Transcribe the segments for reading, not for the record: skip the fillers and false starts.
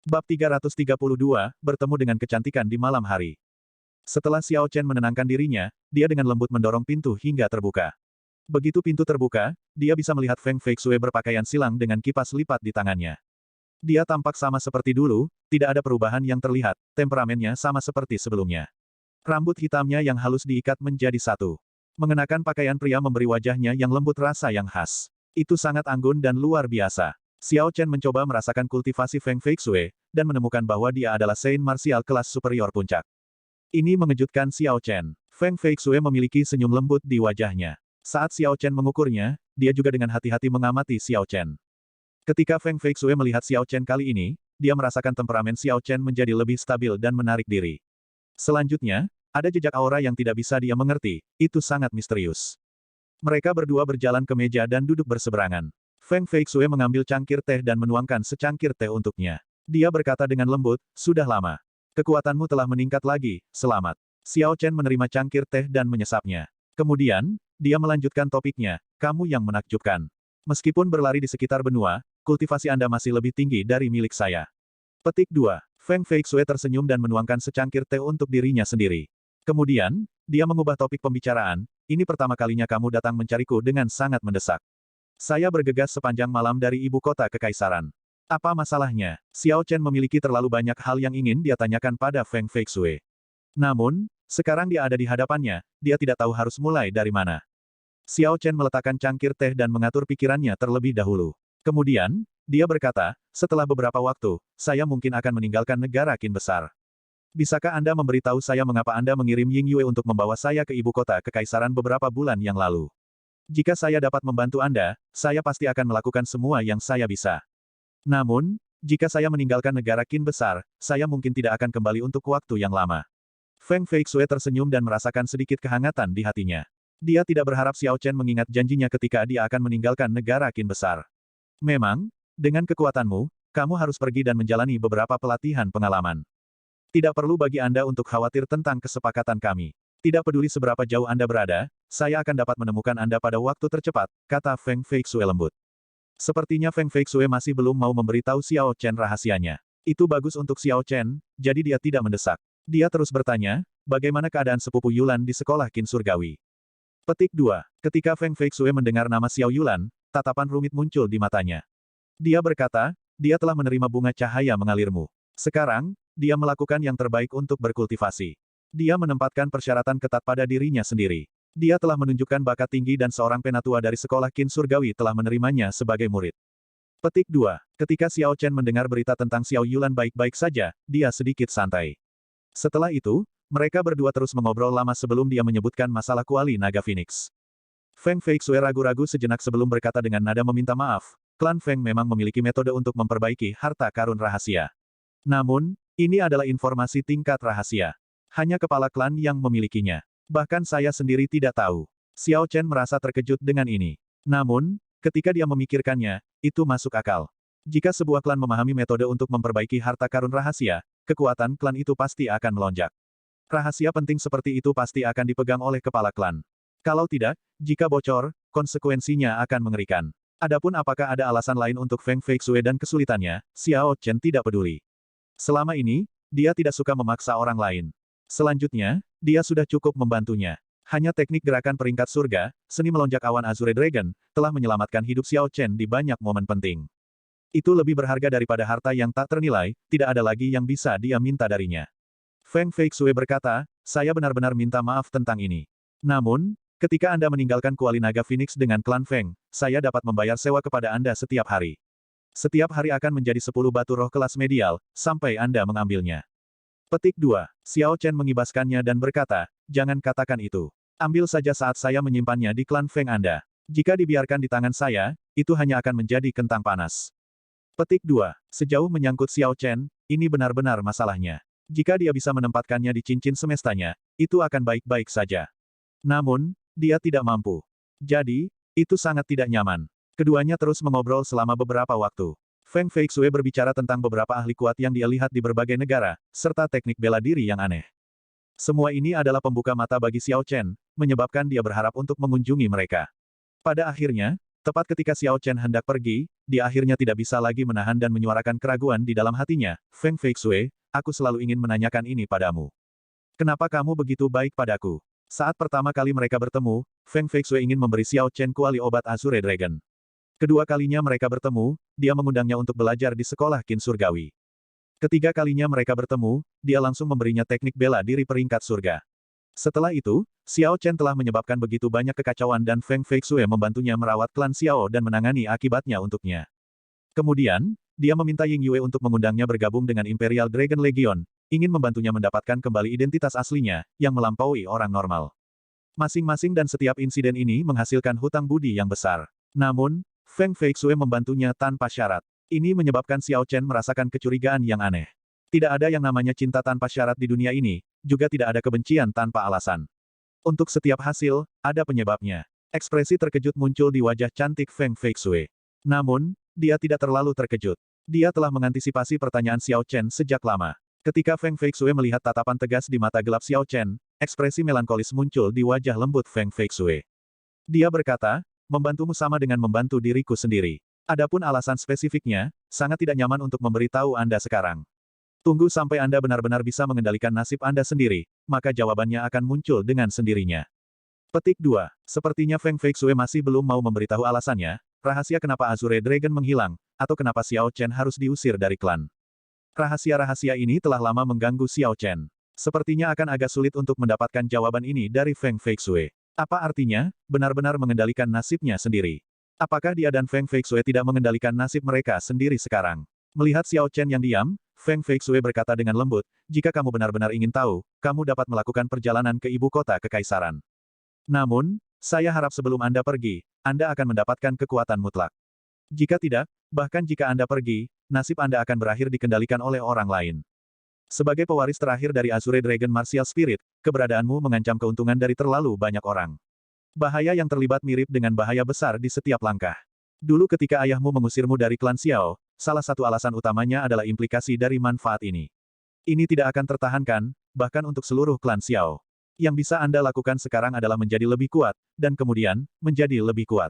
Bab 332, bertemu dengan kecantikan di malam hari. Setelah Xiao Chen menenangkan dirinya, dia dengan lembut mendorong pintu hingga terbuka. Begitu pintu terbuka, dia bisa melihat Feng Feixue berpakaian silang dengan kipas lipat di tangannya. Dia tampak sama seperti dulu, tidak ada perubahan yang terlihat, temperamennya sama seperti sebelumnya. Rambut hitamnya yang halus diikat menjadi satu. Mengenakan pakaian pria memberi wajahnya yang lembut rasa yang khas. Itu sangat anggun dan luar biasa. Xiao Chen mencoba merasakan kultivasi Feng Feixue, dan menemukan bahwa dia adalah Saint martial kelas superior puncak. Ini mengejutkan Xiao Chen. Feng Feixue memiliki senyum lembut di wajahnya. Saat Xiao Chen mengukurnya, dia juga dengan hati-hati mengamati Xiao Chen. Ketika Feng Feixue melihat Xiao Chen kali ini, dia merasakan temperamen Xiao Chen menjadi lebih stabil dan menarik diri. Selanjutnya, ada jejak aura yang tidak bisa dia mengerti, itu sangat misterius. Mereka berdua berjalan ke meja dan duduk berseberangan. Feng Feixue mengambil cangkir teh dan menuangkan secangkir teh untuknya. Dia berkata dengan lembut, sudah lama. Kekuatanmu telah meningkat lagi, selamat. Xiao Chen menerima cangkir teh dan menyesapnya. Kemudian, dia melanjutkan topiknya, kamu yang menakjubkan. Meskipun berlari di sekitar benua, kultivasi Anda masih lebih tinggi dari milik saya. Petik 2. Feng Feixue tersenyum dan menuangkan secangkir teh untuk dirinya sendiri. Kemudian, dia mengubah topik pembicaraan, ini pertama kalinya kamu datang mencariku dengan sangat mendesak. Saya bergegas sepanjang malam dari ibu kota kekaisaran. Apa masalahnya? Xiao Chen memiliki terlalu banyak hal yang ingin dia tanyakan pada Feng Feixue. Namun, sekarang dia ada di hadapannya, dia tidak tahu harus mulai dari mana. Xiao Chen meletakkan cangkir teh dan mengatur pikirannya terlebih dahulu. Kemudian, dia berkata, setelah beberapa waktu, saya mungkin akan meninggalkan negara Qin besar. Bisakah Anda memberitahu saya mengapa Anda mengirim Ying Yue untuk membawa saya ke ibu kota kekaisaran beberapa bulan yang lalu? Jika saya dapat membantu Anda, saya pasti akan melakukan semua yang saya bisa. Namun, jika saya meninggalkan negara Qin besar, saya mungkin tidak akan kembali untuk waktu yang lama. Feng Feixue tersenyum dan merasakan sedikit kehangatan di hatinya. Dia tidak berharap Xiao Chen mengingat janjinya ketika dia akan meninggalkan negara Qin besar. Memang, dengan kekuatanmu, kamu harus pergi dan menjalani beberapa pelatihan pengalaman. Tidak perlu bagi Anda untuk khawatir tentang kesepakatan kami. Tidak peduli seberapa jauh Anda berada, saya akan dapat menemukan Anda pada waktu tercepat, kata Feng Feixue lembut. Sepertinya Feng Feixue masih belum mau memberitahu Xiao Chen rahasianya. Itu bagus untuk Xiao Chen, jadi dia tidak mendesak. Dia terus bertanya, bagaimana keadaan sepupu Yulan di sekolah Qin Surgawi? Petik 2. Ketika Feng Feixue mendengar nama Xiao Yulan, tatapan rumit muncul di matanya. Dia berkata, dia telah menerima bunga cahaya mengalirmu. Sekarang, dia melakukan yang terbaik untuk berkultivasi. Dia menempatkan persyaratan ketat pada dirinya sendiri. Dia telah menunjukkan bakat tinggi dan seorang penatua dari sekolah Qin Surgawi telah menerimanya sebagai murid. Petik 2. Ketika Xiao Chen mendengar berita tentang Xiao Yulan baik-baik saja, dia sedikit santai. Setelah itu, mereka berdua terus mengobrol lama sebelum dia menyebutkan masalah kuali naga Phoenix. Feng Feixue ragu-ragu sejenak sebelum berkata dengan nada meminta maaf, klan Feng memang memiliki metode untuk memperbaiki harta karun rahasia. Namun, ini adalah informasi tingkat rahasia. Hanya kepala klan yang memilikinya. Bahkan saya sendiri tidak tahu. Xiao Chen merasa terkejut dengan ini. Namun, ketika dia memikirkannya, itu masuk akal. Jika sebuah klan memahami metode untuk memperbaiki harta karun rahasia, kekuatan klan itu pasti akan melonjak. Rahasia penting seperti itu pasti akan dipegang oleh kepala klan. Kalau tidak, jika bocor, konsekuensinya akan mengerikan. Adapun apakah ada alasan lain untuk Feng Feixue dan kesulitannya, Xiao Chen tidak peduli. Selama ini, dia tidak suka memaksa orang lain. Selanjutnya, dia sudah cukup membantunya. Hanya teknik gerakan peringkat surga, seni melonjak awan Azure Dragon, telah menyelamatkan hidup Xiao Chen di banyak momen penting. Itu lebih berharga daripada harta yang tak ternilai, tidak ada lagi yang bisa dia minta darinya. Feng Feixue berkata, saya benar-benar minta maaf tentang ini. Namun, ketika Anda meninggalkan kuali naga Phoenix dengan klan Feng, saya dapat membayar sewa kepada Anda setiap hari. Setiap hari akan menjadi 10 batu roh kelas medial, sampai Anda mengambilnya. Petik 2. Xiao Chen mengibaskannya dan berkata, jangan katakan itu. Ambil saja saat saya menyimpannya di klan Feng Anda. Jika dibiarkan di tangan saya, itu hanya akan menjadi kentang panas. Petik 2. Sejauh menyangkut Xiao Chen, ini benar-benar masalahnya. Jika dia bisa menempatkannya di cincin semestanya, itu akan baik-baik saja. Namun, dia tidak mampu. Jadi, itu sangat tidak nyaman. Keduanya terus mengobrol selama beberapa waktu. Feng Feixue berbicara tentang beberapa ahli kuat yang dia lihat di berbagai negara, serta teknik bela diri yang aneh. Semua ini adalah pembuka mata bagi Xiao Chen, menyebabkan dia berharap untuk mengunjungi mereka. Pada akhirnya, Tepat ketika Xiao Chen hendak pergi, dia akhirnya tidak bisa lagi menahan dan menyuarakan keraguan di dalam hatinya. Feng Feixue, aku selalu ingin menanyakan ini padamu. Kenapa kamu begitu baik padaku? Saat pertama kali mereka bertemu, Feng Feixue ingin memberi Xiao Chen kuali obat Azure Dragon. Kedua kalinya mereka bertemu, dia mengundangnya untuk belajar di sekolah Qin Surgawi. Ketiga kalinya mereka bertemu, dia langsung memberinya teknik bela diri peringkat surga. Setelah itu, Xiao Chen telah menyebabkan begitu banyak kekacauan dan Feng Feixue membantunya merawat klan Xiao dan menangani akibatnya untuknya. Kemudian, dia meminta Ying Yue untuk mengundangnya bergabung dengan Imperial Dragon Legion, ingin membantunya mendapatkan kembali identitas aslinya, yang melampaui orang normal. Masing-masing dan setiap insiden ini menghasilkan hutang budi yang besar. Namun, Feng Feixue membantunya tanpa syarat. Ini menyebabkan Xiao Chen merasakan kecurigaan yang aneh. Tidak ada yang namanya cinta tanpa syarat di dunia ini, juga tidak ada kebencian tanpa alasan. Untuk setiap hasil, ada penyebabnya. Ekspresi terkejut muncul di wajah cantik Feng Feixue. Namun, dia tidak terlalu terkejut. Dia telah mengantisipasi pertanyaan Xiao Chen sejak lama. Ketika Feng Feixue melihat tatapan tegas di mata gelap Xiao Chen, ekspresi melankolis muncul di wajah lembut Feng Feixue. Dia berkata, membantumu sama dengan membantu diriku sendiri. Adapun alasan spesifiknya, sangat tidak nyaman untuk memberitahu Anda sekarang. Tunggu sampai Anda benar-benar bisa mengendalikan nasib Anda sendiri, maka jawabannya akan muncul dengan sendirinya. Petik 2. Sepertinya Feng Feixue masih belum mau memberitahu alasannya, rahasia kenapa Azure Dragon menghilang, atau kenapa Xiao Chen harus diusir dari klan. Rahasia-rahasia ini telah lama mengganggu Xiao Chen. Sepertinya akan agak sulit untuk mendapatkan jawaban ini dari Feng Feixue. Apa artinya, benar-benar mengendalikan nasibnya sendiri? Apakah dia dan Feng Feixue tidak mengendalikan nasib mereka sendiri sekarang? Melihat Xiao Chen yang diam, Feng Feixue berkata dengan lembut, jika kamu benar-benar ingin tahu, kamu dapat melakukan perjalanan ke ibu kota kekaisaran. Namun, saya harap sebelum Anda pergi, Anda akan mendapatkan kekuatan mutlak. Jika tidak, bahkan jika Anda pergi, nasib Anda akan berakhir dikendalikan oleh orang lain. Sebagai pewaris terakhir dari Azure Dragon Martial Spirit, keberadaanmu mengancam keuntungan dari terlalu banyak orang. Bahaya yang terlibat mirip dengan bahaya besar di setiap langkah. Dulu ketika ayahmu mengusirmu dari klan Xiao, salah satu alasan utamanya adalah implikasi dari manfaat ini. Ini tidak akan tertahankan, bahkan untuk seluruh klan Xiao. Yang bisa Anda lakukan sekarang adalah menjadi lebih kuat, dan kemudian, menjadi lebih kuat.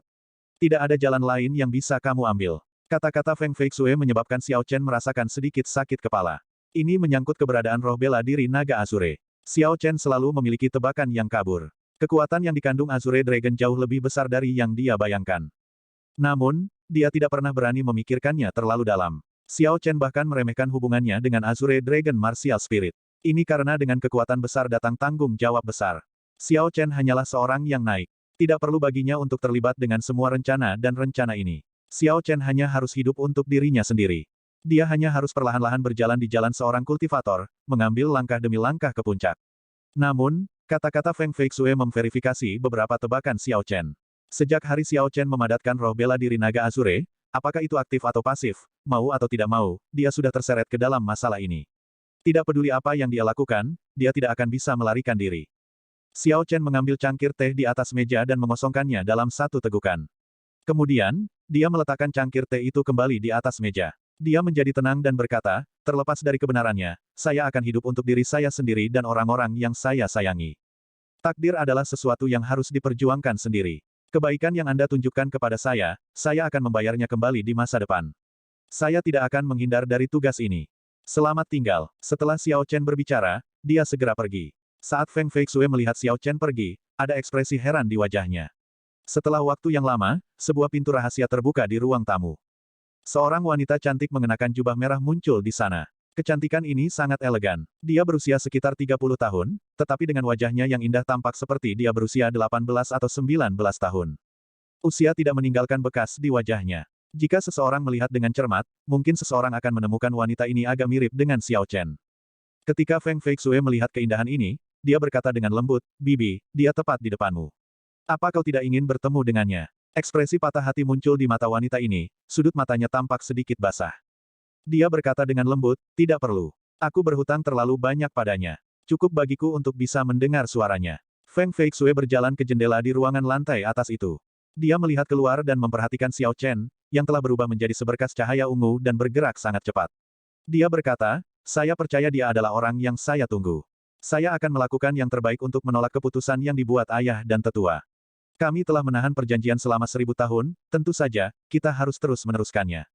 Tidak ada jalan lain yang bisa kamu ambil. Kata-kata Feng Feixue menyebabkan Xiao Chen merasakan sedikit sakit kepala. Ini menyangkut keberadaan roh bela diri naga Azure. Xiao Chen selalu memiliki tebakan yang kabur. Kekuatan yang dikandung Azure Dragon jauh lebih besar dari yang dia bayangkan. Namun, dia tidak pernah berani memikirkannya terlalu dalam. Xiao Chen bahkan meremehkan hubungannya dengan Azure Dragon Martial Spirit. Ini karena dengan kekuatan besar datang tanggung jawab besar. Xiao Chen hanyalah seorang yang naik. Tidak perlu baginya untuk terlibat dengan semua rencana dan rencana ini. Xiao Chen hanya harus hidup untuk dirinya sendiri. Dia hanya harus perlahan-lahan berjalan di jalan seorang kultivator, mengambil langkah demi langkah ke puncak. Namun, kata-kata Feng Feixue memverifikasi beberapa tebakan Xiao Chen. Sejak hari Xiao Chen memadatkan roh bela diri naga Azure, apakah itu aktif atau pasif, mau atau tidak mau, dia sudah terseret ke dalam masalah ini. Tidak peduli apa yang dia lakukan, dia tidak akan bisa melarikan diri. Xiao Chen mengambil cangkir teh di atas meja dan mengosongkannya dalam satu tegukan. Kemudian, dia meletakkan cangkir teh itu kembali di atas meja. Dia menjadi tenang dan berkata, terlepas dari kebenarannya, saya akan hidup untuk diri saya sendiri dan orang-orang yang saya sayangi. Takdir adalah sesuatu yang harus diperjuangkan sendiri. Kebaikan yang Anda tunjukkan kepada saya akan membayarnya kembali di masa depan. Saya tidak akan menghindar dari tugas ini. Selamat tinggal. Setelah Xiao Chen berbicara, dia segera pergi. Saat Feng Feixue melihat Xiao Chen pergi, ada ekspresi heran di wajahnya. Setelah waktu yang lama, sebuah pintu rahasia terbuka di ruang tamu. Seorang wanita cantik mengenakan jubah merah muncul di sana. Kecantikan ini sangat elegan. Dia berusia sekitar 30 tahun, tetapi dengan wajahnya yang indah tampak seperti dia berusia 18 atau 19 tahun. Usia tidak meninggalkan bekas di wajahnya. Jika seseorang melihat dengan cermat, mungkin seseorang akan menemukan wanita ini agak mirip dengan Xiao Chen. Ketika Feng Feixue melihat keindahan ini, dia berkata dengan lembut, Bibi, dia tepat di depanmu. Apa kau tidak ingin bertemu dengannya? Ekspresi patah hati muncul di mata wanita ini, sudut matanya tampak sedikit basah. Dia berkata dengan lembut, tidak perlu. Aku berhutang terlalu banyak padanya. Cukup bagiku untuk bisa mendengar suaranya. Feng Feixue berjalan ke jendela di ruangan lantai atas itu. Dia melihat keluar dan memperhatikan Xiao Chen, yang telah berubah menjadi seberkas cahaya ungu dan bergerak sangat cepat. Dia berkata, saya percaya dia adalah orang yang saya tunggu. Saya akan melakukan yang terbaik untuk menolak keputusan yang dibuat ayah dan tetua. Kami telah menahan perjanjian selama 1000 tahun, tentu saja, kita harus terus meneruskannya.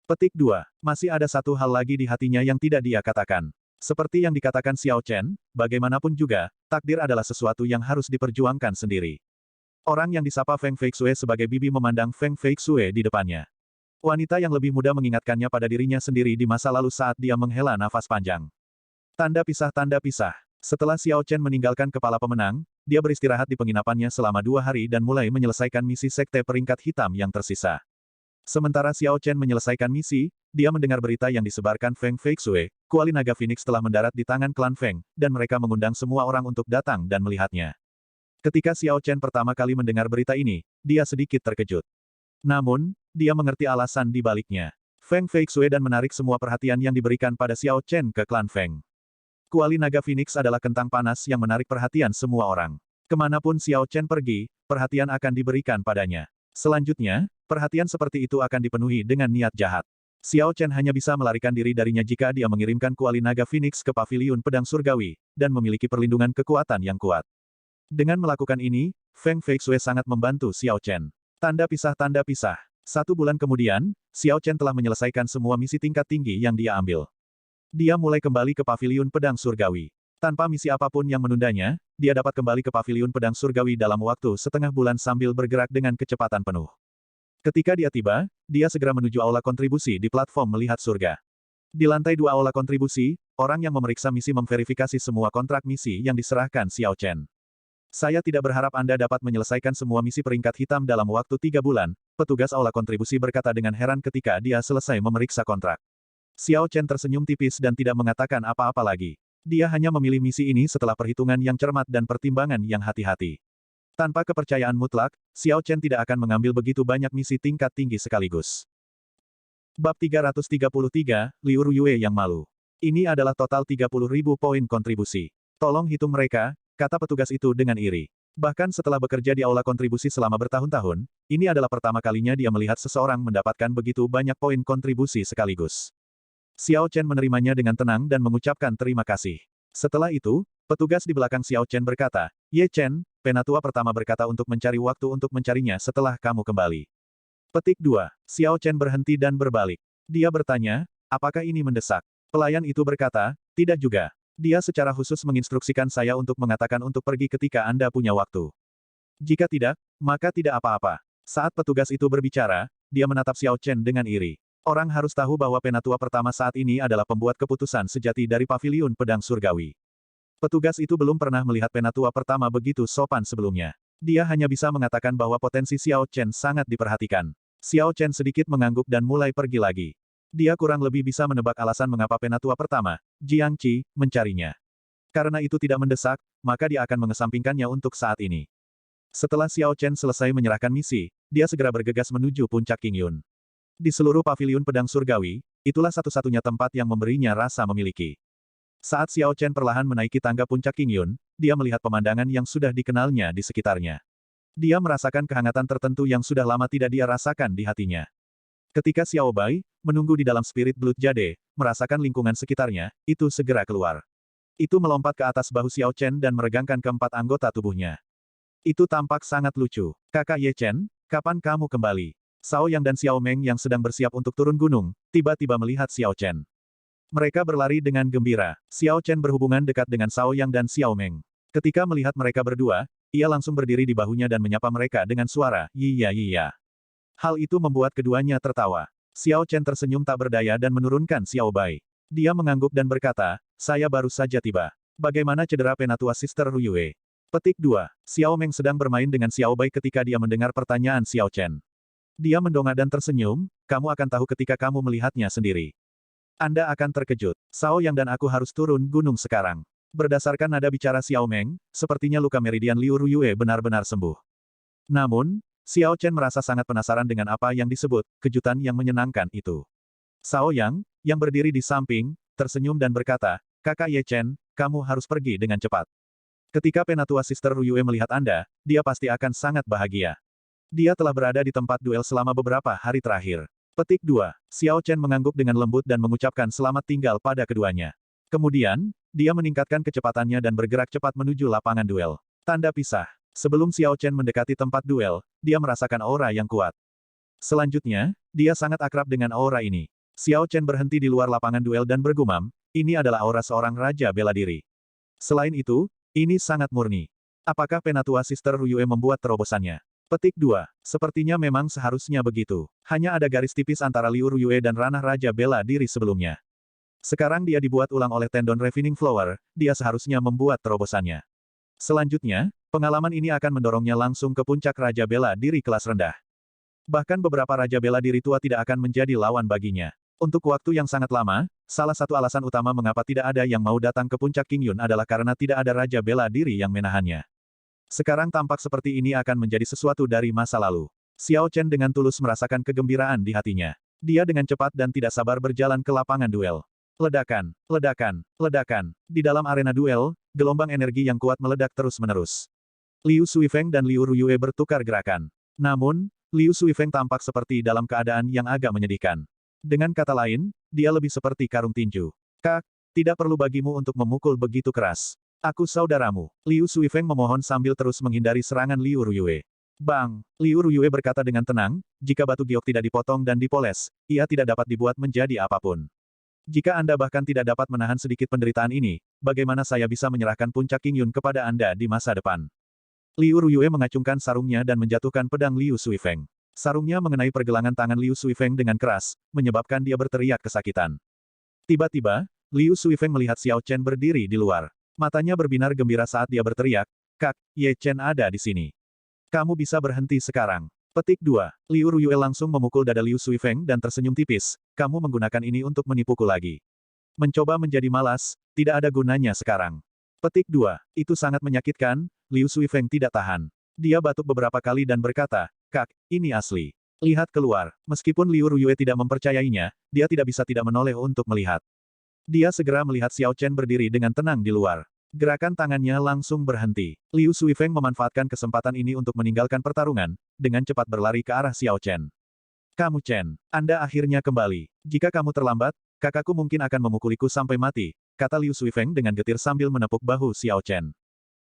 Petik 2. Masih ada satu hal lagi di hatinya yang tidak dia katakan. Seperti yang dikatakan Xiao Chen, bagaimanapun juga, takdir adalah sesuatu yang harus diperjuangkan sendiri. Orang yang disapa Feng Feixue sebagai bibi memandang Feng Feixue di depannya. Wanita yang lebih muda mengingatkannya pada dirinya sendiri di masa lalu saat dia menghela nafas panjang. Tanda pisah. Setelah Xiao Chen meninggalkan kepala pemenang, dia beristirahat di penginapannya selama 2 hari dan mulai menyelesaikan misi sekte peringkat hitam yang tersisa. Sementara Xiao Chen menyelesaikan misi, dia mendengar berita yang disebarkan Feng Feixue, kuali naga Phoenix telah mendarat di tangan klan Feng, dan mereka mengundang semua orang untuk datang dan melihatnya. Ketika Xiao Chen pertama kali mendengar berita ini, dia sedikit terkejut. Namun, dia mengerti alasan di baliknya. Feng Feixue dan menarik semua perhatian yang diberikan pada Xiao Chen ke klan Feng. Kuali naga Phoenix adalah kentang panas yang menarik perhatian semua orang. Kemanapun Xiao Chen pergi, perhatian akan diberikan padanya. Selanjutnya, perhatian seperti itu akan dipenuhi dengan niat jahat. Xiao Chen hanya bisa melarikan diri darinya jika dia mengirimkan kuali naga Phoenix ke paviliun pedang surgawi, dan memiliki perlindungan kekuatan yang kuat. Dengan melakukan ini, Feng Feixue sangat membantu Xiao Chen. Tanda pisah. 1 bulan kemudian, Xiao Chen telah menyelesaikan semua misi tingkat tinggi yang dia ambil. Dia mulai kembali ke paviliun pedang surgawi. Tanpa misi apapun yang menundanya, dia dapat kembali ke paviliun pedang surgawi dalam waktu setengah bulan sambil bergerak dengan kecepatan penuh. Ketika dia tiba, dia segera menuju aula kontribusi di platform melihat surga. Di lantai 2 aula kontribusi, orang yang memeriksa misi memverifikasi semua kontrak misi yang diserahkan Xiao Chen. Saya tidak berharap Anda dapat menyelesaikan semua misi peringkat hitam dalam waktu 3 bulan, petugas aula kontribusi berkata dengan heran ketika dia selesai memeriksa kontrak. Xiao Chen tersenyum tipis dan tidak mengatakan apa-apa lagi. Dia hanya memilih misi ini setelah perhitungan yang cermat dan pertimbangan yang hati-hati. Tanpa kepercayaan mutlak, Xiao Chen tidak akan mengambil begitu banyak misi tingkat tinggi sekaligus. Bab 333, Liu Ruyue yang malu. Ini adalah total 30.000 poin kontribusi. Tolong hitung mereka, kata petugas itu dengan iri. Bahkan setelah bekerja di aula kontribusi selama bertahun-tahun, ini adalah pertama kalinya dia melihat seseorang mendapatkan begitu banyak poin kontribusi sekaligus. Xiao Chen menerimanya dengan tenang dan mengucapkan terima kasih. Setelah itu, petugas di belakang Xiao Chen berkata, "Ye Chen, penatua pertama berkata untuk mencari waktu untuk mencarinya setelah kamu kembali." Petik 2. Xiao Chen berhenti dan berbalik. Dia bertanya, apakah ini mendesak? Pelayan itu berkata, tidak juga. Dia secara khusus menginstruksikan saya untuk mengatakan untuk pergi ketika Anda punya waktu. Jika tidak, maka tidak apa-apa. Saat petugas itu berbicara, dia menatap Xiao Chen dengan iri. Orang harus tahu bahwa penatua pertama saat ini adalah pembuat keputusan sejati dari paviliun pedang surgawi. Petugas itu belum pernah melihat penatua pertama begitu sopan sebelumnya. Dia hanya bisa mengatakan bahwa potensi Xiao Chen sangat diperhatikan. Xiao Chen sedikit mengangguk dan mulai pergi lagi. Dia kurang lebih bisa menebak alasan mengapa penatua pertama, Jiang Qi, mencarinya. Karena itu tidak mendesak, maka dia akan mengesampingkannya untuk saat ini. Setelah Xiao Chen selesai menyerahkan misi, dia segera bergegas menuju puncak Qingyun. Di seluruh paviliun pedang surgawi, itulah satu-satunya tempat yang memberinya rasa memiliki. Saat Xiao Chen perlahan menaiki tangga puncak Qingyun, dia melihat pemandangan yang sudah dikenalnya di sekitarnya. Dia merasakan kehangatan tertentu yang sudah lama tidak dia rasakan di hatinya. Ketika Xiao Bai, menunggu di dalam Spirit Blood Jade, merasakan lingkungan sekitarnya, itu segera keluar. Itu melompat ke atas bahu Xiao Chen dan meregangkan keempat anggota tubuhnya. Itu tampak sangat lucu. Kakak Ye Chen, kapan kamu kembali? Sao Yang dan Xiao Meng yang sedang bersiap untuk turun gunung, tiba-tiba melihat Xiao Chen. Mereka berlari dengan gembira. Xiao Chen berhubungan dekat dengan Sao Yang dan Xiao Meng. Ketika melihat mereka berdua, ia langsung berdiri di bahunya dan menyapa mereka dengan suara, "Iya iya." Hal itu membuat keduanya tertawa. Xiao Chen tersenyum tak berdaya dan menurunkan Xiao Bai. Dia mengangguk dan berkata, "Saya baru saja tiba. Bagaimana cedera penatua Sister Ruyue?" Petik 2. Xiao Meng sedang bermain dengan Xiao Bai ketika dia mendengar pertanyaan Xiao Chen. Dia mendongak dan tersenyum, "Kamu akan tahu ketika kamu melihatnya sendiri. Anda akan terkejut. Sao Yang dan aku harus turun gunung sekarang." Berdasarkan nada bicara Xiao Meng, sepertinya luka meridian Liu Ruyue benar-benar sembuh. Namun, Xiao Chen merasa sangat penasaran dengan apa yang disebut, kejutan yang menyenangkan itu. Sao Yang, yang berdiri di samping, tersenyum dan berkata, "Kakak Ye Chen, kamu harus pergi dengan cepat. Ketika penatua Sister Ruyue melihat Anda, dia pasti akan sangat bahagia. Dia telah berada di tempat duel selama beberapa hari terakhir." Petik 2. Xiao Chen mengangguk dengan lembut dan mengucapkan selamat tinggal pada keduanya. Kemudian, dia meningkatkan kecepatannya dan bergerak cepat menuju lapangan duel. Tanda pisah. Sebelum Xiao Chen mendekati tempat duel, dia merasakan aura yang kuat. Selanjutnya, dia sangat akrab dengan aura ini. Xiao Chen berhenti di luar lapangan duel dan bergumam, ini adalah aura seorang raja bela diri. Selain itu, ini sangat murni. Apakah Penatua Sister Ruyue membuat terobosannya? Petik 2. Sepertinya memang seharusnya begitu. Hanya ada garis tipis antara Liu Ruyue dan ranah raja bela diri sebelumnya. Sekarang dia dibuat ulang oleh tendon Refining Flower, dia seharusnya membuat terobosannya. Selanjutnya, pengalaman ini akan mendorongnya langsung ke puncak raja bela diri kelas rendah. Bahkan beberapa raja bela diri tua tidak akan menjadi lawan baginya. Untuk waktu yang sangat lama, salah satu alasan utama mengapa tidak ada yang mau datang ke puncak Qingyun adalah karena tidak ada raja bela diri yang menahannya. Sekarang tampak seperti ini akan menjadi sesuatu dari masa lalu. Xiao Chen dengan tulus merasakan kegembiraan di hatinya. Dia dengan cepat dan tidak sabar berjalan ke lapangan duel. Ledakan, ledakan, ledakan. Di dalam arena duel, gelombang energi yang kuat meledak terus-menerus. Liu Suifeng dan Liu Ruyue bertukar gerakan. Namun, Liu Suifeng tampak seperti dalam keadaan yang agak menyedihkan. Dengan kata lain, dia lebih seperti karung tinju. Kak, tidak perlu bagimu untuk memukul begitu keras. Aku saudaramu. Liu Suifeng memohon sambil terus menghindari serangan Liu Ruyue. Bang! Liu Ruyue berkata dengan tenang, jika batu giok tidak dipotong dan dipoles, ia tidak dapat dibuat menjadi apapun. Jika Anda bahkan tidak dapat menahan sedikit penderitaan ini, bagaimana saya bisa menyerahkan puncak Qingyun kepada Anda di masa depan? Liu Ruyue mengacungkan sarungnya dan menjatuhkan pedang Liu Suifeng. Sarungnya mengenai pergelangan tangan Liu Suifeng dengan keras, menyebabkan dia berteriak kesakitan. Tiba-tiba, Liu Suifeng melihat Xiao Chen berdiri di luar. Matanya berbinar gembira saat dia berteriak, Kak, Ye Chen ada di sini. Kamu bisa berhenti sekarang. Petik 2. Liu Ruyue langsung memukul dada Liu Suifeng dan tersenyum tipis, kamu menggunakan ini untuk menipuku lagi. Mencoba menjadi malas, tidak ada gunanya sekarang. Petik 2. Itu sangat menyakitkan, Liu Suifeng tidak tahan. Dia batuk beberapa kali dan berkata, Kak, ini asli. Lihat keluar. Meskipun Liu Ruyue tidak mempercayainya, dia tidak bisa tidak menoleh untuk melihat. Dia segera melihat Xiao Chen berdiri dengan tenang di luar. Gerakan tangannya langsung berhenti. Liu Suifeng memanfaatkan kesempatan ini untuk meninggalkan pertarungan, dengan cepat berlari ke arah Xiao Chen. Kamu Chen, Anda akhirnya kembali. Jika kamu terlambat, kakakku mungkin akan memukuliku sampai mati, kata Liu Suifeng dengan getir sambil menepuk bahu Xiao Chen.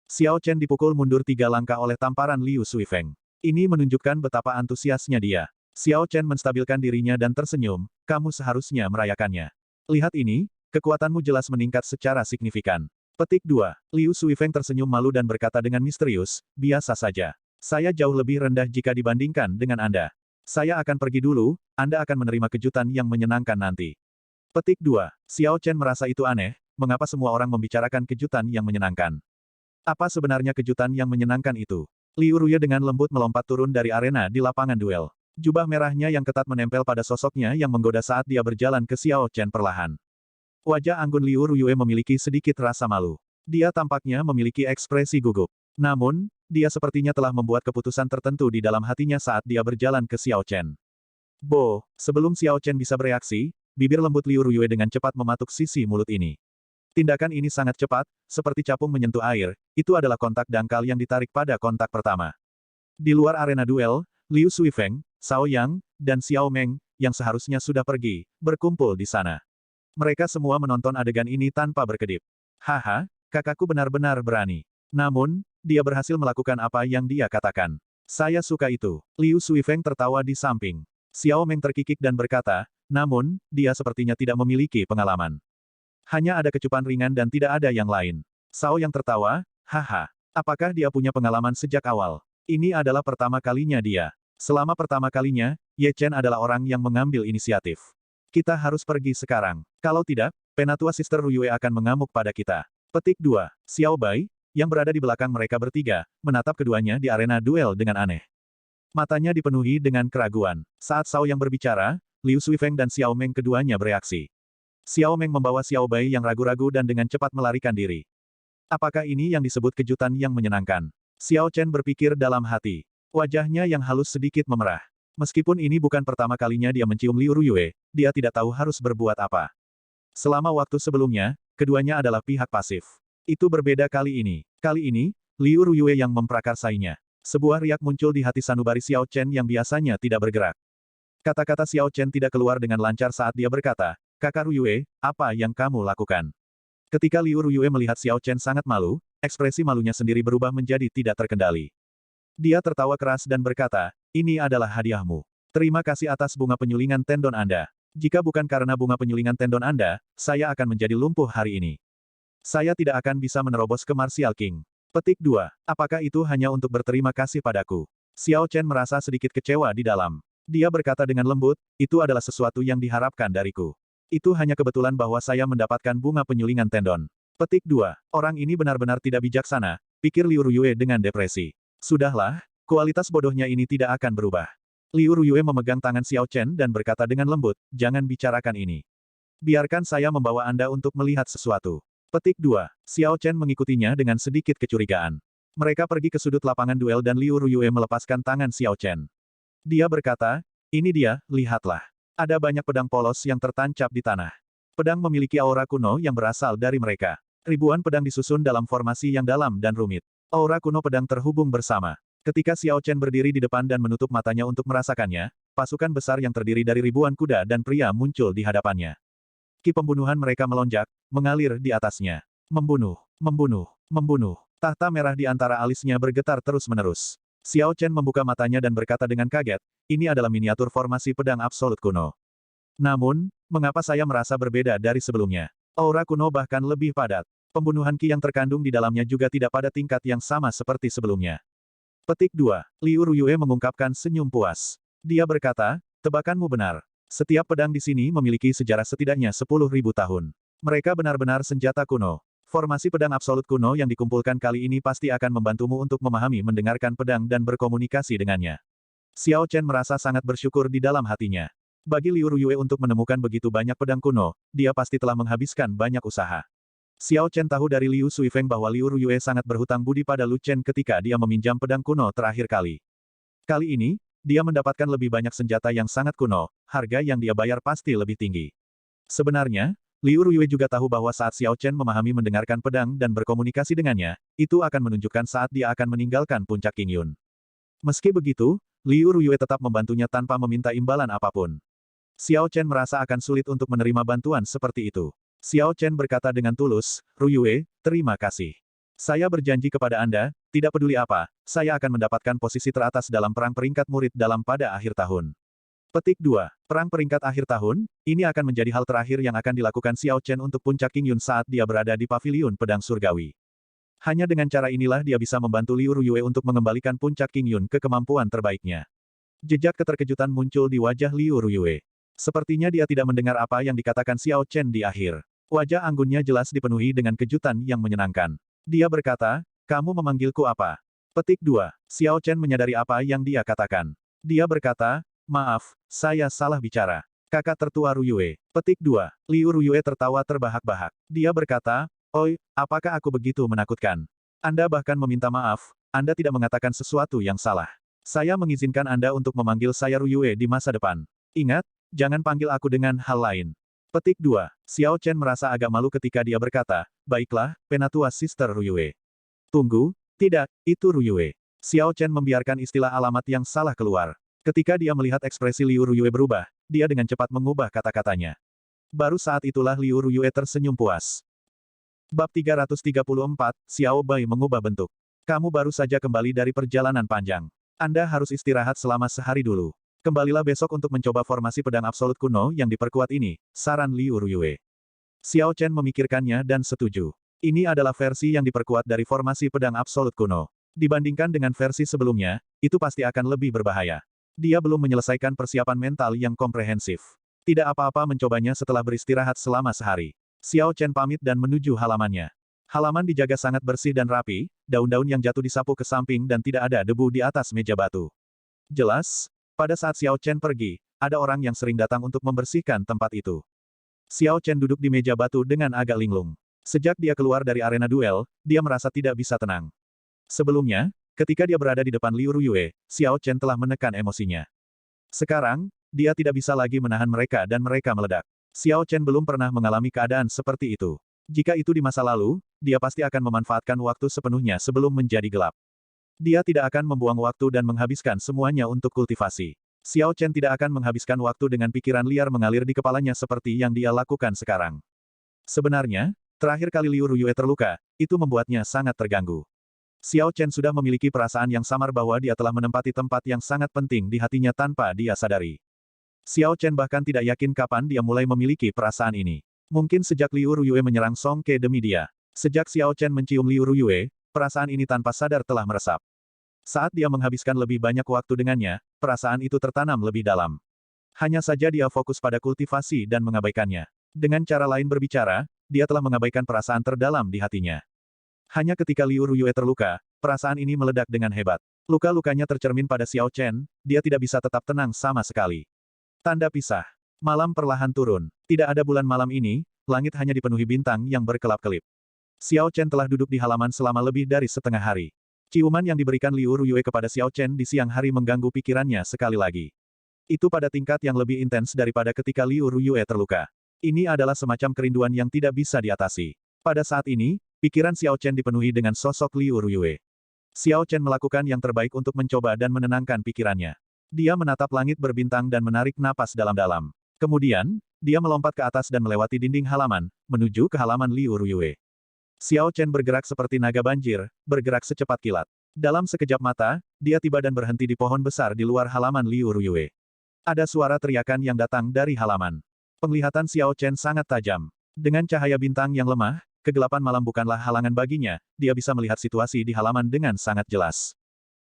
Xiao Chen dipukul mundur 3 langkah oleh tamparan Liu Suifeng. Ini menunjukkan betapa antusiasnya dia. Xiao Chen menstabilkan dirinya dan tersenyum, kamu seharusnya merayakannya. Lihat ini, kekuatanmu jelas meningkat secara signifikan. Petik 2. Liu Suifeng tersenyum malu dan berkata dengan misterius, biasa saja. Saya jauh lebih rendah jika dibandingkan dengan Anda. Saya akan pergi dulu, Anda akan menerima kejutan yang menyenangkan nanti. Petik 2. Xiao Chen merasa itu aneh, mengapa semua orang membicarakan kejutan yang menyenangkan. Apa sebenarnya kejutan yang menyenangkan itu? Liu Ruyue dengan lembut melompat turun dari arena di lapangan duel. Jubah merahnya yang ketat menempel pada sosoknya yang menggoda saat dia berjalan ke Xiao Chen perlahan. Wajah anggun Liu Ruyue memiliki sedikit rasa malu. Dia tampaknya memiliki ekspresi gugup. Namun, dia sepertinya telah membuat keputusan tertentu di dalam hatinya saat dia berjalan ke Xiao Chen. Bo, sebelum Xiao Chen bisa bereaksi, bibir lembut Liu Ruyue dengan cepat mematuk sisi mulut ini. Tindakan ini sangat cepat, seperti capung menyentuh air, itu adalah kontak dangkal yang ditarik pada kontak pertama. Di luar arena duel, Liu Suifeng, Cao Yang, dan Xiao Meng, yang seharusnya sudah pergi, berkumpul di sana. Mereka semua menonton adegan ini tanpa berkedip. Haha, kakakku benar-benar berani. Namun, dia berhasil melakukan apa yang dia katakan. Saya suka itu. Liu Suifeng tertawa di samping. Xiao Meng terkikik dan berkata, namun, dia sepertinya tidak memiliki pengalaman. Hanya ada kecupan ringan dan tidak ada yang lain. Cao yang tertawa, haha. Apakah dia punya pengalaman sejak awal? Ini adalah pertama kalinya dia. Selama pertama kalinya, Ye Chen adalah orang yang mengambil inisiatif. Kita harus pergi sekarang. Kalau tidak, Penatua Sister Ruyue akan mengamuk pada kita. Petik 2. Xiao Bai, yang berada di belakang mereka bertiga, menatap keduanya di arena duel dengan aneh. Matanya dipenuhi dengan keraguan. Saat Cao yang berbicara, Liu Suifeng dan Xiao Meng keduanya bereaksi. Xiao Meng membawa Xiao Bai yang ragu-ragu dan dengan cepat melarikan diri. Apakah ini yang disebut kejutan yang menyenangkan? Xiao Chen berpikir dalam hati. Wajahnya yang halus sedikit memerah. Meskipun ini bukan pertama kalinya dia mencium Liu Ruyue, dia tidak tahu harus berbuat apa. Selama waktu sebelumnya, keduanya adalah pihak pasif. Itu berbeda kali ini. Kali ini, Liu Ruyue yang memprakarsainya. Sebuah riak muncul di hati sanubari Xiao Chen yang biasanya tidak bergerak. Kata-kata Xiao Chen tidak keluar dengan lancar saat dia berkata, Kakak Ruyue, apa yang kamu lakukan? Ketika Liu Ruyue melihat Xiao Chen sangat malu, ekspresi malunya sendiri berubah menjadi tidak terkendali. Dia tertawa keras dan berkata, ini adalah hadiahmu. Terima kasih atas bunga penyulingan tendon Anda. Jika bukan karena bunga penyulingan tendon Anda, saya akan menjadi lumpuh hari ini. Saya tidak akan bisa menerobos ke Martial King. Petik 2. Apakah itu hanya untuk berterima kasih padaku? Xiao Chen merasa sedikit kecewa di dalam. Dia berkata dengan lembut, itu adalah sesuatu yang diharapkan dariku. Itu hanya kebetulan bahwa saya mendapatkan bunga penyulingan tendon. Petik 2. Orang ini benar-benar tidak bijaksana, pikir Liu Ruyue dengan depresi. Sudahlah, kualitas bodohnya ini tidak akan berubah. Liu Ruyue memegang tangan Xiao Chen dan berkata dengan lembut, jangan bicarakan ini. Biarkan saya membawa Anda untuk melihat sesuatu. Petik 2. Xiao Chen mengikutinya dengan sedikit kecurigaan. Mereka pergi ke sudut lapangan duel dan Liu Ruyue melepaskan tangan Xiao Chen. Dia berkata, ini dia, lihatlah. Ada banyak pedang polos yang tertancap di tanah. Pedang memiliki aura kuno yang berasal dari mereka. Ribuan pedang disusun dalam formasi yang dalam dan rumit. Aura kuno pedang terhubung bersama. Ketika Xiao Chen berdiri di depan dan menutup matanya untuk merasakannya, pasukan besar yang terdiri dari ribuan kuda dan pria muncul di hadapannya. Ki pembunuhan mereka melonjak, mengalir di atasnya. Membunuh, membunuh, membunuh. Tahta merah di antara alisnya bergetar terus-menerus. Xiao Chen membuka matanya dan berkata dengan kaget, ini adalah miniatur formasi pedang absolut kuno. Namun, mengapa saya merasa berbeda dari sebelumnya? Aura kuno bahkan lebih padat. Pembunuhan Ki yang terkandung di dalamnya juga tidak pada tingkat yang sama seperti sebelumnya. Petik 2. Liu Ruyue mengungkapkan senyum puas. Dia berkata, tebakanmu benar. Setiap pedang di sini memiliki sejarah setidaknya 10.000 tahun. Mereka benar-benar senjata kuno. Formasi pedang absolut kuno yang dikumpulkan kali ini pasti akan membantumu untuk memahami mendengarkan pedang dan berkomunikasi dengannya. Xiao Chen merasa sangat bersyukur di dalam hatinya. Bagi Liu Ruyue untuk menemukan begitu banyak pedang kuno, dia pasti telah menghabiskan banyak usaha. Xiao Chen tahu dari Liu Suifeng bahwa Liu Ruyue sangat berhutang budi pada Lu Chen ketika dia meminjam pedang kuno terakhir kali. Kali ini, dia mendapatkan lebih banyak senjata yang sangat kuno, harga yang dia bayar pasti lebih tinggi. Sebenarnya, Liu Ruyue juga tahu bahwa saat Xiao Chen memahami mendengarkan pedang dan berkomunikasi dengannya, itu akan menunjukkan saat dia akan meninggalkan puncak Qingyun. Meski begitu, Liu Ruyue tetap membantunya tanpa meminta imbalan apapun. Xiao Chen merasa akan sulit untuk menerima bantuan seperti itu. Xiao Chen berkata dengan tulus, Ruyue, terima kasih. Saya berjanji kepada Anda, tidak peduli apa, saya akan mendapatkan posisi teratas dalam perang peringkat murid dalam pada akhir tahun. Petik 2. Perang peringkat akhir tahun, ini akan menjadi hal terakhir yang akan dilakukan Xiao Chen untuk puncak Qingyun saat dia berada di paviliun pedang surgawi. Hanya dengan cara inilah dia bisa membantu Liu Ruyue untuk mengembalikan puncak Qingyun ke kemampuan terbaiknya. Jejak keterkejutan muncul di wajah Liu Ruyue. Sepertinya dia tidak mendengar apa yang dikatakan Xiao Chen di akhir. Wajah anggunnya jelas dipenuhi dengan kejutan yang menyenangkan. Dia berkata, kamu memanggilku apa? Petik 2. Xiao Chen menyadari apa yang dia katakan. Dia berkata, maaf, saya salah bicara. Kakak tertua Ruyue. Petik 2. Liu Ruyue tertawa terbahak-bahak. Dia berkata, oi, apakah aku begitu menakutkan? Anda bahkan meminta maaf, Anda tidak mengatakan sesuatu yang salah. Saya mengizinkan Anda untuk memanggil saya Ruyue di masa depan. Ingat, jangan panggil aku dengan hal lain. Petik 2. Xiao Chen merasa agak malu ketika dia berkata, baiklah, penatua Sister Ruyue. Tunggu, tidak, itu Ruyue. Xiao Chen membiarkan istilah alamat yang salah keluar. Ketika dia melihat ekspresi Liu Ruyue berubah, dia dengan cepat mengubah kata-katanya. Baru saat itulah Liu Ruyue tersenyum puas. Bab 334, Xiao Bai mengubah bentuk. Kamu baru saja kembali dari perjalanan panjang. Anda harus istirahat selama sehari dulu. Kembalilah besok untuk mencoba formasi pedang absolut kuno yang diperkuat ini, saran Liu Ruyue. Xiao Chen memikirkannya dan setuju. Ini adalah versi yang diperkuat dari formasi pedang absolut kuno. Dibandingkan dengan versi sebelumnya, itu pasti akan lebih berbahaya. Dia belum menyelesaikan persiapan mental yang komprehensif. Tidak apa-apa mencobanya setelah beristirahat selama sehari. Xiao Chen pamit dan menuju halamannya. Halaman dijaga sangat bersih dan rapi, daun-daun yang jatuh disapu ke samping dan tidak ada debu di atas meja batu. Jelas, pada saat Xiao Chen pergi, ada orang yang sering datang untuk membersihkan tempat itu. Xiao Chen duduk di meja batu dengan agak linglung. Sejak dia keluar dari arena duel, dia merasa tidak bisa tenang. Sebelumnya, ketika dia berada di depan Liu Ruyue, Xiao Chen telah menekan emosinya. Sekarang, dia tidak bisa lagi menahan mereka dan mereka meledak. Xiao Chen belum pernah mengalami keadaan seperti itu. Jika itu di masa lalu, dia pasti akan memanfaatkan waktu sepenuhnya sebelum menjadi gelap. Dia tidak akan membuang waktu dan menghabiskan semuanya untuk kultivasi. Xiao Chen tidak akan menghabiskan waktu dengan pikiran liar mengalir di kepalanya seperti yang dia lakukan sekarang. Sebenarnya, Terakhir kali Liu Ruyue terluka, itu membuatnya sangat terganggu. Xiao Chen sudah memiliki perasaan yang samar bahwa dia telah menempati tempat yang sangat penting di hatinya tanpa dia sadari. Xiao Chen bahkan tidak yakin kapan dia mulai memiliki perasaan ini. Mungkin sejak Liu Ruyue menyerang Song Ke demi dia. Sejak Xiao Chen mencium Liu Ruyue, perasaan ini tanpa sadar telah meresap. Saat dia menghabiskan lebih banyak waktu dengannya, perasaan itu tertanam lebih dalam. Hanya saja dia fokus pada kultivasi dan mengabaikannya. Dengan cara lain berbicara, dia telah mengabaikan perasaan terdalam di hatinya. Hanya ketika Liu Ruyue terluka, perasaan ini meledak dengan hebat. Luka-lukanya tercermin pada Xiao Chen, dia tidak bisa tetap tenang sama sekali. Tanda pisah. Malam perlahan turun. Tidak ada bulan malam ini, langit hanya dipenuhi bintang yang berkelap-kelip. Xiao Chen telah duduk di halaman selama lebih dari setengah hari. Ciuman yang diberikan Liu Ruyue kepada Xiao Chen di siang hari mengganggu pikirannya sekali lagi. Itu pada tingkat yang lebih intens daripada ketika Liu Ruyue terluka. Ini adalah semacam kerinduan yang tidak bisa diatasi. Pada saat ini, pikiran Xiao Chen dipenuhi dengan sosok Liu Ruyue. Xiao Chen melakukan yang terbaik untuk mencoba dan menenangkan pikirannya. Dia menatap langit berbintang dan menarik napas dalam-dalam. Kemudian, dia melompat ke atas dan melewati dinding halaman, menuju ke halaman Liu Ruyue. Xiao Chen bergerak seperti naga banjir, bergerak secepat kilat. Dalam sekejap mata, dia tiba dan berhenti di pohon besar di luar halaman Liu Ruyue. Ada suara teriakan yang datang dari halaman. Penglihatan Xiao Chen sangat tajam. Dengan cahaya bintang yang lemah, kegelapan malam bukanlah halangan baginya, dia bisa melihat situasi di halaman dengan sangat jelas.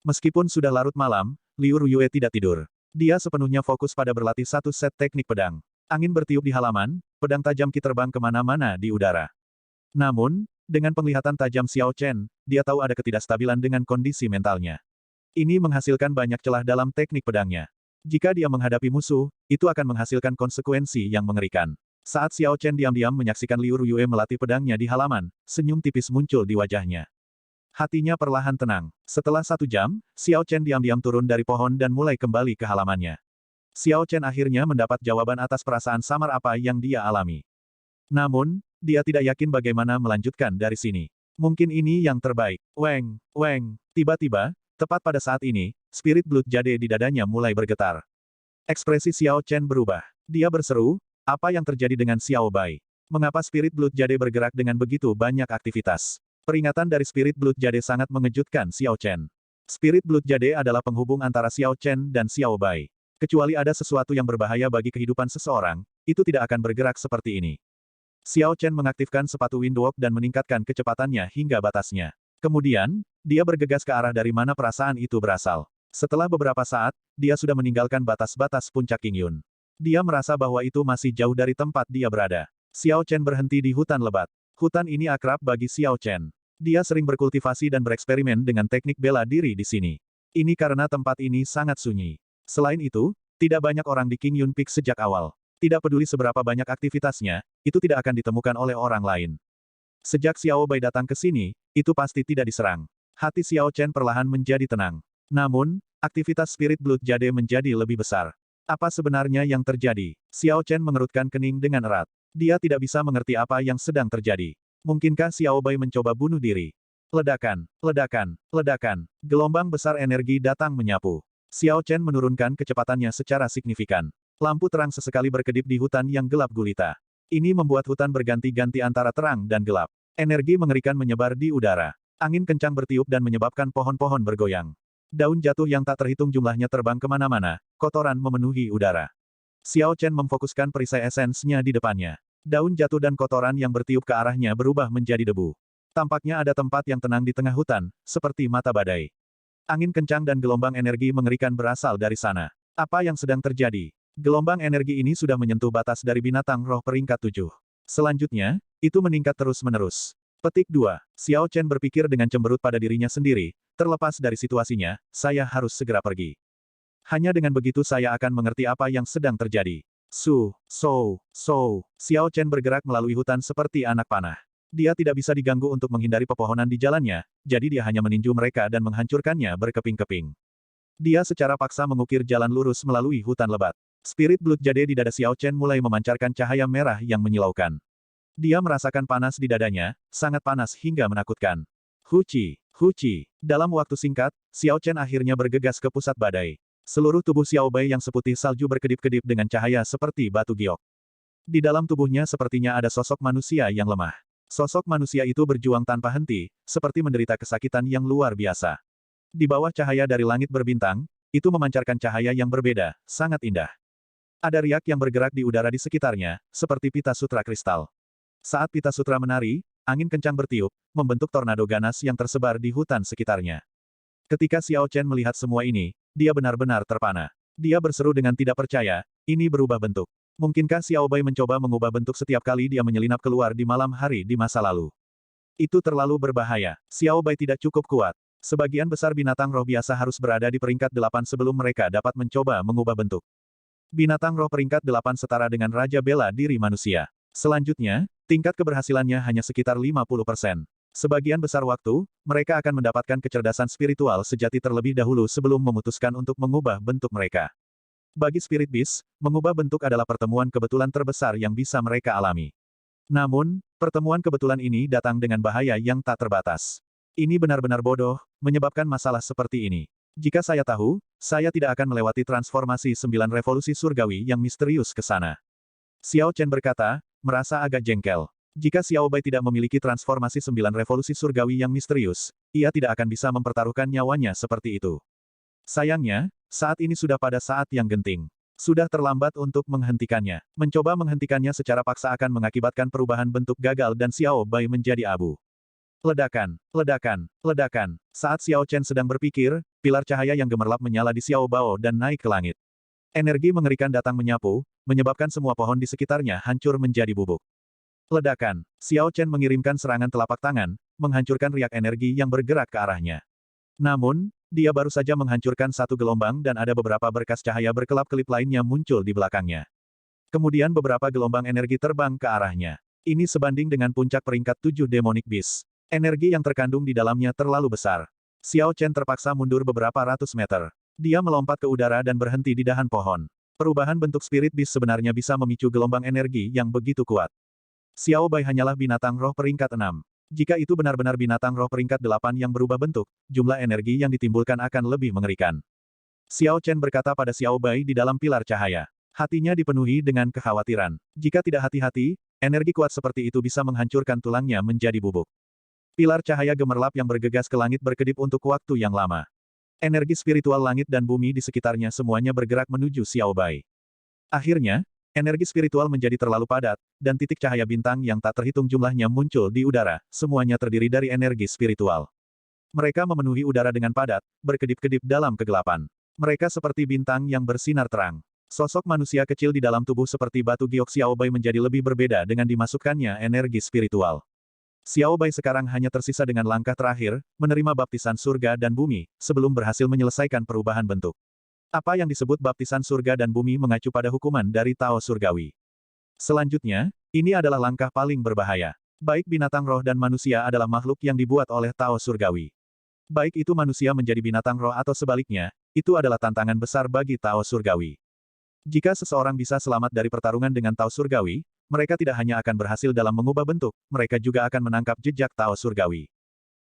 Meskipun sudah larut malam, Liu Ruyue tidak tidur. Dia sepenuhnya fokus pada berlatih satu set teknik pedang. Angin bertiup di halaman, pedang tajam Qi terbang kemana-mana di udara. Namun, dengan penglihatan tajam Xiao Chen, dia tahu ada ketidakstabilan dengan kondisi mentalnya. Ini menghasilkan banyak celah dalam teknik pedangnya. Jika dia menghadapi musuh, itu akan menghasilkan konsekuensi yang mengerikan. Saat Xiao Chen diam-diam menyaksikan Liu Ruyue melatih pedangnya di halaman, senyum tipis muncul di wajahnya. Hatinya perlahan tenang. Setelah 1 jam, Xiao Chen diam-diam turun dari pohon dan mulai kembali ke halamannya. Xiao Chen akhirnya mendapat jawaban atas perasaan samar apa yang dia alami. Namun, dia tidak yakin bagaimana melanjutkan dari sini. Mungkin ini yang terbaik. Weng, weng. Tiba-tiba, tepat pada saat ini, spirit blood jade di dadanya mulai bergetar. Ekspresi Xiao Chen berubah. Dia berseru, apa yang terjadi dengan Xiao Bai? Mengapa spirit blood jade bergerak dengan begitu banyak aktivitas? Peringatan dari spirit blood jade sangat mengejutkan Xiao Chen. Spirit blood jade adalah penghubung antara Xiao Chen dan Xiao Bai. Kecuali ada sesuatu yang berbahaya bagi kehidupan seseorang, itu tidak akan bergerak seperti ini. Xiao Chen mengaktifkan sepatu windwalk dan meningkatkan kecepatannya hingga batasnya. Kemudian, dia bergegas ke arah dari mana perasaan itu berasal. Setelah beberapa saat, dia sudah meninggalkan batas-batas puncak Qingyun. Dia merasa bahwa itu masih jauh dari tempat dia berada. Xiao Chen berhenti di hutan lebat. Hutan ini akrab bagi Xiao Chen. Dia sering berkultivasi dan bereksperimen dengan teknik bela diri di sini. Ini karena tempat ini sangat sunyi. Selain itu, tidak banyak orang di Qingyun Peak sejak awal. Tidak peduli seberapa banyak aktivitasnya, itu tidak akan ditemukan oleh orang lain. Sejak Xiao Bai datang ke sini, itu pasti tidak diserang. Hati Xiao Chen perlahan menjadi tenang. Namun, aktivitas spirit blood jade menjadi lebih besar. Apa sebenarnya yang terjadi? Xiao Chen mengerutkan kening dengan erat. Dia tidak bisa mengerti apa yang sedang terjadi. Mungkinkah Xiao Bai mencoba bunuh diri? Ledakan, ledakan, ledakan. Gelombang besar energi datang menyapu. Xiao Chen menurunkan kecepatannya secara signifikan. Lampu terang sesekali berkedip di hutan yang gelap gulita. Ini membuat hutan berganti-ganti antara terang dan gelap. Energi mengerikan menyebar di udara. Angin kencang bertiup dan menyebabkan pohon-pohon bergoyang. Daun jatuh yang tak terhitung jumlahnya terbang kemana-mana, kotoran memenuhi udara. Xiao Chen memfokuskan perisai esensnya di depannya. Daun jatuh dan kotoran yang bertiup ke arahnya berubah menjadi debu. Tampaknya ada tempat yang tenang di tengah hutan, seperti mata badai. Angin kencang dan gelombang energi mengerikan berasal dari sana. Apa yang sedang terjadi? Gelombang energi ini sudah menyentuh batas dari binatang roh peringkat 7. Selanjutnya, itu meningkat terus-menerus. Petik 2. Xiao Chen berpikir dengan cemberut pada dirinya sendiri, terlepas dari situasinya, saya harus segera pergi. Hanya dengan begitu saya akan mengerti apa yang sedang terjadi. Xiao Chen bergerak melalui hutan seperti anak panah. Dia tidak bisa diganggu untuk menghindari pepohonan di jalannya, jadi dia hanya meninju mereka dan menghancurkannya berkeping-keping. Dia secara paksa mengukir jalan lurus melalui hutan lebat. Spirit blood jade di dada Xiao Chen mulai memancarkan cahaya merah yang menyilaukan. Dia merasakan panas di dadanya, sangat panas hingga menakutkan. Huci. Dalam waktu singkat, Xiao Chen akhirnya bergegas ke pusat badai. Seluruh tubuh Xiao Bai yang seputih salju berkedip-kedip dengan cahaya seperti batu giok. Di dalam tubuhnya sepertinya ada sosok manusia yang lemah. Sosok manusia itu berjuang tanpa henti, seperti menderita kesakitan yang luar biasa. Di bawah cahaya dari langit berbintang, itu memancarkan cahaya yang berbeda, sangat indah. Ada riak yang bergerak di udara di sekitarnya, seperti pita sutra kristal. Saat pita sutra menari, angin kencang bertiup, membentuk tornado ganas yang tersebar di hutan sekitarnya. Ketika Xiao Chen melihat semua ini, dia benar-benar terpana. Dia berseru dengan tidak percaya, ini berubah bentuk. Mungkinkah Xiao Bai mencoba mengubah bentuk setiap kali dia menyelinap keluar di malam hari di masa lalu? Itu terlalu berbahaya. Xiao Bai tidak cukup kuat. Sebagian besar binatang roh biasa harus berada di peringkat 8 sebelum mereka dapat mencoba mengubah bentuk. Binatang roh peringkat 8 setara dengan Raja Bela Diri manusia. Selanjutnya, tingkat keberhasilannya hanya sekitar 50%. Sebagian besar waktu, mereka akan mendapatkan kecerdasan spiritual sejati terlebih dahulu sebelum memutuskan untuk mengubah bentuk mereka. Bagi Spirit Beast, mengubah bentuk adalah pertemuan kebetulan terbesar yang bisa mereka alami. Namun, pertemuan kebetulan ini datang dengan bahaya yang tak terbatas. Ini benar-benar bodoh, menyebabkan masalah seperti ini. Jika saya tahu, saya tidak akan melewati transformasi 9 revolusi surgawi yang misterius ke sana. Xiao Chen berkata, merasa agak jengkel. Jika Xiao Bai tidak memiliki transformasi 9 revolusi surgawi yang misterius, ia tidak akan bisa mempertaruhkan nyawanya seperti itu. Sayangnya, saat ini sudah pada saat yang genting. Sudah terlambat untuk menghentikannya. Mencoba menghentikannya secara paksa akan mengakibatkan perubahan bentuk gagal dan Xiao Bai menjadi abu. Ledakan, ledakan, ledakan. Saat Xiao Chen sedang berpikir, pilar cahaya yang gemerlap menyala di Xiao Bao dan naik ke langit. Energi mengerikan datang menyapu, menyebabkan semua pohon di sekitarnya hancur menjadi bubuk. Ledakan. Xiao Chen mengirimkan serangan telapak tangan, menghancurkan riak energi yang bergerak ke arahnya. Namun, dia baru saja menghancurkan satu gelombang dan ada beberapa berkas cahaya berkelap-kelip lainnya muncul di belakangnya. Kemudian beberapa gelombang energi terbang ke arahnya. Ini sebanding dengan puncak peringkat 7 Demonic Beast. Energi yang terkandung di dalamnya terlalu besar. Xiao Chen terpaksa mundur beberapa ratus meter. Dia melompat ke udara dan berhenti di dahan pohon. Perubahan bentuk Spirit Beast sebenarnya bisa memicu gelombang energi yang begitu kuat. Xiao Bai hanyalah binatang roh peringkat 6. Jika itu benar-benar binatang roh peringkat 8 yang berubah bentuk, jumlah energi yang ditimbulkan akan lebih mengerikan. Xiao Chen berkata pada Xiao Bai di dalam pilar cahaya. Hatinya dipenuhi dengan kekhawatiran. Jika tidak hati-hati, energi kuat seperti itu bisa menghancurkan tulangnya menjadi bubuk. Pilar cahaya gemerlap yang bergegas ke langit berkedip untuk waktu yang lama. Energi spiritual langit dan bumi di sekitarnya semuanya bergerak menuju Xiao Bai. Akhirnya, energi spiritual menjadi terlalu padat, dan titik cahaya bintang yang tak terhitung jumlahnya muncul di udara, semuanya terdiri dari energi spiritual. Mereka memenuhi udara dengan padat, berkedip-kedip dalam kegelapan. Mereka seperti bintang yang bersinar terang. Sosok manusia kecil di dalam tubuh seperti batu giok Xiao Bai menjadi lebih berbeda dengan dimasukkannya energi spiritual. Xiao Bai sekarang hanya tersisa dengan langkah terakhir, menerima baptisan surga dan bumi, sebelum berhasil menyelesaikan perubahan bentuk. Apa yang disebut baptisan surga dan bumi mengacu pada hukuman dari Tao Surgawi. Selanjutnya, ini adalah langkah paling berbahaya. Baik binatang roh dan manusia adalah makhluk yang dibuat oleh Tao Surgawi. Baik itu manusia menjadi binatang roh atau sebaliknya, itu adalah tantangan besar bagi Tao Surgawi. Jika seseorang bisa selamat dari pertarungan dengan Tao Surgawi, mereka tidak hanya akan berhasil dalam mengubah bentuk, mereka juga akan menangkap jejak Tao Surgawi.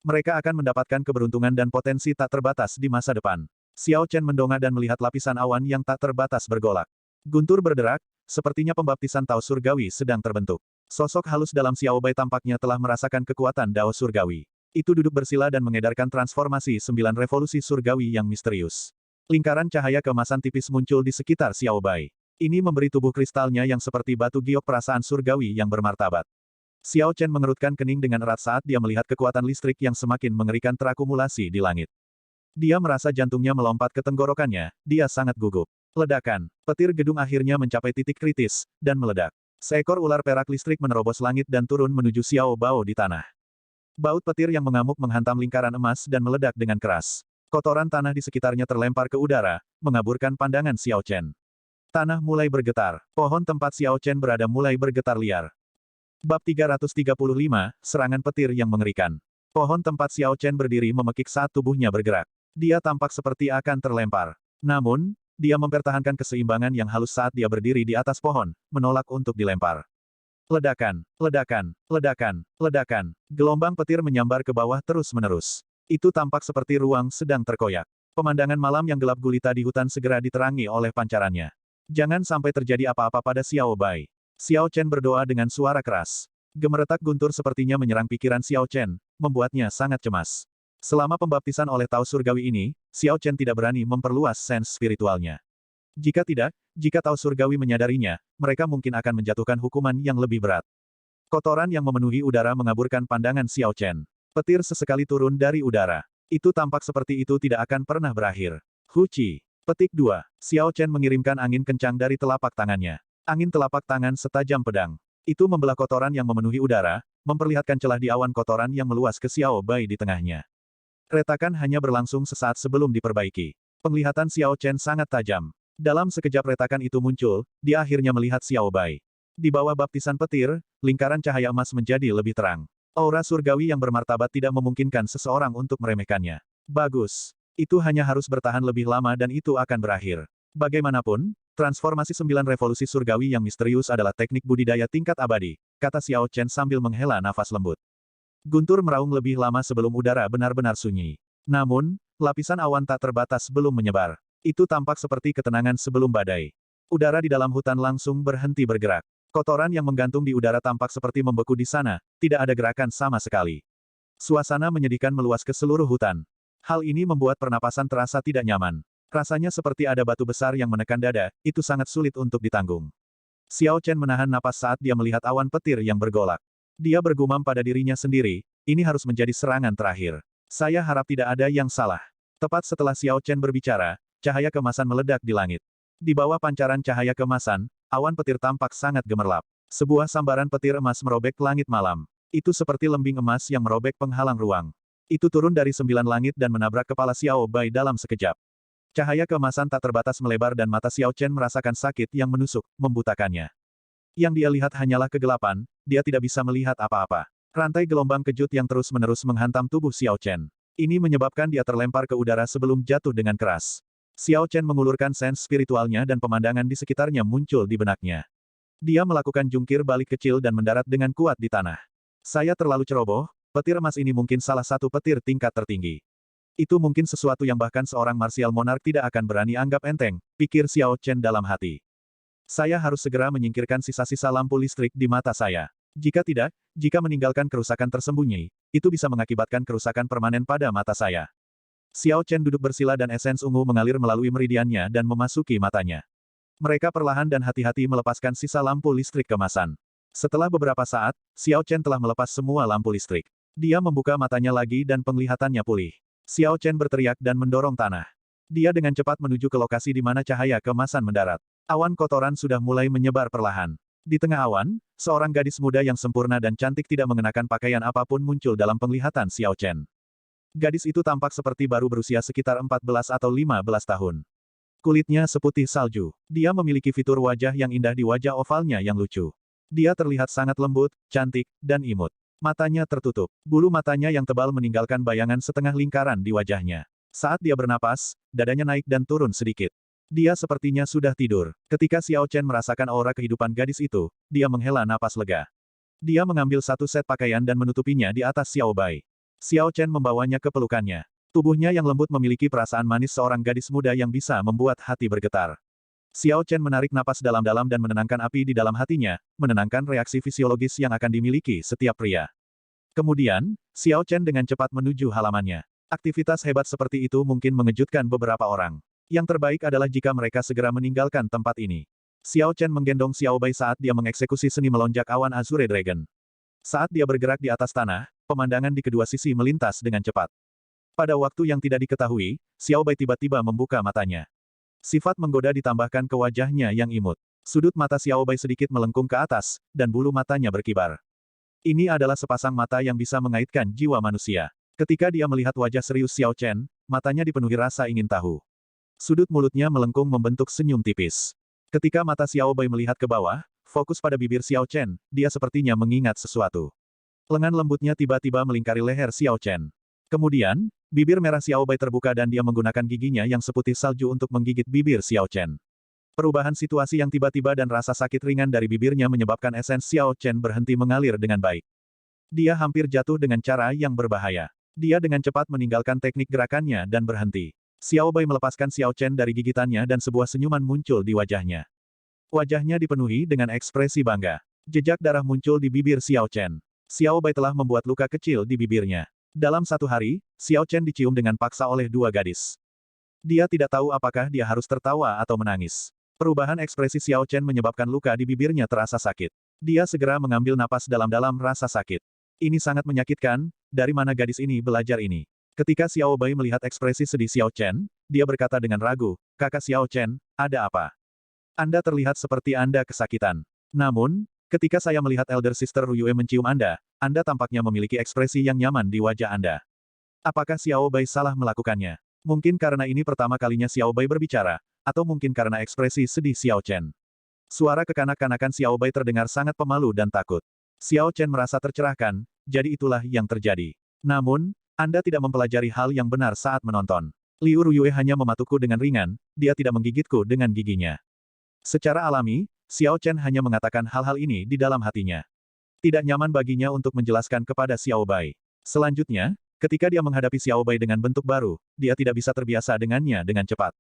Mereka akan mendapatkan keberuntungan dan potensi tak terbatas di masa depan. Xiao Chen mendongak dan melihat lapisan awan yang tak terbatas bergolak. Guntur berderak, sepertinya pembaptisan Tao Surgawi sedang terbentuk. Sosok halus dalam Xiao Bai tampaknya telah merasakan kekuatan Dao Surgawi. Itu duduk bersila dan mengedarkan transformasi 9 revolusi surgawi yang misterius. Lingkaran cahaya keemasan tipis muncul di sekitar Xiao Bai. Ini memberi tubuh kristalnya yang seperti batu giok perasaan surgawi yang bermartabat. Xiao Chen mengerutkan kening dengan erat saat dia melihat kekuatan listrik yang semakin mengerikan terakumulasi di langit. Dia merasa jantungnya melompat ke tenggorokannya, dia sangat gugup. Ledakan. Petir gedung akhirnya mencapai titik kritis, dan meledak. Seekor ular perak listrik menerobos langit dan turun menuju Xiao Bao di tanah. Baut petir yang mengamuk menghantam lingkaran emas dan meledak dengan keras. Kotoran tanah di sekitarnya terlempar ke udara, mengaburkan pandangan Xiao Chen. Tanah mulai bergetar. Pohon tempat Xiao Chen berada mulai bergetar liar. Bab 335, Serangan Petir yang Mengerikan. Pohon tempat Xiao Chen berdiri memekik saat tubuhnya bergerak. Dia tampak seperti akan terlempar. Namun, dia mempertahankan keseimbangan yang halus saat dia berdiri di atas pohon, menolak untuk dilempar. Ledakan, ledakan, ledakan, ledakan. Gelombang petir menyambar ke bawah terus-menerus. Itu tampak seperti ruang sedang terkoyak. Pemandangan malam yang gelap gulita di hutan segera diterangi oleh pancarannya. Jangan sampai terjadi apa-apa pada Xiao Bai. Xiao Chen berdoa dengan suara keras. Gemeretak guntur sepertinya menyerang pikiran Xiao Chen, membuatnya sangat cemas. Selama pembaptisan oleh Tao Surgawi ini, Xiao Chen tidak berani memperluas sense spiritualnya. Jika tidak, jika Tao Surgawi menyadarinya, mereka mungkin akan menjatuhkan hukuman yang lebih berat. Kotoran yang memenuhi udara mengaburkan pandangan Xiao Chen. Petir sesekali turun dari udara. Itu tampak seperti itu tidak akan pernah berakhir. Huci. Petik 2. Xiao Chen mengirimkan angin kencang dari telapak tangannya. Angin telapak tangan setajam pedang. Itu membelah kotoran yang memenuhi udara, memperlihatkan celah di awan kotoran yang meluas ke Xiao Bai di tengahnya. Retakan hanya berlangsung sesaat sebelum diperbaiki. Penglihatan Xiao Chen sangat tajam. Dalam sekejap retakan itu muncul, dia akhirnya melihat Xiao Bai. Di bawah baptisan petir, lingkaran cahaya emas menjadi lebih terang. Aura surgawi yang bermartabat tidak memungkinkan seseorang untuk meremehkannya. Bagus. Itu hanya harus bertahan lebih lama dan itu akan berakhir. Bagaimanapun, transformasi 9 revolusi surgawi yang misterius adalah teknik budidaya tingkat abadi, kata Xiao Chen sambil menghela nafas lembut. Guntur meraung lebih lama sebelum udara benar-benar sunyi. Namun, lapisan awan tak terbatas belum menyebar. Itu tampak seperti ketenangan sebelum badai. Udara di dalam hutan langsung berhenti bergerak. Kotoran yang menggantung di udara tampak seperti membeku di sana, tidak ada gerakan sama sekali. Suasana menyedihkan meluas ke seluruh hutan. Hal ini membuat pernapasan terasa tidak nyaman. Rasanya seperti ada batu besar yang menekan dada, itu sangat sulit untuk ditanggung. Xiao Chen menahan napas saat dia melihat awan petir yang bergolak. Dia bergumam pada dirinya sendiri, ini harus menjadi serangan terakhir. Saya harap tidak ada yang salah. Tepat setelah Xiao Chen berbicara, cahaya kemasan meledak di langit. Di bawah pancaran cahaya kemasan, awan petir tampak sangat gemerlap. Sebuah sambaran petir emas merobek langit malam. Itu seperti lembing emas yang merobek penghalang ruang. Itu turun dari 9 langit dan menabrak kepala Xiao Bai dalam sekejap. Cahaya keemasan tak terbatas melebar dan mata Xiao Chen merasakan sakit yang menusuk, membutakannya. Yang dia lihat hanyalah kegelapan, dia tidak bisa melihat apa-apa. Rantai gelombang kejut yang terus-menerus menghantam tubuh Xiao Chen. Ini menyebabkan dia terlempar ke udara sebelum jatuh dengan keras. Xiao Chen mengulurkan sense spiritualnya dan pemandangan di sekitarnya muncul di benaknya. Dia melakukan jungkir balik kecil dan mendarat dengan kuat di tanah. Saya terlalu ceroboh, petir emas ini mungkin salah satu petir tingkat tertinggi. Itu mungkin sesuatu yang bahkan seorang martial monark tidak akan berani anggap enteng, pikir Xiao Chen dalam hati. Saya harus segera menyingkirkan sisa-sisa lampu listrik di mata saya. Jika tidak, jika meninggalkan kerusakan tersembunyi, itu bisa mengakibatkan kerusakan permanen pada mata saya. Xiao Chen duduk bersila dan esens ungu mengalir melalui meridiannya dan memasuki matanya. Mereka perlahan dan hati-hati melepaskan sisa lampu listrik kemasan. Setelah beberapa saat, Xiao Chen telah melepas semua lampu listrik. Dia membuka matanya lagi dan penglihatannya pulih. Xiao Chen berteriak dan mendorong tanah. Dia dengan cepat menuju ke lokasi di mana cahaya kemasan mendarat. Awan kotoran sudah mulai menyebar perlahan. Di tengah awan, seorang gadis muda yang sempurna dan cantik tidak mengenakan pakaian apapun muncul dalam penglihatan Xiao Chen. Gadis itu tampak seperti baru berusia sekitar 14 atau 15 tahun. Kulitnya seputih salju. Dia memiliki fitur wajah yang indah di wajah ovalnya yang lucu. Dia terlihat sangat lembut, cantik, dan imut. Matanya tertutup. Bulu matanya yang tebal meninggalkan bayangan setengah lingkaran di wajahnya. Saat dia bernapas, dadanya naik dan turun sedikit. Dia sepertinya sudah tidur. Ketika Xiao Chen merasakan aura kehidupan gadis itu, dia menghela napas lega. Dia mengambil satu set pakaian dan menutupinya di atas Xiao Bai. Xiao Chen membawanya ke pelukannya. Tubuhnya yang lembut memiliki perasaan manis seorang gadis muda yang bisa membuat hati bergetar. Xiao Chen menarik napas dalam-dalam dan menenangkan api di dalam hatinya, menenangkan reaksi fisiologis yang akan dimiliki setiap pria. Kemudian, Xiao Chen dengan cepat menuju halamannya. Aktivitas hebat seperti itu mungkin mengejutkan beberapa orang. Yang terbaik adalah jika mereka segera meninggalkan tempat ini. Xiao Chen menggendong Xiao Bai saat dia mengeksekusi seni melonjak awan Azure Dragon. Saat dia bergerak di atas tanah, pemandangan di kedua sisi melintas dengan cepat. Pada waktu yang tidak diketahui, Xiao Bai tiba-tiba membuka matanya. Sifat menggoda ditambahkan ke wajahnya yang imut. Sudut mata Xiao Bai sedikit melengkung ke atas, dan bulu matanya berkibar. Ini adalah sepasang mata yang bisa mengaitkan jiwa manusia. Ketika dia melihat wajah serius Xiao Chen, matanya dipenuhi rasa ingin tahu. Sudut mulutnya melengkung membentuk senyum tipis. Ketika mata Xiao Bai melihat ke bawah, fokus pada bibir Xiao Chen, dia sepertinya mengingat sesuatu. Lengan lembutnya tiba-tiba melingkari leher Xiao Chen. Kemudian, bibir merah Xiao Bai terbuka dan dia menggunakan giginya yang seputih salju untuk menggigit bibir Xiao Chen. Perubahan situasi yang tiba-tiba dan rasa sakit ringan dari bibirnya menyebabkan esens Xiao Chen berhenti mengalir dengan baik. Dia hampir jatuh dengan cara yang berbahaya. Dia dengan cepat meninggalkan teknik gerakannya dan berhenti. Xiao Bai melepaskan Xiao Chen dari gigitannya dan sebuah senyuman muncul di wajahnya. Wajahnya dipenuhi dengan ekspresi bangga. Jejak darah muncul di bibir Xiao Chen. Xiao Bai telah membuat luka kecil di bibirnya. Dalam satu hari, Xiao Chen dicium dengan paksa oleh dua gadis. Dia tidak tahu apakah dia harus tertawa atau menangis. Perubahan ekspresi Xiao Chen menyebabkan luka di bibirnya terasa sakit. Dia segera mengambil napas dalam-dalam rasa sakit. Ini sangat menyakitkan, dari mana gadis ini belajar ini? Ketika Xiao Bai melihat ekspresi sedih Xiao Chen, dia berkata dengan ragu, "Kakak Xiao Chen, ada apa? Anda terlihat seperti Anda kesakitan. Namun, ketika saya melihat Elder Sister Ruyue mencium Anda tampaknya memiliki ekspresi yang nyaman di wajah Anda. Apakah Xiao Bai salah melakukannya? Mungkin karena ini pertama kalinya Xiao Bai berbicara, atau mungkin karena ekspresi sedih Xiao Chen." Suara kekanak-kanakan Xiao Bai terdengar sangat pemalu dan takut. Xiao Chen merasa tercerahkan, jadi itulah yang terjadi. Namun, Anda tidak mempelajari hal yang benar saat menonton. Liu Ruyue hanya mematukku dengan ringan, dia tidak menggigitku dengan giginya. Secara alami, Xiao Chen hanya mengatakan hal-hal ini di dalam hatinya. Tidak nyaman baginya untuk menjelaskan kepada Xiao Bai. Selanjutnya, ketika dia menghadapi Xiao Bai dengan bentuk baru, dia tidak bisa terbiasa dengannya dengan cepat.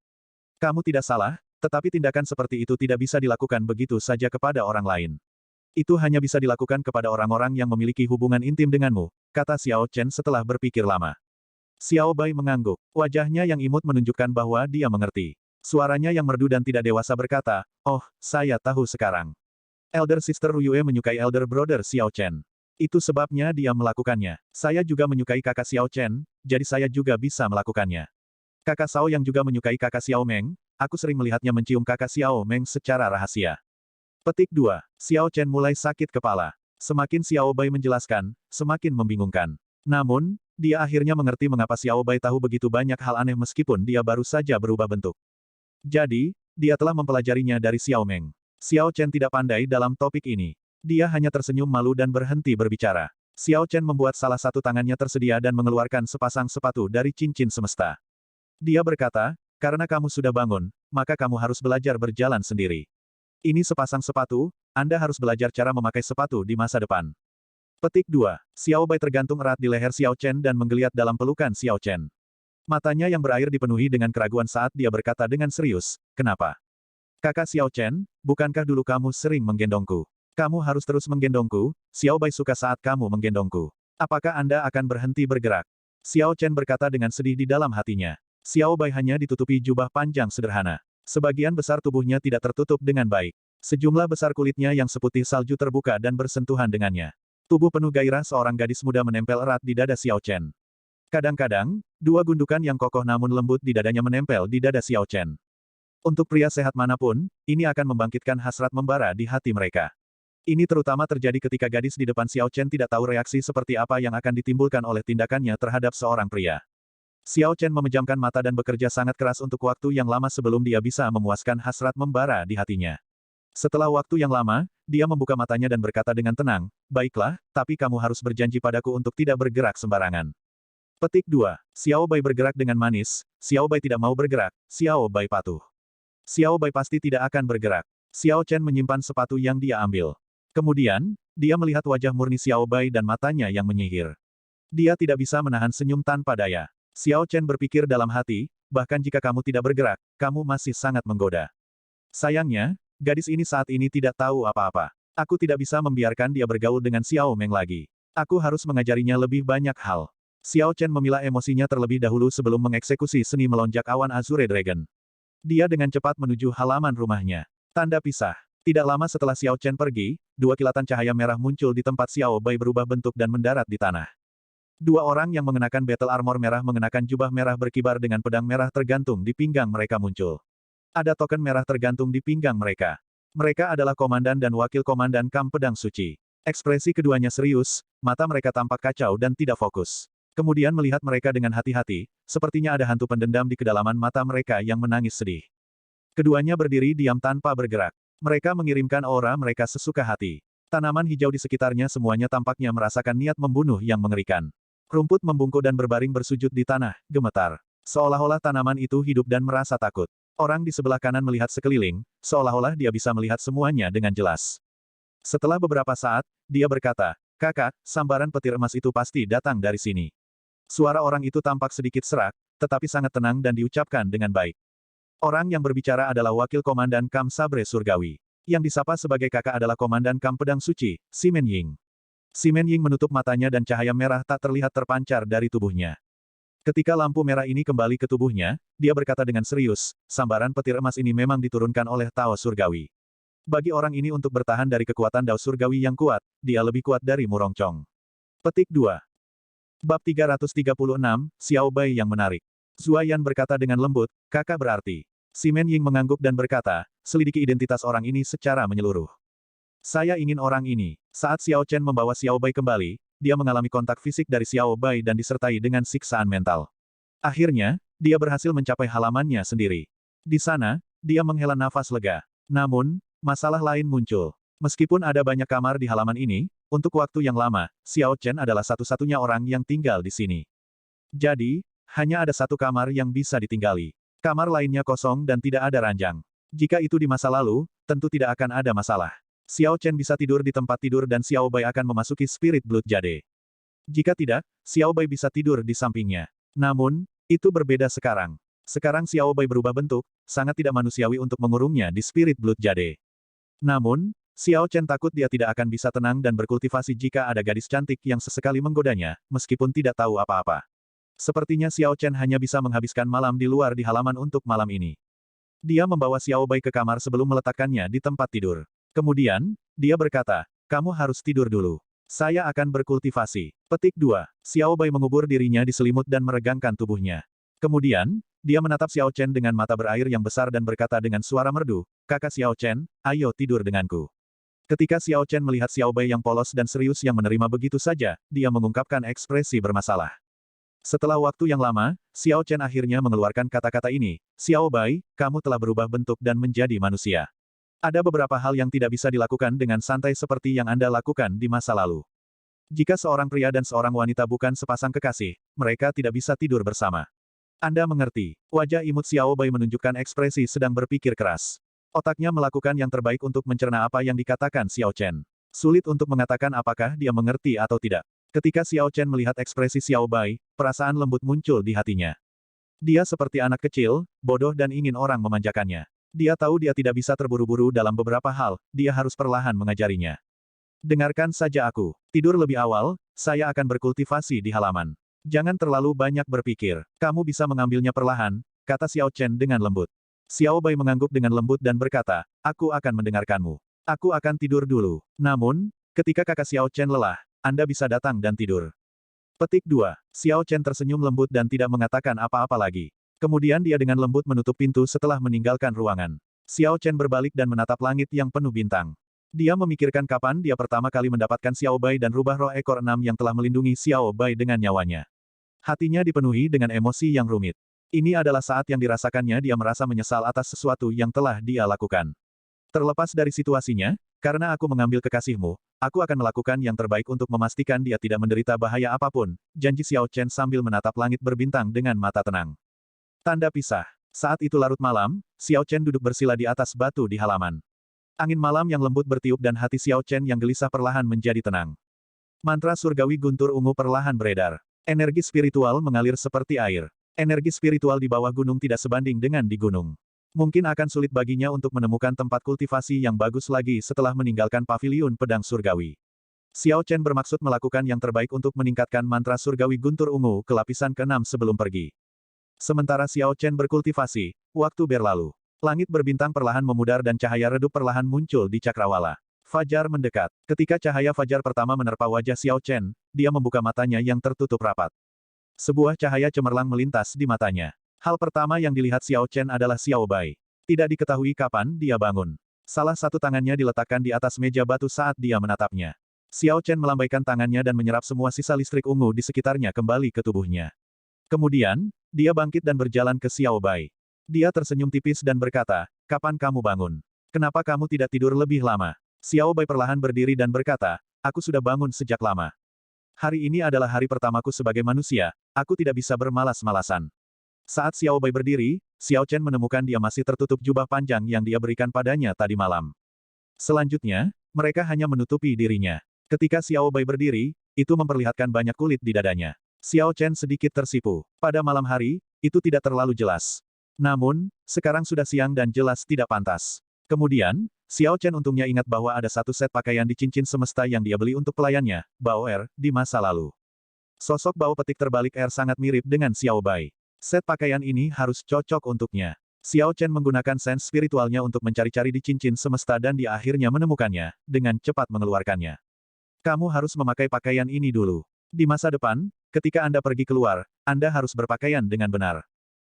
Kamu tidak salah, tetapi tindakan seperti itu tidak bisa dilakukan begitu saja kepada orang lain. Itu hanya bisa dilakukan kepada orang-orang yang memiliki hubungan intim denganmu, kata Xiao Chen setelah berpikir lama. Xiao Bai mengangguk. Wajahnya yang imut menunjukkan bahwa dia mengerti. Suaranya yang merdu dan tidak dewasa berkata, "Oh, saya tahu sekarang. Elder Sister Ruyue menyukai Elder Brother Xiao Chen. Itu sebabnya dia melakukannya. Saya juga menyukai kakak Xiao Chen, jadi saya juga bisa melakukannya. Kakak Sao yang juga menyukai kakak Xiao Meng, aku sering melihatnya mencium kakak Xiao Meng secara rahasia." Petik 2. Xiao Chen mulai sakit kepala. Semakin Xiao Bai menjelaskan, semakin membingungkan. Namun, dia akhirnya mengerti mengapa Xiao Bai tahu begitu banyak hal aneh meskipun dia baru saja berubah bentuk. Jadi, dia telah mempelajarinya dari Xiao Meng. Xiao Chen tidak pandai dalam topik ini. Dia hanya tersenyum malu dan berhenti berbicara. Xiao Chen membuat salah satu tangannya tersedia dan mengeluarkan sepasang sepatu dari cincin semesta. Dia berkata, "Karena kamu sudah bangun, maka kamu harus belajar berjalan sendiri. Ini sepasang sepatu, Anda harus belajar cara memakai sepatu di masa depan." Petik 2. Xiao Bai tergantung erat di leher Xiao Chen dan menggeliat dalam pelukan Xiao Chen. Matanya yang berair dipenuhi dengan keraguan saat dia berkata dengan serius, "Kenapa? Kakak Xiao Chen, bukankah dulu kamu sering menggendongku? Kamu harus terus menggendongku, Xiao Bai suka saat kamu menggendongku. Apakah Anda akan berhenti bergerak?" Xiao Chen berkata dengan sedih di dalam hatinya. Xiao Bai hanya ditutupi jubah panjang sederhana. Sebagian besar tubuhnya tidak tertutup dengan baik. Sejumlah besar kulitnya yang seputih salju terbuka dan bersentuhan dengannya. Tubuh penuh gairah seorang gadis muda menempel erat di dada Xiao Chen. Kadang-kadang, dua gundukan yang kokoh namun lembut di dadanya menempel di dada Xiao Chen. Untuk pria sehat manapun, ini akan membangkitkan hasrat membara di hati mereka. Ini terutama terjadi ketika gadis di depan Xiao Chen tidak tahu reaksi seperti apa yang akan ditimbulkan oleh tindakannya terhadap seorang pria. Xiao Chen memejamkan mata dan bekerja sangat keras untuk waktu yang lama sebelum dia bisa memuaskan hasrat membara di hatinya. Setelah waktu yang lama, dia membuka matanya dan berkata dengan tenang, "Baiklah, tapi kamu harus berjanji padaku untuk tidak bergerak sembarangan." Petik 2. Xiao Bai bergerak dengan manis, Xiao Bai tidak mau bergerak, Xiao Bai patuh. Xiao Bai pasti tidak akan bergerak. Xiao Chen menyimpan sepatu yang dia ambil. Kemudian, dia melihat wajah murni Xiao Bai dan matanya yang menyihir. Dia tidak bisa menahan senyum tanpa daya. Xiao Chen berpikir dalam hati, bahkan jika kamu tidak bergerak, kamu masih sangat menggoda. Sayangnya, gadis ini saat ini tidak tahu apa-apa. Aku tidak bisa membiarkan dia bergaul dengan Xiao Meng lagi. Aku harus mengajarinya lebih banyak hal. Xiao Chen memilah emosinya terlebih dahulu sebelum mengeksekusi seni melonjak awan Azure Dragon. Dia dengan cepat menuju halaman rumahnya. Tanda pisah. Tidak lama setelah Xiao Chen pergi, dua kilatan cahaya merah muncul di tempat Xiao Bai berubah bentuk dan mendarat di tanah. Dua orang yang mengenakan battle armor merah mengenakan jubah merah berkibar dengan pedang merah tergantung di pinggang mereka muncul. Ada token merah tergantung di pinggang mereka. Mereka adalah komandan dan wakil komandan kamp pedang suci. Ekspresi keduanya serius, mata mereka tampak kacau dan tidak fokus. Kemudian melihat mereka dengan hati-hati, sepertinya ada hantu pendendam di kedalaman mata mereka yang menangis sedih. Keduanya berdiri diam tanpa bergerak. Mereka mengirimkan aura mereka sesuka hati. Tanaman hijau di sekitarnya semuanya tampaknya merasakan niat membunuh yang mengerikan. Rumput membungkuk dan berbaring bersujud di tanah, gemetar. Seolah-olah tanaman itu hidup dan merasa takut. Orang di sebelah kanan melihat sekeliling, seolah-olah dia bisa melihat semuanya dengan jelas. Setelah beberapa saat, dia berkata, "Kakak, sambaran petir emas itu pasti datang dari sini." Suara orang itu tampak sedikit serak, tetapi sangat tenang dan diucapkan dengan baik. Orang yang berbicara adalah wakil komandan Kamp Sabre Surgawi. Yang disapa sebagai kakak adalah Komandan Kamp Pedang Suci, Simen Ying. Simen Ying menutup matanya dan cahaya merah tak terlihat terpancar dari tubuhnya. Ketika lampu merah ini kembali ke tubuhnya, dia berkata dengan serius, sambaran petir emas ini memang diturunkan oleh Tao Surgawi. Bagi orang ini untuk bertahan dari kekuatan Dao Surgawi yang kuat, dia lebih kuat dari Murongcong. Petik 2. Bab 336, Xiao Bai yang menarik. Zuayan berkata dengan lembut, kakak berarti. Simen Ying mengangguk dan berkata, selidiki identitas orang ini secara menyeluruh. Saya ingin orang ini. Saat Xiao Chen membawa Xiao Bai kembali, dia mengalami kontak fisik dari Xiao Bai dan disertai dengan siksaan mental. Akhirnya, dia berhasil mencapai halamannya sendiri. Di sana, dia menghela nafas lega. Namun, masalah lain muncul. Meskipun ada banyak kamar di halaman ini, untuk waktu yang lama, Xiao Chen adalah satu-satunya orang yang tinggal di sini. Jadi, hanya ada satu kamar yang bisa ditinggali. Kamar lainnya kosong dan tidak ada ranjang. Jika itu di masa lalu, tentu tidak akan ada masalah. Xiao Chen bisa tidur di tempat tidur dan Xiao Bai akan memasuki Spirit Blood Jade. Jika tidak, Xiao Bai bisa tidur di sampingnya. Namun, itu berbeda sekarang. Sekarang Xiao Bai berubah bentuk, sangat tidak manusiawi untuk mengurungnya di Spirit Blood Jade. Namun, Xiao Chen takut dia tidak akan bisa tenang dan berkultivasi jika ada gadis cantik yang sesekali menggodanya, meskipun tidak tahu apa-apa. Sepertinya Xiao Chen hanya bisa menghabiskan malam di luar di halaman untuk malam ini. Dia membawa Xiao Bai ke kamar sebelum meletakkannya di tempat tidur. Kemudian, dia berkata, kamu harus tidur dulu. Saya akan berkultivasi. Petik 2. Xiao Bai mengubur dirinya di selimut dan meregangkan tubuhnya. Kemudian, dia menatap Xiao Chen dengan mata berair yang besar dan berkata dengan suara merdu, kakak Xiao Chen, ayo tidur denganku. Ketika Xiao Chen melihat Xiao Bai yang polos dan serius yang menerima begitu saja, dia mengungkapkan ekspresi bermasalah. Setelah waktu yang lama, Xiao Chen akhirnya mengeluarkan kata-kata ini, Xiao Bai, kamu telah berubah bentuk dan menjadi manusia. Ada beberapa hal yang tidak bisa dilakukan dengan santai seperti yang Anda lakukan di masa lalu. Jika seorang pria dan seorang wanita bukan sepasang kekasih, mereka tidak bisa tidur bersama. Anda mengerti. Wajah imut Xiao Bai menunjukkan ekspresi sedang berpikir keras. Otaknya melakukan yang terbaik untuk mencerna apa yang dikatakan Xiao Chen. Sulit untuk mengatakan apakah dia mengerti atau tidak. Ketika Xiao Chen melihat ekspresi Xiao Bai, perasaan lembut muncul di hatinya. Dia seperti anak kecil, bodoh dan ingin orang memanjakannya. Dia tahu dia tidak bisa terburu-buru dalam beberapa hal, dia harus perlahan mengajarinya. Dengarkan saja aku. Tidur lebih awal, saya akan berkultivasi di halaman. Jangan terlalu banyak berpikir. Kamu bisa mengambilnya perlahan, kata Xiao Chen dengan lembut. Xiao Bai mengangguk dengan lembut dan berkata, aku akan mendengarkanmu. Aku akan tidur dulu. Namun, ketika kakak Xiao Chen lelah, Anda bisa datang dan tidur. Petik 2. Xiao Chen tersenyum lembut dan tidak mengatakan apa-apa lagi. Kemudian dia dengan lembut menutup pintu setelah meninggalkan ruangan. Xiao Chen berbalik dan menatap langit yang penuh bintang. Dia memikirkan kapan dia pertama kali mendapatkan Xiao Bai dan rubah roh ekor 6 yang telah melindungi Xiao Bai dengan nyawanya. Hatinya dipenuhi dengan emosi yang rumit. Ini adalah saat yang dirasakannya dia merasa menyesal atas sesuatu yang telah dia lakukan. Terlepas dari situasinya, karena aku mengambil kekasihmu, aku akan melakukan yang terbaik untuk memastikan dia tidak menderita bahaya apapun, janji Xiao Chen sambil menatap langit berbintang dengan mata tenang. Tanda pisah. Saat itu larut malam, Xiao Chen duduk bersila di atas batu di halaman. Angin malam yang lembut bertiup dan hati Xiao Chen yang gelisah perlahan menjadi tenang. Mantra surgawi guntur ungu perlahan beredar. Energi spiritual mengalir seperti air. Energi spiritual di bawah gunung tidak sebanding dengan di gunung. Mungkin akan sulit baginya untuk menemukan tempat kultivasi yang bagus lagi setelah meninggalkan paviliun pedang surgawi. Xiao Chen bermaksud melakukan yang terbaik untuk meningkatkan mantra surgawi guntur ungu ke lapisan ke-6 sebelum pergi. Sementara Xiao Chen berkultivasi, waktu berlalu. Langit berbintang perlahan memudar dan cahaya redup perlahan muncul di cakrawala. Fajar mendekat. Ketika cahaya fajar pertama menerpa wajah Xiao Chen, dia membuka matanya yang tertutup rapat. Sebuah cahaya cemerlang melintas di matanya. Hal pertama yang dilihat Xiao Chen adalah Xiao Bai. Tidak diketahui kapan dia bangun. Salah satu tangannya diletakkan di atas meja batu saat dia menatapnya. Xiao Chen melambaikan tangannya dan menyerap semua sisa listrik ungu di sekitarnya kembali ke tubuhnya. Kemudian, dia bangkit dan berjalan ke Xiao Bai. Dia tersenyum tipis dan berkata, kapan kamu bangun? Kenapa kamu tidak tidur lebih lama? Xiao Bai perlahan berdiri dan berkata, aku sudah bangun sejak lama. Hari ini adalah hari pertamaku sebagai manusia, aku tidak bisa bermalas-malasan. Saat Xiao Bai berdiri, Xiao Chen menemukan dia masih tertutup jubah panjang yang dia berikan padanya tadi malam. Selanjutnya, mereka hanya menutupi dirinya. Ketika Xiao Bai berdiri, itu memperlihatkan banyak kulit di dadanya. Xiao Chen sedikit tersipu. Pada malam hari, itu tidak terlalu jelas. Namun, sekarang sudah siang dan jelas tidak pantas. Kemudian, Xiao Chen untungnya ingat bahwa ada satu set pakaian di cincin semesta yang dia beli untuk pelayannya, Bao Er, di masa lalu. Sosok Bao petik terbalik Er sangat mirip dengan Xiao Bai. Set pakaian ini harus cocok untuknya. Xiao Chen menggunakan sense spiritualnya untuk mencari-cari di cincin semesta dan dia akhirnya menemukannya, dengan cepat mengeluarkannya. Kamu harus memakai pakaian ini dulu. Di masa depan, ketika Anda pergi keluar, Anda harus berpakaian dengan benar.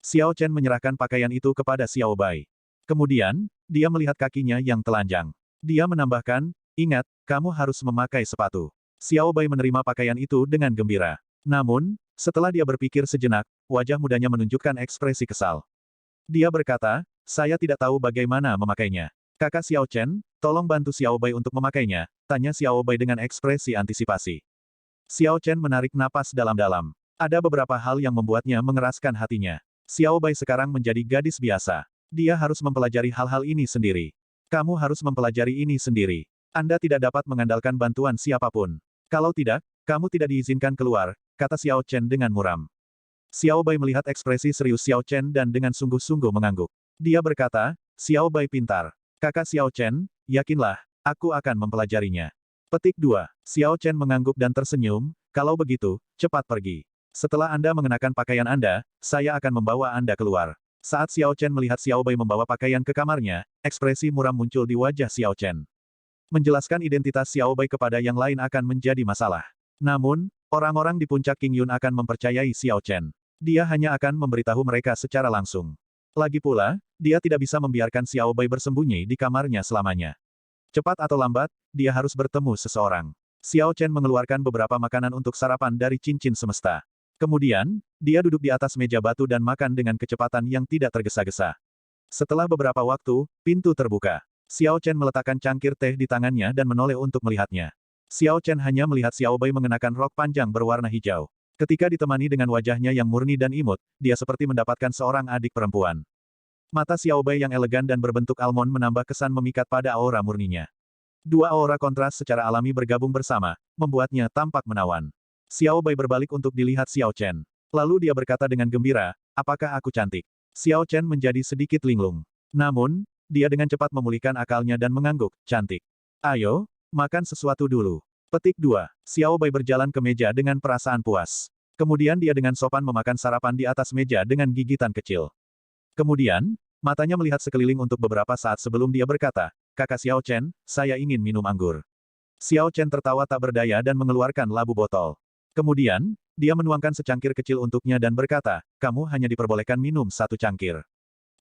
Xiao Chen menyerahkan pakaian itu kepada Xiao Bai. Kemudian, dia melihat kakinya yang telanjang. Dia menambahkan, ingat, kamu harus memakai sepatu. Xiao Bai menerima pakaian itu dengan gembira. Namun, setelah dia berpikir sejenak, wajah mudanya menunjukkan ekspresi kesal. Dia berkata, saya tidak tahu bagaimana memakainya. Kakak Xiao Chen, tolong bantu Xiao Bai untuk memakainya, tanya Xiao Bai dengan ekspresi antisipasi. Xiao Chen menarik napas dalam-dalam. Ada beberapa hal yang membuatnya mengeraskan hatinya. Xiao Bai sekarang menjadi gadis biasa. Dia harus mempelajari hal-hal ini sendiri. Kamu harus mempelajari ini sendiri. Anda tidak dapat mengandalkan bantuan siapapun. Kalau tidak, kamu tidak diizinkan keluar, kata Xiao Chen dengan muram. Xiao Bai melihat ekspresi serius Xiao Chen dan dengan sungguh-sungguh mengangguk. Dia berkata, Xiao Bai pintar. Kakak Xiao Chen, yakinlah, aku akan mempelajarinya. Petik 2. Xiao Chen mengangguk dan tersenyum, kalau begitu, cepat pergi. Setelah Anda mengenakan pakaian Anda, saya akan membawa Anda keluar. Saat Xiao Chen melihat Xiao Bai membawa pakaian ke kamarnya, ekspresi muram muncul di wajah Xiao Chen. Menjelaskan identitas Xiao Bai kepada yang lain akan menjadi masalah. Namun, orang-orang di puncak King Yun akan mempercayai Xiao Chen. Dia hanya akan memberitahu mereka secara langsung. Lagi pula, dia tidak bisa membiarkan Xiao Bai bersembunyi di kamarnya selamanya. Cepat atau lambat, dia harus bertemu seseorang. Xiao Chen mengeluarkan beberapa makanan untuk sarapan dari cincin semesta. Kemudian, dia duduk di atas meja batu dan makan dengan kecepatan yang tidak tergesa-gesa. Setelah beberapa waktu, pintu terbuka. Xiao Chen meletakkan cangkir teh di tangannya dan menoleh untuk melihatnya. Xiao Chen hanya melihat Xiao Bai mengenakan rok panjang berwarna hijau. Ketika ditemani dengan wajahnya yang murni dan imut, dia seperti mendapatkan seorang adik perempuan. Mata Xiao Bai yang elegan dan berbentuk almond menambah kesan memikat pada aura murninya. Dua aura kontras secara alami bergabung bersama, membuatnya tampak menawan. Xiao Bai berbalik untuk dilihat Xiao Chen. Lalu dia berkata dengan gembira, apakah aku cantik? Xiao Chen menjadi sedikit linglung. Namun, dia dengan cepat memulihkan akalnya dan mengangguk, cantik. Ayo, makan sesuatu dulu. Petik 2. Xiao Bai berjalan ke meja dengan perasaan puas. Kemudian dia dengan sopan memakan sarapan di atas meja dengan gigitan kecil. Kemudian, matanya melihat sekeliling untuk beberapa saat sebelum dia berkata, kakak Xiao Chen, saya ingin minum anggur. Xiao Chen tertawa tak berdaya dan mengeluarkan labu botol. Kemudian, dia menuangkan secangkir kecil untuknya dan berkata, kamu hanya diperbolehkan minum satu cangkir.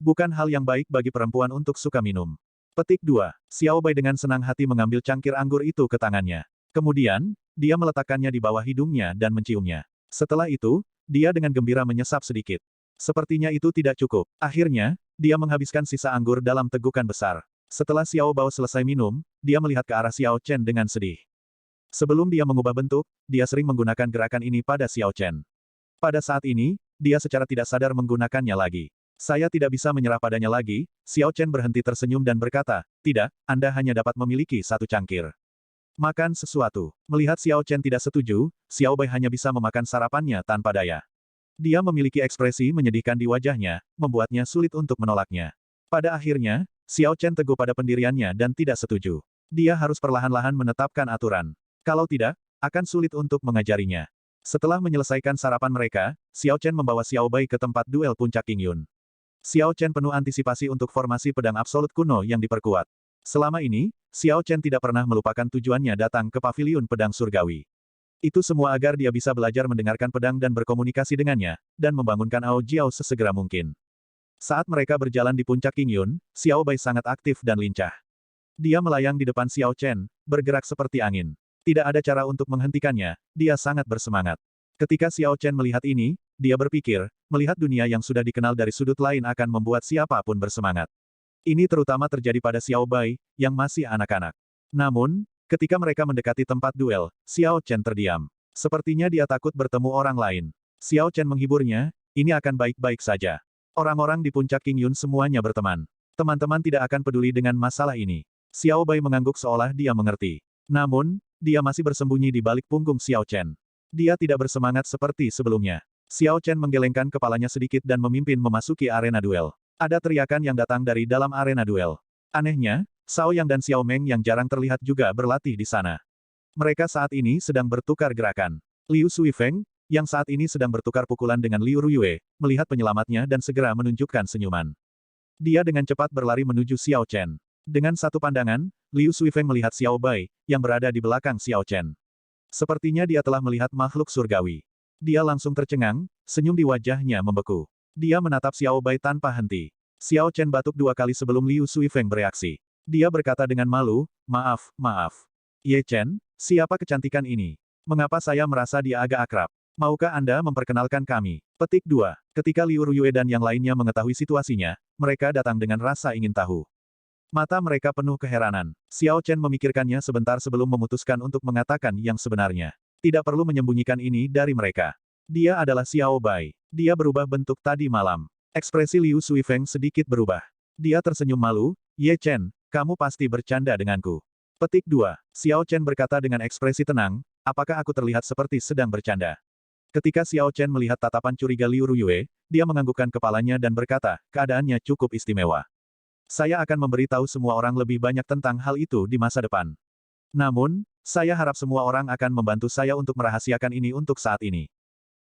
Bukan hal yang baik bagi perempuan untuk suka minum. Petik 2. Xiao Bai dengan senang hati mengambil cangkir anggur itu ke tangannya. Kemudian, dia meletakkannya di bawah hidungnya dan menciumnya. Setelah itu, dia dengan gembira menyesap sedikit. Sepertinya itu tidak cukup. Akhirnya, dia menghabiskan sisa anggur dalam tegukan besar. Setelah Xiao Bao selesai minum, dia melihat ke arah Xiao Chen dengan sedih. Sebelum dia mengubah bentuk, dia sering menggunakan gerakan ini pada Xiao Chen. Pada saat ini, dia secara tidak sadar menggunakannya lagi. Saya tidak bisa menyerah padanya lagi, Xiao Chen berhenti tersenyum dan berkata, tidak, Anda hanya dapat memiliki satu cangkir. Makan sesuatu. Melihat Xiao Chen tidak setuju, Xiao Bai hanya bisa memakan sarapannya tanpa daya. Dia memiliki ekspresi menyedihkan di wajahnya, membuatnya sulit untuk menolaknya. Pada akhirnya, Xiao Chen teguh pada pendiriannya dan tidak setuju. Dia harus perlahan-lahan menetapkan aturan. Kalau tidak, akan sulit untuk mengajarinya. Setelah menyelesaikan sarapan mereka, Xiao Chen membawa Xiao Bai ke tempat duel puncak King Yun. Xiao Chen penuh antisipasi untuk formasi pedang absolut kuno yang diperkuat. Selama ini, Xiao Chen tidak pernah melupakan tujuannya datang ke paviliun pedang surgawi. Itu semua agar dia bisa belajar mendengarkan pedang dan berkomunikasi dengannya, dan membangunkan Ao Jiao sesegera mungkin. Saat mereka berjalan di puncak King Yun, Xiao Bai sangat aktif dan lincah. Dia melayang di depan Xiao Chen, bergerak seperti angin. Tidak ada cara untuk menghentikannya, dia sangat bersemangat. Ketika Xiao Chen melihat ini, dia berpikir, melihat dunia yang sudah dikenal dari sudut lain akan membuat siapapun bersemangat. Ini terutama terjadi pada Xiao Bai, yang masih anak-anak. Namun, ketika mereka mendekati tempat duel, Xiao Chen terdiam. Sepertinya dia takut bertemu orang lain. Xiao Chen menghiburnya, ini akan baik-baik saja. Orang-orang di puncak King Yun semuanya berteman. Teman-teman tidak akan peduli dengan masalah ini. Xiao Bai mengangguk seolah dia mengerti. Namun, dia masih bersembunyi di balik punggung Xiao Chen. Dia tidak bersemangat seperti sebelumnya. Xiao Chen menggelengkan kepalanya sedikit dan memimpin memasuki arena duel. Ada teriakan yang datang dari dalam arena duel. Anehnya, Xiao Yang dan Xiao Meng yang jarang terlihat juga berlatih di sana. Mereka saat ini sedang bertukar gerakan. Liu Suifeng, yang saat ini sedang bertukar pukulan dengan Liu Ruyue, melihat penyelamatnya dan segera menunjukkan senyuman. Dia dengan cepat berlari menuju Xiao Chen. Dengan satu pandangan, Liu Suifeng melihat Xiao Bai, yang berada di belakang Xiao Chen. Sepertinya dia telah melihat makhluk surgawi. Dia langsung tercengang, senyum di wajahnya membeku. Dia menatap Xiao Bai tanpa henti. Xiao Chen batuk 2 kali sebelum Liu Suifeng bereaksi. Dia berkata dengan malu, maaf, maaf. Ye Chen, siapa kecantikan ini? Mengapa saya merasa dia agak akrab? Maukah Anda memperkenalkan kami? Petik 2. Ketika Liu Ruyue dan yang lainnya mengetahui situasinya, mereka datang dengan rasa ingin tahu. Mata mereka penuh keheranan. Xiao Chen memikirkannya sebentar sebelum memutuskan untuk mengatakan yang sebenarnya. Tidak perlu menyembunyikan ini dari mereka. Dia adalah Xiao Bai. Dia berubah bentuk tadi malam. Ekspresi Liu Suifeng sedikit berubah. Dia tersenyum malu, Ye Chen, kamu pasti bercanda denganku. Petik 2. Xiao Chen berkata dengan ekspresi tenang, apakah aku terlihat seperti sedang bercanda? Ketika Xiao Chen melihat tatapan curiga Liu Ruyue, dia menganggukkan kepalanya dan berkata, keadaannya cukup istimewa. Saya akan memberitahu semua orang lebih banyak tentang hal itu di masa depan. Namun, saya harap semua orang akan membantu saya untuk merahasiakan ini untuk saat ini.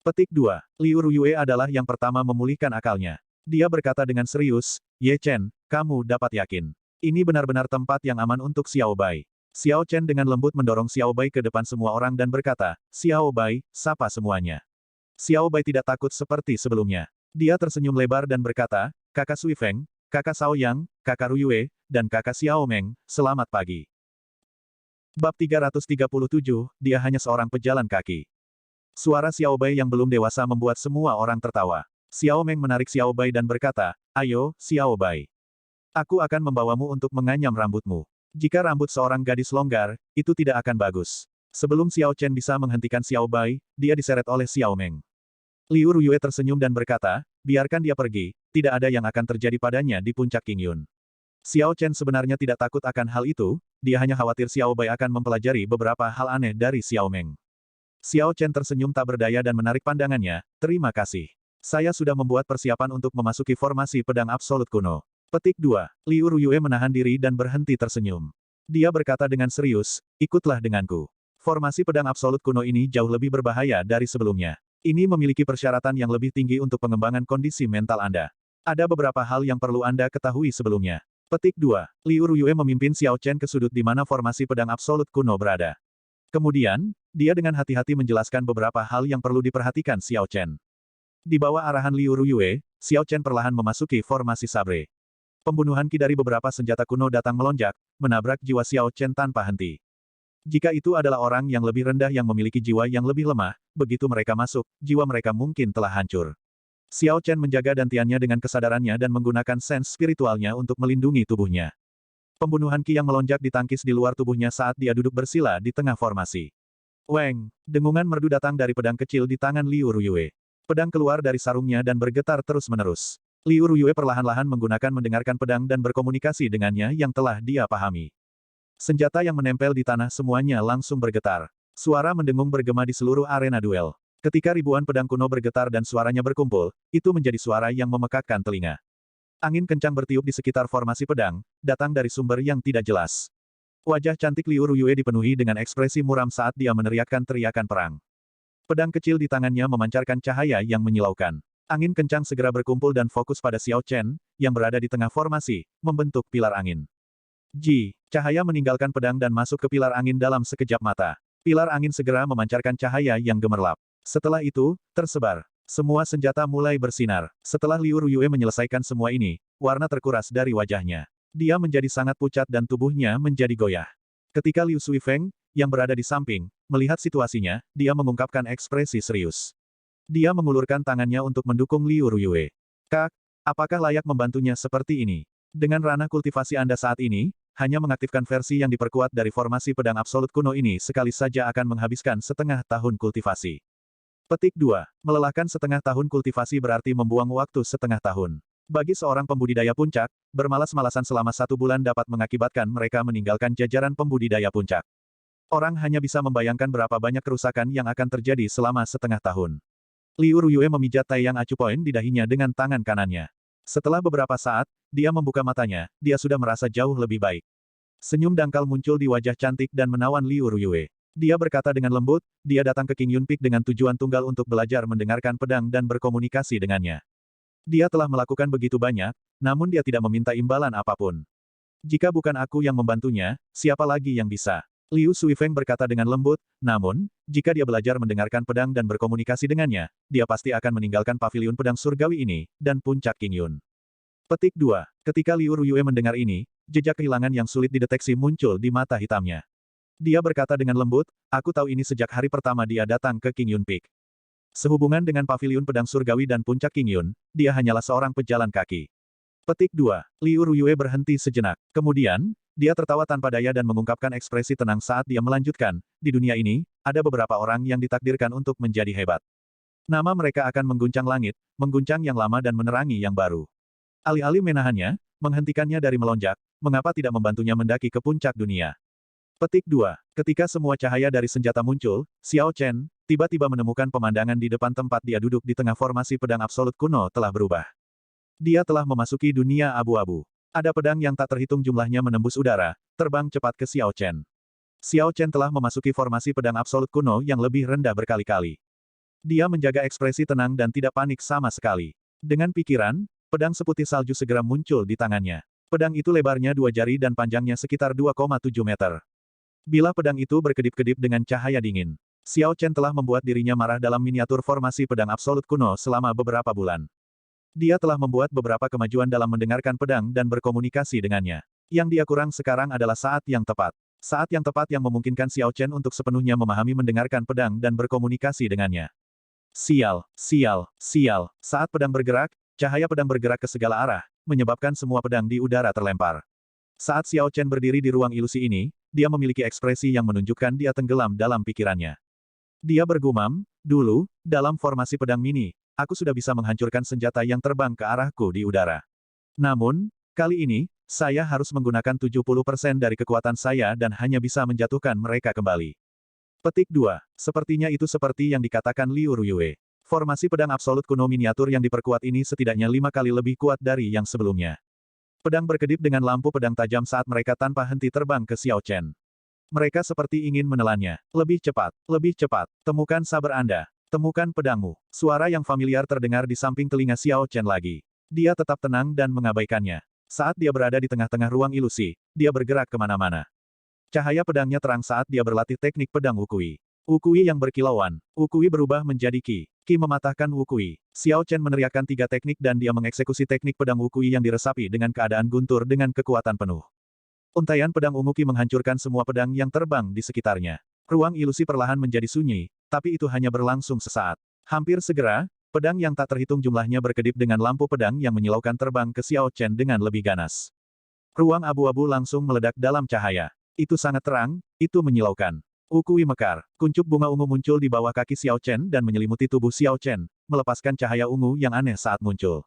Petik 2. Liu Ruyue adalah yang pertama memulihkan akalnya. Dia berkata dengan serius, Ye Chen, kamu dapat yakin. Ini benar-benar tempat yang aman untuk Xiao Bai. Xiao Chen dengan lembut mendorong Xiao Bai ke depan semua orang dan berkata, Xiao Bai, sapa semuanya. Xiao Bai tidak takut seperti sebelumnya. Dia tersenyum lebar dan berkata, Kakak Suifeng, Kakak Xiao Yang, Kakak Ruyue, dan Kakak Xiao Meng, selamat pagi. Bab 337, dia hanya seorang pejalan kaki. Suara Xiao Bai yang belum dewasa membuat semua orang tertawa. Xiao Meng menarik Xiao Bai dan berkata, ayo, Xiao Bai. Aku akan membawamu untuk menganyam rambutmu. Jika rambut seorang gadis longgar, itu tidak akan bagus. Sebelum Xiao Chen bisa menghentikan Xiao Bai, dia diseret oleh Xiao Meng. Liu Ruyue tersenyum dan berkata, biarkan dia pergi, tidak ada yang akan terjadi padanya di puncak Qingyun. Xiao Chen sebenarnya tidak takut akan hal itu, dia hanya khawatir Xiao Bai akan mempelajari beberapa hal aneh dari Xiao Meng. Xiao Chen tersenyum tak berdaya dan menarik pandangannya, terima kasih. Saya sudah membuat persiapan untuk memasuki formasi pedang absolut kuno. Petik 2. Liu Ruyue menahan diri dan berhenti tersenyum. Dia berkata dengan serius, ikutlah denganku. Formasi pedang absolut kuno ini jauh lebih berbahaya dari sebelumnya. Ini memiliki persyaratan yang lebih tinggi untuk pengembangan kondisi mental Anda. Ada beberapa hal yang perlu Anda ketahui sebelumnya. Petik 2. Liu Ruyue memimpin Xiao Chen ke sudut di mana formasi pedang absolut kuno berada. Kemudian, dia dengan hati-hati menjelaskan beberapa hal yang perlu diperhatikan Xiao Chen. Di bawah arahan Liu Ruyue, Xiao Chen perlahan memasuki formasi sabre. Pembunuhan ki dari beberapa senjata kuno datang melonjak, menabrak jiwa Xiao Chen tanpa henti. Jika itu adalah orang yang lebih rendah yang memiliki jiwa yang lebih lemah, begitu mereka masuk, jiwa mereka mungkin telah hancur. Xiao Chen menjaga dantiannya dengan kesadarannya dan menggunakan sense spiritualnya untuk melindungi tubuhnya. Pembunuhan ki yang melonjak ditangkis di luar tubuhnya saat dia duduk bersila di tengah formasi. Weng, dengungan merdu datang dari pedang kecil di tangan Liu Ruyue. Pedang keluar dari sarungnya dan bergetar terus-menerus. Liu Ruyue perlahan-lahan mendengarkan pedang dan berkomunikasi dengannya yang telah dia pahami. Senjata yang menempel di tanah semuanya langsung bergetar. Suara mendengung bergema di seluruh arena duel. Ketika ribuan pedang kuno bergetar dan suaranya berkumpul, itu menjadi suara yang memekakkan telinga. Angin kencang bertiup di sekitar formasi pedang, datang dari sumber yang tidak jelas. Wajah cantik Liu Ruyue dipenuhi dengan ekspresi muram saat dia meneriakkan teriakan perang. Pedang kecil di tangannya memancarkan cahaya yang menyilaukan. Angin kencang segera berkumpul dan fokus pada Xiao Chen, yang berada di tengah formasi, membentuk pilar angin. Cahaya meninggalkan pedang dan masuk ke pilar angin dalam sekejap mata. Pilar angin segera memancarkan cahaya yang gemerlap. Setelah itu, tersebar. Semua senjata mulai bersinar. Setelah Liu Ruyue menyelesaikan semua ini, warna terkuras dari wajahnya. Dia menjadi sangat pucat dan tubuhnya menjadi goyah. Ketika Liu Suifeng, yang berada di samping, melihat situasinya, dia mengungkapkan ekspresi serius. Dia mengulurkan tangannya untuk mendukung Liu Ruyue. Kak, apakah layak membantunya seperti ini? Dengan ranah kultivasi Anda saat ini, hanya mengaktifkan versi yang diperkuat dari formasi pedang absolut kuno ini sekali saja akan menghabiskan setengah tahun kultivasi. Petik 2. Melelahkan setengah tahun kultivasi berarti membuang waktu setengah tahun. Bagi seorang pembudidaya puncak, bermalas-malasan selama 1 bulan dapat mengakibatkan mereka meninggalkan jajaran pembudidaya puncak. Orang hanya bisa membayangkan berapa banyak kerusakan yang akan terjadi selama setengah tahun. Liu Ruyue memijat taiyang acupoin di dahinya dengan tangan kanannya. Setelah beberapa saat, dia membuka matanya, dia sudah merasa jauh lebih baik. Senyum dangkal muncul di wajah cantik dan menawan Liu Ruyue. Dia berkata dengan lembut, dia datang ke King Yun Peak dengan tujuan tunggal untuk belajar mendengarkan pedang dan berkomunikasi dengannya. Dia telah melakukan begitu banyak, namun dia tidak meminta imbalan apapun. Jika bukan aku yang membantunya, siapa lagi yang bisa? Liu Suifeng berkata dengan lembut, namun, jika dia belajar mendengarkan pedang dan berkomunikasi dengannya, dia pasti akan meninggalkan paviliun pedang surgawi ini, dan puncak King Yun. Petik 2. Ketika Liu Ruyue mendengar ini, jejak kehilangan yang sulit dideteksi muncul di mata hitamnya. Dia berkata dengan lembut, aku tahu ini sejak hari pertama dia datang ke King Yun Peak. Sehubungan dengan paviliun pedang surgawi dan puncak King Yun, dia hanyalah seorang pejalan kaki. Petik 2. Liu Ruyue berhenti sejenak. Kemudian, dia tertawa tanpa daya dan mengungkapkan ekspresi tenang saat dia melanjutkan, di dunia ini, ada beberapa orang yang ditakdirkan untuk menjadi hebat. Nama mereka akan mengguncang langit, mengguncang yang lama dan menerangi yang baru. Alih-alih menahannya, menghentikannya dari melonjak, mengapa tidak membantunya mendaki ke puncak dunia? Petik 2. Ketika semua cahaya dari senjata muncul, Xiao Chen, tiba-tiba menemukan pemandangan di depan tempat dia duduk di tengah formasi pedang absolut kuno telah berubah. Dia telah memasuki dunia abu-abu. Ada pedang yang tak terhitung jumlahnya menembus udara, terbang cepat ke Xiao Chen. Xiao Chen telah memasuki formasi pedang absolut kuno yang lebih rendah berkali-kali. Dia menjaga ekspresi tenang dan tidak panik sama sekali. Dengan pikiran, pedang seputih salju segera muncul di tangannya. Pedang itu lebarnya 2 jari dan panjangnya sekitar 2,7 meter. Bilah pedang itu berkedip-kedip dengan cahaya dingin. Xiao Chen telah membuat dirinya marah dalam miniatur formasi pedang absolut kuno selama beberapa bulan. Dia telah membuat beberapa kemajuan dalam mendengarkan pedang dan berkomunikasi dengannya. Yang dia kurang sekarang adalah saat yang tepat. Saat yang tepat yang memungkinkan Xiao Chen untuk sepenuhnya memahami mendengarkan pedang dan berkomunikasi dengannya. Sial, sial, sial. Saat pedang bergerak, cahaya pedang bergerak ke segala arah, menyebabkan semua pedang di udara terlempar. Saat Xiao Chen berdiri di ruang ilusi ini, dia memiliki ekspresi yang menunjukkan dia tenggelam dalam pikirannya. Dia bergumam, dulu, dalam formasi pedang mini, aku sudah bisa menghancurkan senjata yang terbang ke arahku di udara. Namun, kali ini, saya harus menggunakan 70% dari kekuatan saya dan hanya bisa menjatuhkan mereka kembali. Petik 2. Sepertinya itu seperti yang dikatakan Liu Ruyue. Formasi pedang absolut kuno miniatur yang diperkuat ini setidaknya 5 kali lebih kuat dari yang sebelumnya. Pedang berkedip dengan lampu pedang tajam saat mereka tanpa henti terbang ke Xiao Chen. Mereka seperti ingin menelannya. Lebih cepat, lebih cepat. Temukan saber Anda. Temukan pedangmu. Suara yang familiar terdengar di samping telinga Xiao Chen lagi. Dia tetap tenang dan mengabaikannya. Saat dia berada di tengah-tengah ruang ilusi, dia bergerak kemana-mana. Cahaya pedangnya terang saat dia berlatih teknik pedang Wukui. Wukui yang berkilauan. Wukui berubah menjadi Qi. Qi mematahkan Wukui. Xiao Chen meneriakkan 3 teknik dan dia mengeksekusi teknik pedang Wukui yang diresapi dengan keadaan guntur dengan kekuatan penuh. Untaian pedang ungu Qi menghancurkan semua pedang yang terbang di sekitarnya. Ruang ilusi perlahan menjadi sunyi, tapi itu hanya berlangsung sesaat. Hampir segera, pedang yang tak terhitung jumlahnya berkedip dengan lampu pedang yang menyilaukan terbang ke Xiao Chen dengan lebih ganas. Ruang abu-abu langsung meledak dalam cahaya. Itu sangat terang, itu menyilaukan. Wukui mekar. Kuncup bunga ungu muncul di bawah kaki Xiao Chen dan menyelimuti tubuh Xiao Chen, melepaskan cahaya ungu yang aneh saat muncul.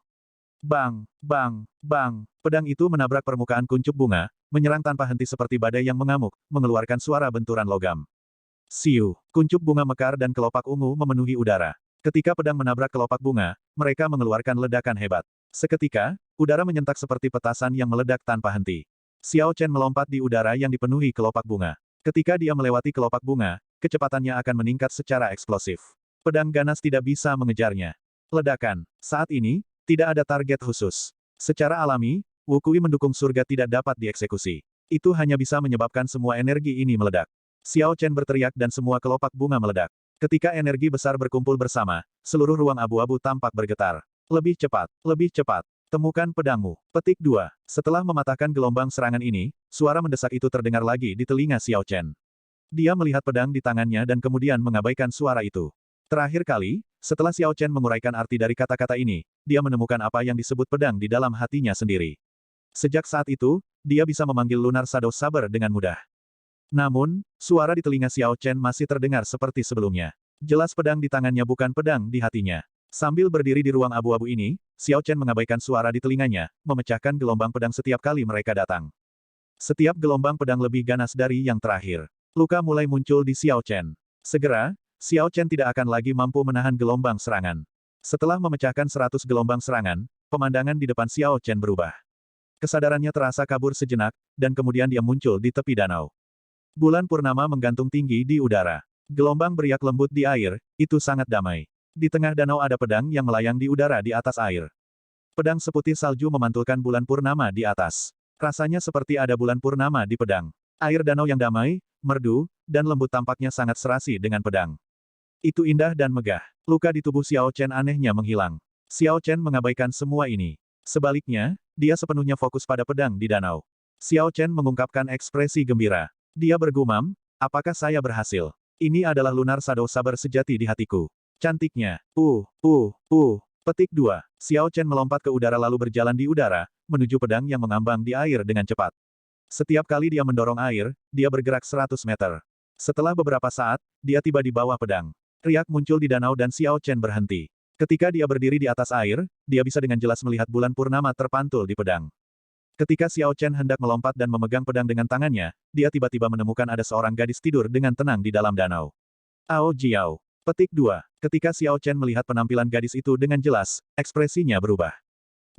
Bang, bang, bang. Pedang itu menabrak permukaan kuncup bunga, menyerang tanpa henti seperti badai yang mengamuk, mengeluarkan suara benturan logam. Siu. Kuncup bunga mekar dan kelopak ungu memenuhi udara. Ketika pedang menabrak kelopak bunga, mereka mengeluarkan ledakan hebat. Seketika, udara menyentak seperti petasan yang meledak tanpa henti. Xiao Chen melompat di udara yang dipenuhi kelopak bunga. Ketika dia melewati kelopak bunga, kecepatannya akan meningkat secara eksplosif. Pedang ganas tidak bisa mengejarnya. Ledakan. Saat ini, tidak ada target khusus. Secara alami, Wukui mendukung surga tidak dapat dieksekusi. Itu hanya bisa menyebabkan semua energi ini meledak. Xiao Chen berteriak dan semua kelopak bunga meledak. Ketika energi besar berkumpul bersama, seluruh ruang abu-abu tampak bergetar. Lebih cepat, lebih cepat. Temukan pedangmu. Petik 2. Setelah mematahkan gelombang serangan ini, suara mendesak itu terdengar lagi di telinga Xiao Chen. Dia melihat pedang di tangannya dan kemudian mengabaikan suara itu. Terakhir kali, setelah Xiao Chen menguraikan arti dari kata-kata ini, dia menemukan apa yang disebut pedang di dalam hatinya sendiri. Sejak saat itu, dia bisa memanggil Lunar Shadow Saber dengan mudah. Namun, suara di telinga Xiao Chen masih terdengar seperti sebelumnya. Jelas pedang di tangannya bukan pedang di hatinya. Sambil berdiri di ruang abu-abu ini, Xiao Chen mengabaikan suara di telinganya, memecahkan gelombang pedang setiap kali mereka datang. Setiap gelombang pedang lebih ganas dari yang terakhir. Luka mulai muncul di Xiao Chen. Segera, Xiao Chen tidak akan lagi mampu menahan gelombang serangan. Setelah memecahkan 100 gelombang serangan, pemandangan di depan Xiao Chen berubah. Kesadarannya terasa kabur sejenak, dan kemudian dia muncul di tepi danau. Bulan purnama menggantung tinggi di udara. Gelombang beriak lembut di air, itu sangat damai. Di tengah danau ada pedang yang melayang di udara di atas air. Pedang seputih salju memantulkan bulan purnama di atas. Rasanya seperti ada bulan purnama di pedang. Air danau yang damai, merdu, dan lembut tampaknya sangat serasi dengan pedang. Itu indah dan megah. Luka di tubuh Xiao Chen anehnya menghilang. Xiao Chen mengabaikan semua ini. Sebaliknya, dia sepenuhnya fokus pada pedang di danau. Xiao Chen mengungkapkan ekspresi gembira. Dia bergumam, apakah saya berhasil? Ini adalah Lunar Shadow Saber sejati di hatiku. Cantiknya. Petik 2. Xiao Chen melompat ke udara lalu berjalan di udara, menuju pedang yang mengambang di air dengan cepat. Setiap kali dia mendorong air, dia bergerak 100 meter. Setelah beberapa saat, dia tiba di bawah pedang. Riak muncul di danau dan Xiao Chen berhenti. Ketika dia berdiri di atas air, dia bisa dengan jelas melihat bulan purnama terpantul di pedang. Ketika Xiao Chen hendak melompat dan memegang pedang dengan tangannya, dia tiba-tiba menemukan ada seorang gadis tidur dengan tenang di dalam danau. Ao Jiao. Petik 2. Ketika Xiao Chen melihat penampilan gadis itu dengan jelas, ekspresinya berubah.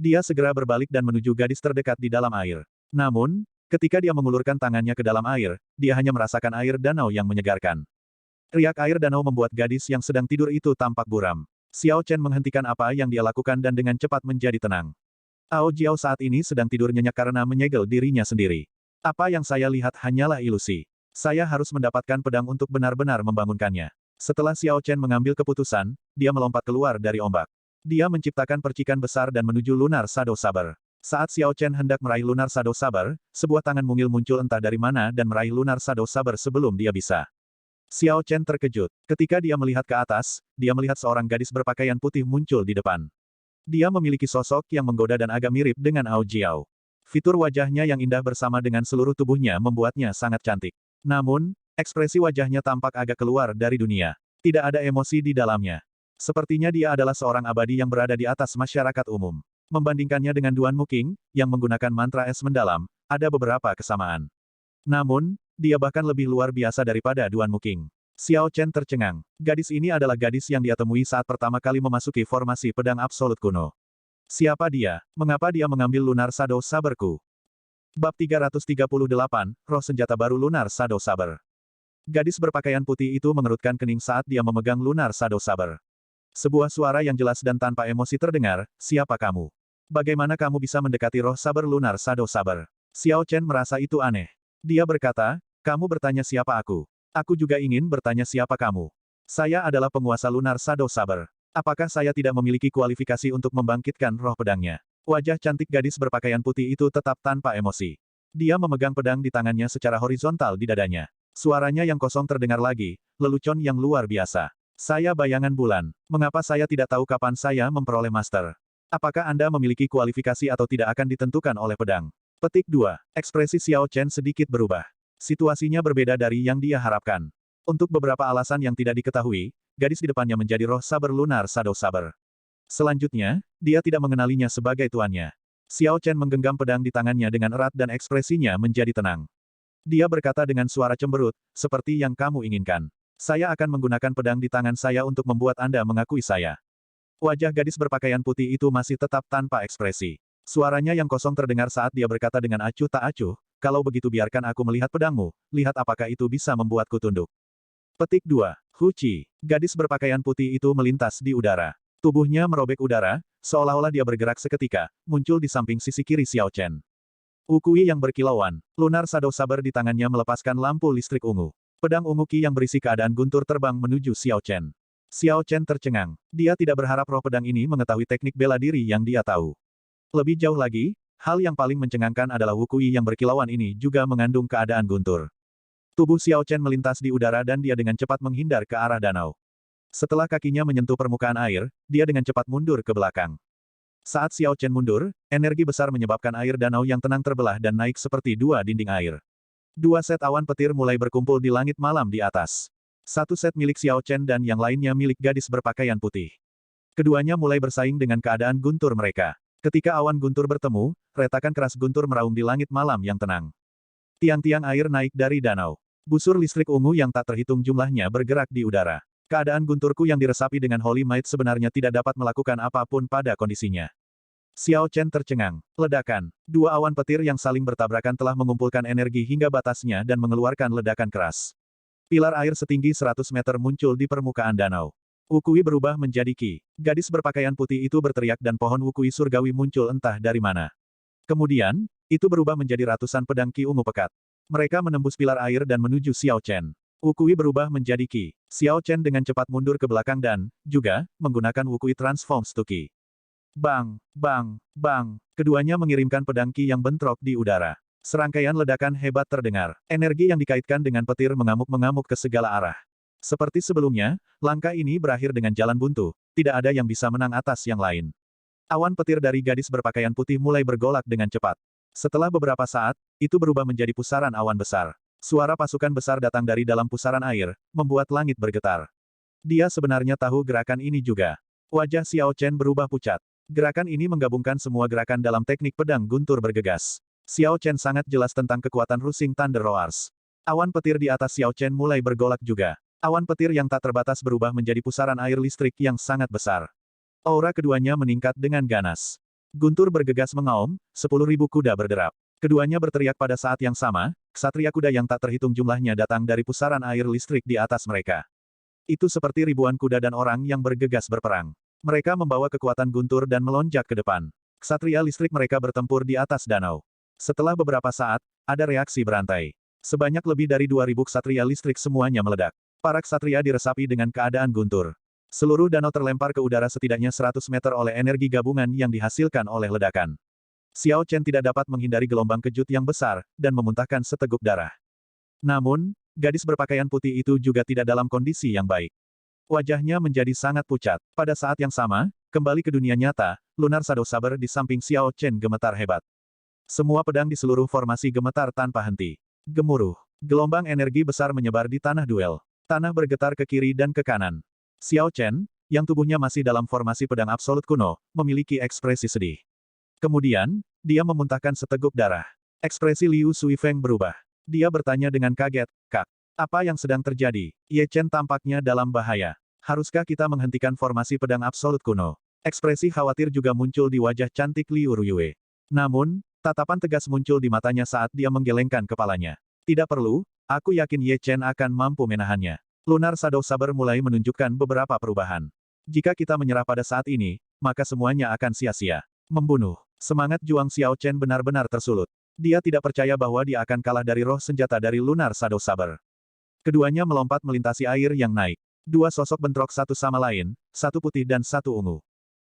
Dia segera berbalik dan menuju gadis terdekat di dalam air. Namun, ketika dia mengulurkan tangannya ke dalam air, dia hanya merasakan air danau yang menyegarkan. Riak air danau membuat gadis yang sedang tidur itu tampak buram. Xiao Chen menghentikan apa yang dia lakukan dan dengan cepat menjadi tenang. Ao Jiao saat ini sedang tidur nyenyak karena menyegel dirinya sendiri. Apa yang saya lihat hanyalah ilusi. Saya harus mendapatkan pedang untuk benar-benar membangunkannya. Setelah Xiao Chen mengambil keputusan, dia melompat keluar dari ombak. Dia menciptakan percikan besar dan menuju Lunar Shadow Saber. Saat Xiao Chen hendak meraih Lunar Shadow Saber, sebuah tangan mungil muncul entah dari mana dan meraih Lunar Shadow Saber sebelum dia bisa. Xiao Chen terkejut. Ketika dia melihat ke atas, dia melihat seorang gadis berpakaian putih muncul di depan. Dia memiliki sosok yang menggoda dan agak mirip dengan Ao Jiao. Fitur wajahnya yang indah bersama dengan seluruh tubuhnya membuatnya sangat cantik. Namun, ekspresi wajahnya tampak agak keluar dari dunia. Tidak ada emosi di dalamnya. Sepertinya dia adalah seorang abadi yang berada di atas masyarakat umum. Membandingkannya dengan Duan Muking, yang menggunakan mantra es mendalam, ada beberapa kesamaan. Namun, dia bahkan lebih luar biasa daripada Duan Muking. Xiao Chen tercengang. Gadis ini adalah gadis yang dia temui saat pertama kali memasuki formasi pedang absolut kuno. Siapa dia? Mengapa dia mengambil Lunar Shadow Saberku? Bab 338, Roh Senjata Baru Lunar Shadow Saber. Gadis berpakaian putih itu mengerutkan kening saat dia memegang Lunar Shadow Saber. Sebuah suara yang jelas dan tanpa emosi terdengar, siapa kamu? Bagaimana kamu bisa mendekati roh saber Lunar Shadow Saber? Xiao Chen merasa itu aneh. Dia berkata, kamu bertanya siapa aku? Aku juga ingin bertanya siapa kamu. Saya adalah penguasa Lunar Shadow Saber. Apakah saya tidak memiliki kualifikasi untuk membangkitkan roh pedangnya? Wajah cantik gadis berpakaian putih itu tetap tanpa emosi. Dia memegang pedang di tangannya secara horizontal di dadanya. Suaranya yang kosong terdengar lagi, lelucon yang luar biasa. Saya bayangan bulan. Mengapa saya tidak tahu kapan saya memperoleh master? Apakah Anda memiliki kualifikasi atau tidak akan ditentukan oleh pedang? Petik 2. Ekspresi Xiao Chen sedikit berubah. Situasinya berbeda dari yang dia harapkan. Untuk beberapa alasan yang tidak diketahui, gadis di depannya menjadi roh saber Lunar Shadow Saber. Selanjutnya, dia tidak mengenalinya sebagai tuannya. Xiao Chen menggenggam pedang di tangannya dengan erat dan ekspresinya menjadi tenang. Dia berkata dengan suara cemberut, seperti yang kamu inginkan. Saya akan menggunakan pedang di tangan saya untuk membuat Anda mengakui saya. Wajah gadis berpakaian putih itu masih tetap tanpa ekspresi. Suaranya yang kosong terdengar saat dia berkata dengan acuh tak acuh, kalau begitu biarkan aku melihat pedangmu, lihat apakah itu bisa membuatku tunduk. Petik 2. Hu Qi. Gadis berpakaian putih itu melintas di udara. Tubuhnya merobek udara, seolah-olah dia bergerak seketika, muncul di samping sisi kiri Xiao Chen. Ukui yang berkilauan, Lunar Shadow Saber di tangannya melepaskan lampu listrik ungu. Pedang ungu Qi yang berisi keadaan guntur terbang menuju Xiao Chen. Xiao Chen tercengang. Dia tidak berharap roh pedang ini mengetahui teknik bela diri yang dia tahu. Lebih jauh lagi, hal yang paling mencengangkan adalah Ukui yang berkilauan ini juga mengandung keadaan guntur. Tubuh Xiao Chen melintas di udara dan dia dengan cepat menghindar ke arah danau. Setelah kakinya menyentuh permukaan air, dia dengan cepat mundur ke belakang. Saat Xiao Chen mundur, energi besar menyebabkan air danau yang tenang terbelah dan naik seperti dua dinding air. Dua set awan petir mulai berkumpul di langit malam di atas. Satu set milik Xiao Chen dan yang lainnya milik gadis berpakaian putih. Keduanya mulai bersaing dengan keadaan guntur mereka. Ketika awan guntur bertemu, retakan keras guntur meraung di langit malam yang tenang. Tiang-tiang air naik dari danau. Busur listrik ungu yang tak terhitung jumlahnya bergerak di udara. Keadaan gunturku yang diresapi dengan Holy Might sebenarnya tidak dapat melakukan apapun pada kondisinya. Xiao Chen tercengang. Ledakan. Dua awan petir yang saling bertabrakan telah mengumpulkan energi hingga batasnya dan mengeluarkan ledakan keras. Pilar air setinggi 100 meter muncul di permukaan danau. Wukui berubah menjadi Qi. Gadis berpakaian putih itu berteriak dan pohon Wukui surgawi muncul entah dari mana. Kemudian, itu berubah menjadi ratusan pedang Qi ungu pekat. Mereka menembus pilar air dan menuju Xiao Chen. Wukui berubah menjadi Qi. Xiao Chen dengan cepat mundur ke belakang dan, juga, menggunakan Wukui Transforms to Qi. Bang, bang, bang. Keduanya mengirimkan pedang Qi yang bentrok di udara. Serangkaian ledakan hebat terdengar. Energi yang dikaitkan dengan petir mengamuk-mengamuk ke segala arah. Seperti sebelumnya, langkah ini berakhir dengan jalan buntu. Tidak ada yang bisa menang atas yang lain. Awan petir dari gadis berpakaian putih mulai bergolak dengan cepat. Setelah beberapa saat, itu berubah menjadi pusaran awan besar. Suara pasukan besar datang dari dalam pusaran air, membuat langit bergetar. Dia sebenarnya tahu gerakan ini juga. Wajah Xiao Chen berubah pucat. Gerakan ini menggabungkan semua gerakan dalam teknik pedang guntur bergegas. Xiao Chen sangat jelas tentang kekuatan Rushing Thunder Roars. Awan petir di atas Xiao Chen mulai bergolak juga. Awan petir yang tak terbatas berubah menjadi pusaran air listrik yang sangat besar. Aura keduanya meningkat dengan ganas. Guntur bergegas mengaum, 10.000 kuda berderap. Keduanya berteriak pada saat yang sama, ksatria kuda yang tak terhitung jumlahnya datang dari pusaran air listrik di atas mereka. Itu seperti ribuan kuda dan orang yang bergegas berperang. Mereka membawa kekuatan guntur dan melonjak ke depan. Ksatria listrik mereka bertempur di atas danau. Setelah beberapa saat, ada reaksi berantai. Sebanyak lebih dari 2.000 ksatria listrik semuanya meledak. Para ksatria diresapi dengan keadaan guntur. Seluruh danau terlempar ke udara setidaknya 100 meter oleh energi gabungan yang dihasilkan oleh ledakan. Xiao Chen tidak dapat menghindari gelombang kejut yang besar, dan memuntahkan seteguk darah. Namun, gadis berpakaian putih itu juga tidak dalam kondisi yang baik. Wajahnya menjadi sangat pucat. Pada saat yang sama, kembali ke dunia nyata, Lunar Shadow Saber di samping Xiao Chen gemetar hebat. Semua pedang di seluruh formasi gemetar tanpa henti. Gemuruh. Gelombang energi besar menyebar di tanah duel. Tanah bergetar ke kiri dan ke kanan. Xiao Chen, yang tubuhnya masih dalam formasi pedang absolut kuno, memiliki ekspresi sedih. Kemudian, dia memuntahkan seteguk darah. Ekspresi Liu Suifeng berubah. Dia bertanya dengan kaget, "Kak, apa yang sedang terjadi?" Ye Chen tampaknya dalam bahaya. Haruskah kita menghentikan formasi pedang absolut kuno? Ekspresi khawatir juga muncul di wajah cantik Liu Ruyue. Namun, tatapan tegas muncul di matanya saat dia menggelengkan kepalanya. Tidak perlu, aku yakin Ye Chen akan mampu menahannya. Lunar Shadow Saber mulai menunjukkan beberapa perubahan. Jika kita menyerah pada saat ini, maka semuanya akan sia-sia. Membunuh. Semangat juang Xiao Chen benar-benar tersulut. Dia tidak percaya bahwa dia akan kalah dari roh senjata dari Lunar Shadow Saber. Keduanya melompat melintasi air yang naik. Dua sosok bentrok satu sama lain, satu putih dan satu ungu.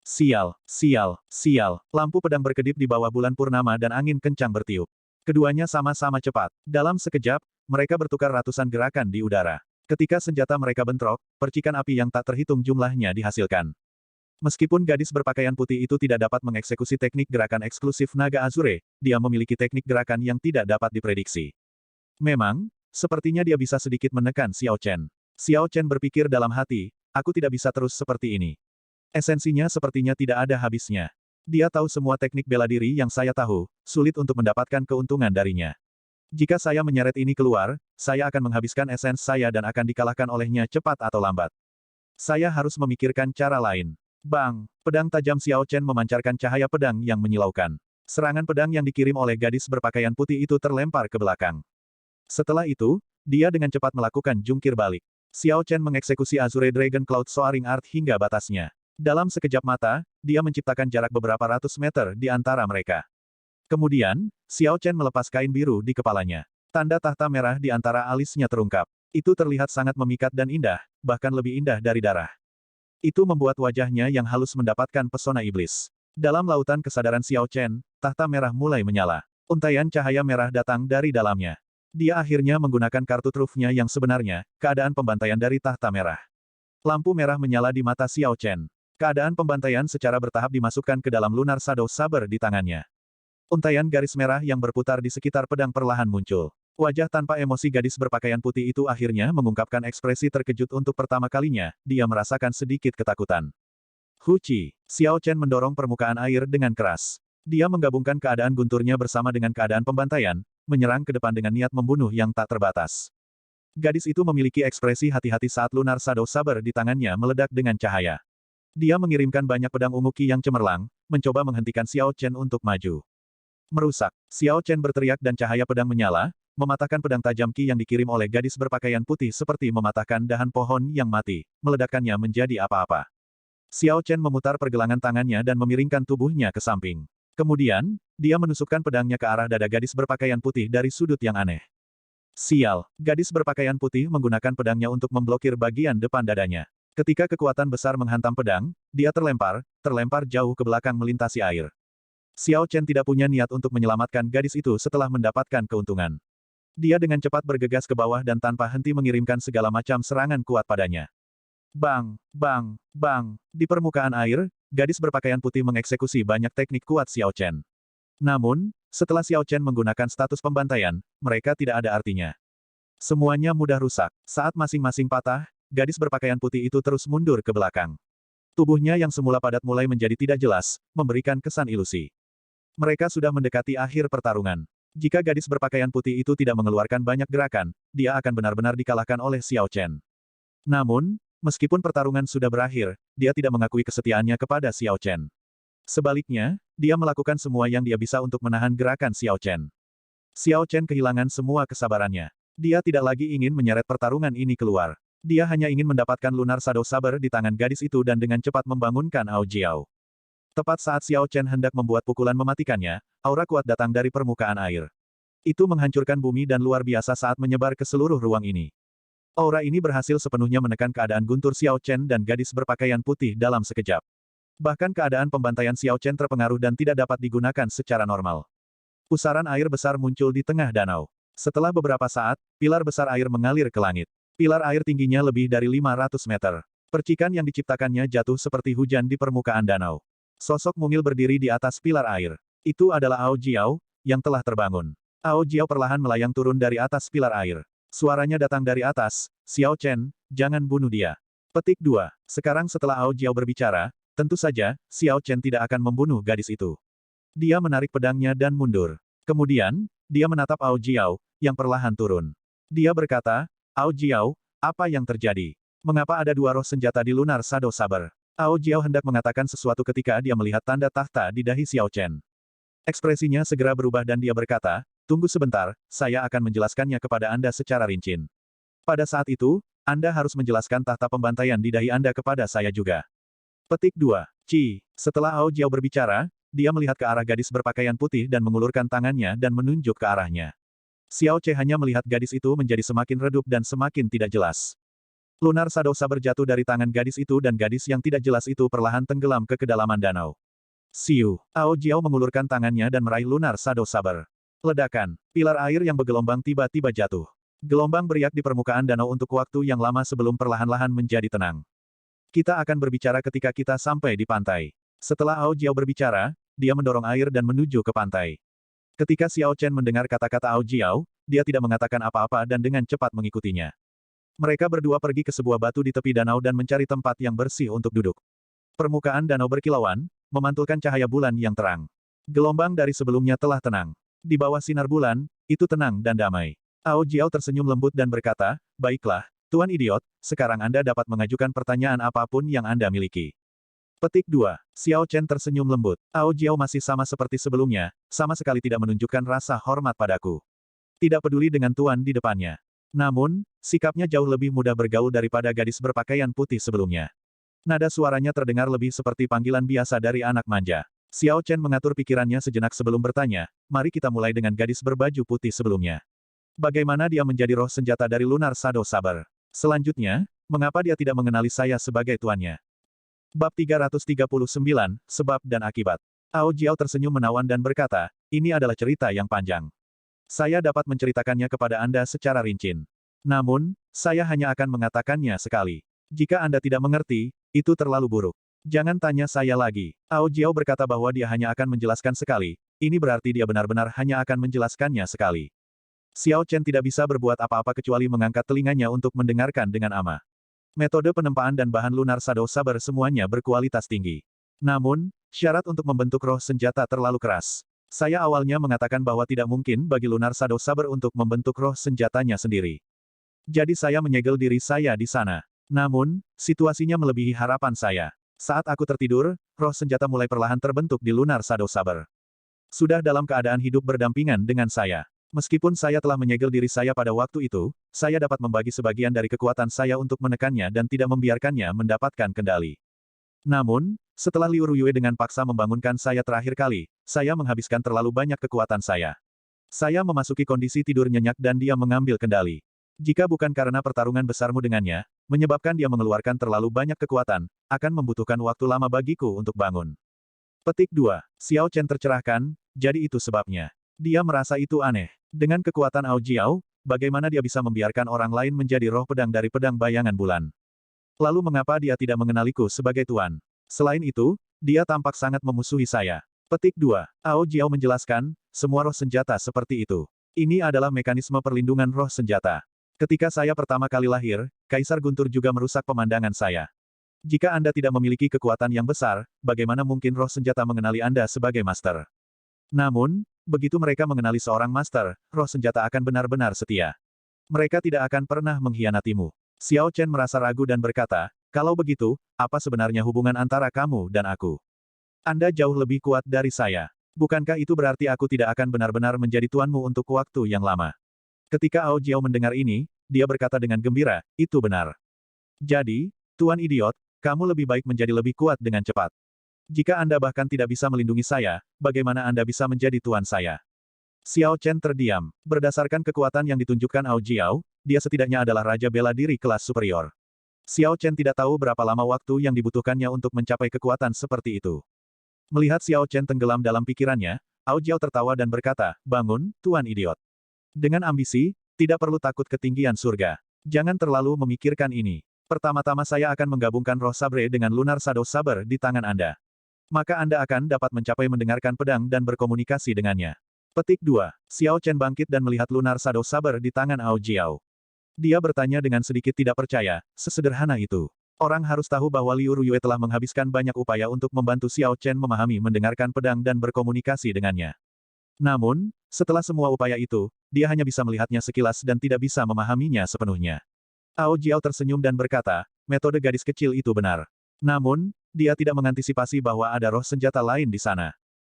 Sial, sial, sial. Lampu pedang berkedip di bawah bulan purnama dan angin kencang bertiup. Keduanya sama-sama cepat. Dalam sekejap, mereka bertukar ratusan gerakan di udara. Ketika senjata mereka bentrok, percikan api yang tak terhitung jumlahnya dihasilkan. Meskipun gadis berpakaian putih itu tidak dapat mengeksekusi teknik gerakan eksklusif naga Azure, dia memiliki teknik gerakan yang tidak dapat diprediksi. Memang, sepertinya dia bisa sedikit menekan Xiao Chen. Xiao Chen berpikir dalam hati, aku tidak bisa terus seperti ini. Esensinya sepertinya tidak ada habisnya. Dia tahu semua teknik bela diri yang saya tahu, sulit untuk mendapatkan keuntungan darinya. Jika saya menyeret ini keluar, saya akan menghabiskan esens saya dan akan dikalahkan olehnya cepat atau lambat. Saya harus memikirkan cara lain. Bang! Pedang tajam Xiao Chen memancarkan cahaya pedang yang menyilaukan. Serangan pedang yang dikirim oleh gadis berpakaian putih itu terlempar ke belakang. Setelah itu, dia dengan cepat melakukan jungkir balik. Xiao Chen mengeksekusi Azure Dragon Cloud Soaring Art hingga batasnya. Dalam sekejap mata, dia menciptakan jarak beberapa ratus meter di antara mereka. Kemudian, Xiao Chen melepas kain biru di kepalanya. Tanda tahta merah di antara alisnya terungkap. Itu terlihat sangat memikat dan indah, bahkan lebih indah dari darah. Itu membuat wajahnya yang halus mendapatkan pesona iblis. Dalam lautan kesadaran Xiao Chen, tahta merah mulai menyala. Untaian cahaya merah datang dari dalamnya. Dia akhirnya menggunakan kartu trufnya yang sebenarnya, keadaan pembantaian dari tahta merah. Lampu merah menyala di mata Xiao Chen. Keadaan pembantaian secara bertahap dimasukkan ke dalam Lunar Shadow Saber di tangannya. Untaian garis merah yang berputar di sekitar pedang perlahan muncul. Wajah tanpa emosi gadis berpakaian putih itu akhirnya mengungkapkan ekspresi terkejut untuk pertama kalinya, dia merasakan sedikit ketakutan. Huci! Xiao Chen mendorong permukaan air dengan keras. Dia menggabungkan keadaan gunturnya bersama dengan keadaan pembantaian, menyerang ke depan dengan niat membunuh yang tak terbatas. Gadis itu memiliki ekspresi hati-hati saat Lunar Shadow Saber di tangannya meledak dengan cahaya. Dia mengirimkan banyak pedang ungu Qi yang cemerlang, mencoba menghentikan Xiao Chen untuk maju. Merusak. Xiao Chen berteriak dan cahaya pedang menyala, mematahkan pedang tajam Qi yang dikirim oleh gadis berpakaian putih seperti mematahkan dahan pohon yang mati, meledakkannya menjadi apa-apa. Xiao Chen memutar pergelangan tangannya dan memiringkan tubuhnya ke samping. Kemudian, dia menusukkan pedangnya ke arah dada gadis berpakaian putih dari sudut yang aneh. Sial, gadis berpakaian putih menggunakan pedangnya untuk memblokir bagian depan dadanya. Ketika kekuatan besar menghantam pedang, dia terlempar jauh ke belakang melintasi air. Xiao Chen tidak punya niat untuk menyelamatkan gadis itu setelah mendapatkan keuntungan. Dia dengan cepat bergegas ke bawah dan tanpa henti mengirimkan segala macam serangan kuat padanya. Bang, bang, bang, di permukaan air, gadis berpakaian putih mengeksekusi banyak teknik kuat Xiao Chen. Namun, setelah Xiao Chen menggunakan status pembantaian, mereka tidak ada artinya. Semuanya mudah rusak. Saat masing-masing patah, gadis berpakaian putih itu terus mundur ke belakang. Tubuhnya yang semula padat mulai menjadi tidak jelas, memberikan kesan ilusi. Mereka sudah mendekati akhir pertarungan. Jika gadis berpakaian putih itu tidak mengeluarkan banyak gerakan, dia akan benar-benar dikalahkan oleh Xiao Chen. Namun, meskipun pertarungan sudah berakhir, dia tidak mengakui kesetiaannya kepada Xiao Chen. Sebaliknya, dia melakukan semua yang dia bisa untuk menahan gerakan Xiao Chen. Xiao Chen kehilangan semua kesabarannya. Dia tidak lagi ingin menyeret pertarungan ini keluar. Dia hanya ingin mendapatkan lunar shadow saber di tangan gadis itu dan dengan cepat membangunkan Ao Jiao. Tepat saat Xiao Chen hendak membuat pukulan mematikannya, aura kuat datang dari permukaan air. Itu menghancurkan bumi dan luar biasa saat menyebar ke seluruh ruang ini. Aura ini berhasil sepenuhnya menekan keadaan guntur Xiao Chen dan gadis berpakaian putih dalam sekejap. Bahkan keadaan pembantaian Xiao Chen terpengaruh dan tidak dapat digunakan secara normal. Pusaran air besar muncul di tengah danau. Setelah beberapa saat, pilar besar air mengalir ke langit. Pilar air tingginya lebih dari 500 meter. Percikan yang diciptakannya jatuh seperti hujan di permukaan danau. Sosok mungil berdiri di atas pilar air. Itu adalah Ao Jiao, yang telah terbangun. Ao Jiao perlahan melayang turun dari atas pilar air. Suaranya datang dari atas, Xiao Chen, jangan bunuh dia. Petik 2. Sekarang setelah Ao Jiao berbicara, tentu saja, Xiao Chen tidak akan membunuh gadis itu. Dia menarik pedangnya dan mundur. Kemudian, dia menatap Ao Jiao, yang perlahan turun. Dia berkata, Ao Jiao, apa yang terjadi? Mengapa ada dua roh senjata di lunar shadow saber? Ao Jiao hendak mengatakan sesuatu ketika dia melihat tanda tahta di dahi Xiao Chen. Ekspresinya segera berubah dan dia berkata, tunggu sebentar, saya akan menjelaskannya kepada Anda secara rinci. Pada saat itu, Anda harus menjelaskan tahta pembantaian di dahi Anda kepada saya juga. Petik 2. Ci. Setelah Ao Jiao berbicara, dia melihat ke arah gadis berpakaian putih dan mengulurkan tangannya dan menunjuk ke arahnya. Xiao Che hanya melihat gadis itu menjadi semakin redup dan semakin tidak jelas. Lunar shadow saber jatuh dari tangan gadis itu dan gadis yang tidak jelas itu perlahan tenggelam ke kedalaman danau. Siu. Ao Jiao mengulurkan tangannya dan meraih lunar shadow saber. Ledakan. Pilar air yang bergelombang tiba-tiba jatuh. Gelombang beriak di permukaan danau untuk waktu yang lama sebelum perlahan-lahan menjadi tenang. Kita akan berbicara ketika kita sampai di pantai. Setelah Ao Jiao berbicara, dia mendorong air dan menuju ke pantai. Ketika Xiao Chen mendengar kata-kata Ao Jiao, dia tidak mengatakan apa-apa dan dengan cepat mengikutinya. Mereka berdua pergi ke sebuah batu di tepi danau dan mencari tempat yang bersih untuk duduk. Permukaan danau berkilauan, memantulkan cahaya bulan yang terang. Gelombang dari sebelumnya telah tenang. Di bawah sinar bulan, itu tenang dan damai. Ao Jiao tersenyum lembut dan berkata, baiklah, Tuan Idiot, sekarang Anda dapat mengajukan pertanyaan apapun yang Anda miliki. Petik 2. Xiao Chen tersenyum lembut. Ao Jiao masih sama seperti sebelumnya, sama sekali tidak menunjukkan rasa hormat padaku. Tidak peduli dengan Tuan di depannya. Namun, sikapnya jauh lebih mudah bergaul daripada gadis berpakaian putih sebelumnya. Nada suaranya terdengar lebih seperti panggilan biasa dari anak manja. Xiao Chen mengatur pikirannya sejenak sebelum bertanya, mari kita mulai dengan gadis berbaju putih sebelumnya. Bagaimana dia menjadi roh senjata dari lunar shadow saber? Selanjutnya, mengapa dia tidak mengenali saya sebagai tuannya? Bab 339, Sebab dan Akibat. Ao Jiao tersenyum menawan dan berkata, ini adalah cerita yang panjang. Saya dapat menceritakannya kepada Anda secara rinci. Namun, saya hanya akan mengatakannya sekali. Jika Anda tidak mengerti, itu terlalu buruk. Jangan tanya saya lagi. Ao Jiao berkata bahwa dia hanya akan menjelaskan sekali. Ini berarti dia benar-benar hanya akan menjelaskannya sekali. Xiao Chen tidak bisa berbuat apa-apa kecuali mengangkat telinganya untuk mendengarkan dengan ama. Metode penempaan dan bahan lunar shadow saber semuanya berkualitas tinggi. Namun, syarat untuk membentuk roh senjata terlalu keras. Saya awalnya mengatakan bahwa tidak mungkin bagi lunar shadow saber untuk membentuk roh senjatanya sendiri. Jadi saya menyegel diri saya di sana. Namun, situasinya melebihi harapan saya. Saat aku tertidur, roh senjata mulai perlahan terbentuk di Lunar Shadow Saber. Sudah dalam keadaan hidup berdampingan dengan saya. Meskipun saya telah menyegel diri saya pada waktu itu, saya dapat membagi sebagian dari kekuatan saya untuk menekannya dan tidak membiarkannya mendapatkan kendali. Namun, setelah Liu Ruyue dengan paksa membangunkan saya terakhir kali, saya menghabiskan terlalu banyak kekuatan saya. Saya memasuki kondisi tidur nyenyak dan dia mengambil kendali. Jika bukan karena pertarungan besarmu dengannya, menyebabkan dia mengeluarkan terlalu banyak kekuatan, akan membutuhkan waktu lama bagiku untuk bangun. Petik 2. Xiao Chen tercerahkan, jadi itu sebabnya. Dia merasa itu aneh. Dengan kekuatan Ao Jiao, bagaimana dia bisa membiarkan orang lain menjadi roh pedang dari pedang bayangan bulan? Lalu mengapa dia tidak mengenaliku sebagai tuan? Selain itu, dia tampak sangat memusuhi saya. Petik 2. Ao Jiao menjelaskan, semua roh senjata seperti itu. Ini adalah mekanisme perlindungan roh senjata. Ketika saya pertama kali lahir, Kaisar Guntur juga merusak pemandangan saya. Jika Anda tidak memiliki kekuatan yang besar, bagaimana mungkin roh senjata mengenali Anda sebagai master? Namun, begitu mereka mengenali seorang master, roh senjata akan benar-benar setia. Mereka tidak akan pernah mengkhianatimu. Xiao Chen merasa ragu dan berkata, kalau begitu, apa sebenarnya hubungan antara kamu dan aku? Anda jauh lebih kuat dari saya. Bukankah itu berarti aku tidak akan benar-benar menjadi tuanmu untuk waktu yang lama? Ketika Ao Jiao mendengar ini, dia berkata dengan gembira, itu benar. Jadi, Tuan Idiot, kamu lebih baik menjadi lebih kuat dengan cepat. Jika Anda bahkan tidak bisa melindungi saya, bagaimana Anda bisa menjadi tuan saya? Xiao Chen terdiam. Berdasarkan kekuatan yang ditunjukkan Ao Jiao, dia setidaknya adalah raja bela diri kelas superior. Xiao Chen tidak tahu berapa lama waktu yang dibutuhkannya untuk mencapai kekuatan seperti itu. Melihat Xiao Chen tenggelam dalam pikirannya, Ao Jiao tertawa dan berkata, bangun, Tuan Idiot. Dengan ambisi, tidak perlu takut ketinggian surga. Jangan terlalu memikirkan ini. Pertama-tama saya akan menggabungkan roh sabre dengan Lunar Shadow Saber di tangan Anda. Maka Anda akan dapat mencapai mendengarkan pedang dan berkomunikasi dengannya. Petik 2. Xiao Chen bangkit dan melihat Lunar Shadow Saber di tangan Ao Jiao. Dia bertanya dengan sedikit tidak percaya, sesederhana itu. Orang harus tahu bahwa Liu Ruyue telah menghabiskan banyak upaya untuk membantu Xiao Chen memahami mendengarkan pedang dan berkomunikasi dengannya. Namun, setelah semua upaya itu, dia hanya bisa melihatnya sekilas dan tidak bisa memahaminya sepenuhnya. Ao Jiao tersenyum dan berkata, metode gadis kecil itu benar. Namun, dia tidak mengantisipasi bahwa ada roh senjata lain di sana.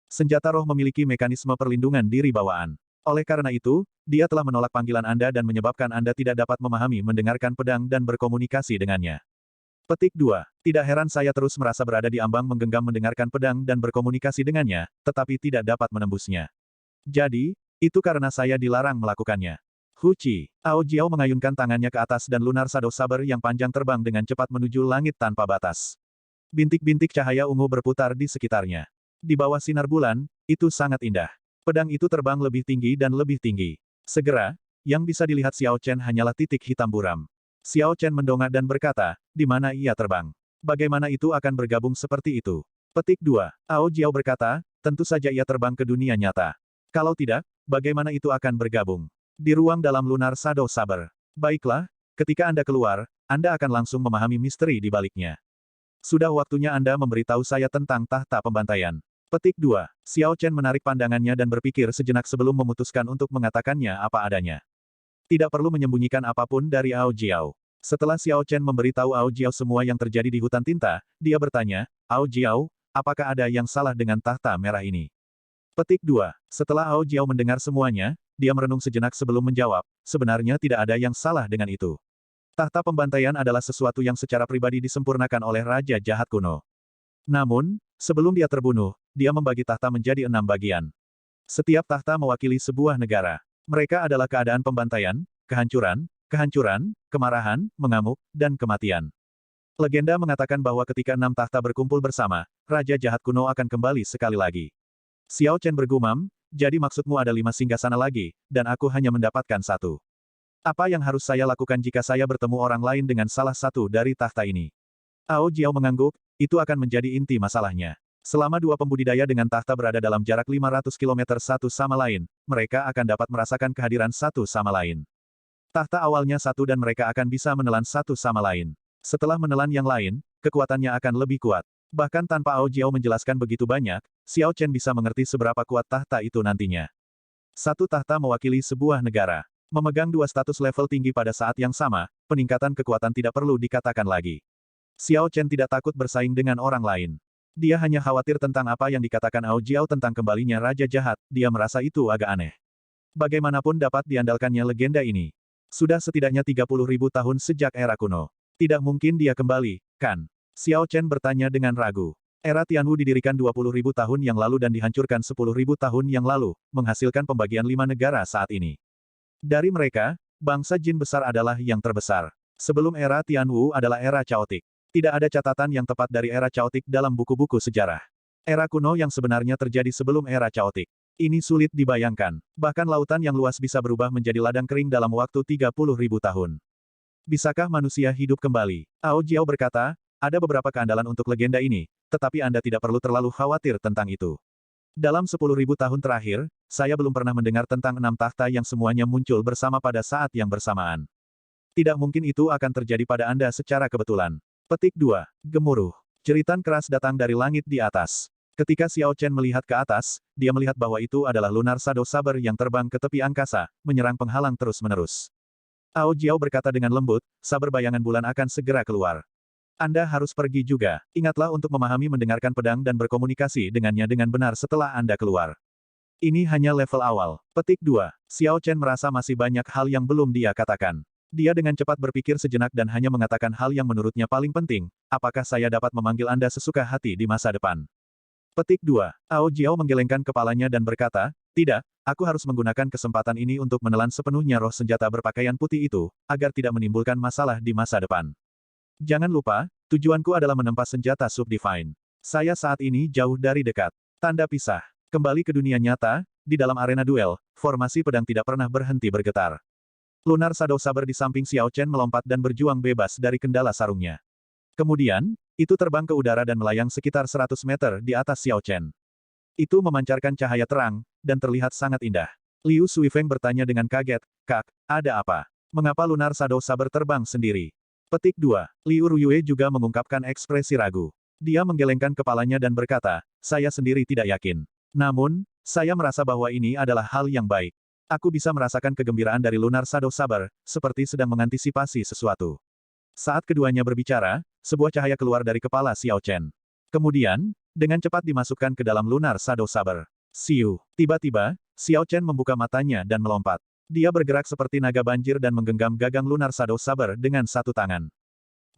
Senjata roh memiliki mekanisme perlindungan diri bawaan. Oleh karena itu, dia telah menolak panggilan Anda dan menyebabkan Anda tidak dapat memahami mendengarkan pedang dan berkomunikasi dengannya. Petik 2. Tidak heran saya terus merasa berada di ambang menggenggam mendengarkan pedang dan berkomunikasi dengannya, tetapi tidak dapat menembusnya. Jadi, itu karena saya dilarang melakukannya. Huci. Ao Jiao mengayunkan tangannya ke atas dan Lunar Shadow Saber yang panjang terbang dengan cepat menuju langit tanpa batas. Bintik-bintik cahaya ungu berputar di sekitarnya. Di bawah sinar bulan, itu sangat indah. Pedang itu terbang lebih tinggi dan lebih tinggi. Segera, yang bisa dilihat Xiao Chen hanyalah titik hitam buram. Xiao Chen mendongak dan berkata, di mana ia terbang? Bagaimana itu akan bergabung seperti itu? Petik 2. Ao Jiao berkata, tentu saja ia terbang ke dunia nyata. Kalau tidak, bagaimana itu akan bergabung? Di ruang dalam Lunar Shadow Saber. Baiklah, ketika Anda keluar, Anda akan langsung memahami misteri di baliknya. Sudah waktunya Anda memberitahu saya tentang tahta pembantaian. Petik 2. Xiao Chen menarik pandangannya dan berpikir sejenak sebelum memutuskan untuk mengatakannya apa adanya. Tidak perlu menyembunyikan apapun dari Ao Jiao. Setelah Xiao Chen memberitahu Ao Jiao semua yang terjadi di hutan tinta, dia bertanya, Ao Jiao, apakah ada yang salah dengan tahta merah ini? Petik 2. Setelah Ao Jiao mendengar semuanya, dia merenung sejenak sebelum menjawab, sebenarnya tidak ada yang salah dengan itu. Tahta pembantaian adalah sesuatu yang secara pribadi disempurnakan oleh Raja Jahat Kuno. Namun, sebelum dia terbunuh, dia membagi tahta menjadi 6 bagian. Setiap tahta mewakili sebuah negara. Mereka adalah keadaan pembantaian, kehancuran, kemarahan, mengamuk, dan kematian. Legenda mengatakan bahwa ketika 6 tahta berkumpul bersama, Raja Jahat Kuno akan kembali sekali lagi. Xiao Chen bergumam, jadi maksudmu ada 5 singgasana lagi, dan aku hanya mendapatkan 1. Apa yang harus saya lakukan jika saya bertemu orang lain dengan salah satu dari tahta ini? Ao Jiao mengangguk, itu akan menjadi inti masalahnya. Selama 2 pembudidaya dengan tahta berada dalam jarak 500 km satu sama lain, mereka akan dapat merasakan kehadiran satu sama lain. Tahta awalnya satu dan mereka akan bisa menelan satu sama lain. Setelah menelan yang lain, kekuatannya akan lebih kuat. Bahkan tanpa Ao Jiao menjelaskan begitu banyak, Xiao Chen bisa mengerti seberapa kuat tahta itu nantinya. Satu tahta mewakili sebuah negara. Memegang 2 status level tinggi pada saat yang sama, peningkatan kekuatan tidak perlu dikatakan lagi. Xiao Chen tidak takut bersaing dengan orang lain. Dia hanya khawatir tentang apa yang dikatakan Ao Jiao tentang kembalinya Raja Jahat, dia merasa itu agak aneh. Bagaimanapun dapat diandalkannya legenda ini. Sudah setidaknya 30.000 tahun sejak era kuno. Tidak mungkin dia kembali, kan? Xiao Chen bertanya dengan ragu. Era Tianwu didirikan 20.000 tahun yang lalu dan dihancurkan 10.000 tahun yang lalu, menghasilkan pembagian 5 negara saat ini. Dari mereka, bangsa jin besar adalah yang terbesar. Sebelum era Tianwu adalah era Chaotic. Tidak ada catatan yang tepat dari era Chaotic dalam buku-buku sejarah. Era kuno yang sebenarnya terjadi sebelum era Chaotic. Ini sulit dibayangkan. Bahkan lautan yang luas bisa berubah menjadi ladang kering dalam waktu 30.000 tahun. Bisakah manusia hidup kembali? Ao Jiao berkata, ada beberapa keandalan untuk legenda ini, tetapi Anda tidak perlu terlalu khawatir tentang itu. Dalam 10.000 tahun terakhir, saya belum pernah mendengar tentang 6 takhta yang semuanya muncul bersama pada saat yang bersamaan. Tidak mungkin itu akan terjadi pada Anda secara kebetulan. Petik 2. Gemuruh. Jeritan keras datang dari langit di atas. Ketika Xiao Chen melihat ke atas, dia melihat bahwa itu adalah Lunar Shadow Saber yang terbang ke tepi angkasa, menyerang penghalang terus-menerus. Ao Jiao berkata dengan lembut, saber bayangan bulan akan segera keluar. Anda harus pergi juga. Ingatlah untuk memahami mendengarkan pedang dan berkomunikasi dengannya dengan benar setelah Anda keluar. Ini hanya level awal. Petik 2. Xiao Chen merasa masih banyak hal yang belum dia katakan. Dia dengan cepat berpikir sejenak dan hanya mengatakan hal yang menurutnya paling penting, apakah saya dapat memanggil Anda sesuka hati di masa depan? Petik 2. Ao Jiao menggelengkan kepalanya dan berkata, tidak, aku harus menggunakan kesempatan ini untuk menelan sepenuhnya roh senjata berpakaian putih itu, agar tidak menimbulkan masalah di masa depan. Jangan lupa, tujuanku adalah menempa senjata Subdivine. Saya saat ini jauh dari dekat. Tanda pisah. Kembali ke dunia nyata, di dalam arena duel, formasi pedang tidak pernah berhenti bergetar. Lunar Shadow Saber di samping Xiao Chen melompat dan berjuang bebas dari kendala sarungnya. Kemudian, itu terbang ke udara dan melayang sekitar 100 meter di atas Xiao Chen. Itu memancarkan cahaya terang, dan terlihat sangat indah. Liu Suifeng bertanya dengan kaget, Kak, ada apa? Mengapa Lunar Shadow Saber terbang sendiri? Petik 2. Liu Ruyue juga mengungkapkan ekspresi ragu. Dia menggelengkan kepalanya dan berkata, saya sendiri tidak yakin. Namun, saya merasa bahwa ini adalah hal yang baik. Aku bisa merasakan kegembiraan dari Lunar Shadow Saber, seperti sedang mengantisipasi sesuatu. Saat keduanya berbicara, sebuah cahaya keluar dari kepala Xiao Chen. Kemudian, dengan cepat dimasukkan ke dalam Lunar Shadow Saber. Siu. Tiba-tiba, Xiao Chen membuka matanya dan melompat. Dia bergerak seperti naga banjir dan menggenggam gagang Lunar Shadow Saber dengan satu tangan.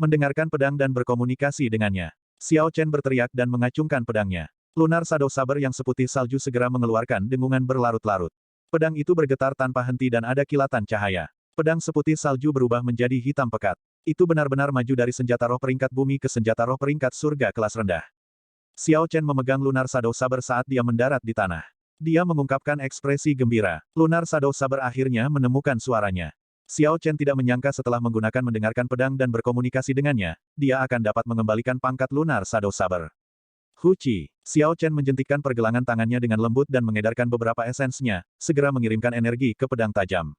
Mendengarkan pedang dan berkomunikasi dengannya. Xiao Chen berteriak dan mengacungkan pedangnya. Lunar Shadow Saber yang seputih salju segera mengeluarkan dengungan berlarut-larut. Pedang itu bergetar tanpa henti dan ada kilatan cahaya. Pedang seputih salju berubah menjadi hitam pekat. Itu benar-benar maju dari senjata roh peringkat bumi ke senjata roh peringkat surga kelas rendah. Xiao Chen memegang Lunar Shadow Saber saat dia mendarat di tanah. Dia mengungkapkan ekspresi gembira. Lunar Shadow Saber akhirnya menemukan suaranya. Xiao Chen tidak menyangka setelah menggunakan mendengarkan pedang dan berkomunikasi dengannya, dia akan dapat mengembalikan pangkat Lunar Shadow Saber. Huci. Xiao Chen menjentikkan pergelangan tangannya dengan lembut dan mengedarkan beberapa esensnya, segera mengirimkan energi ke pedang tajam.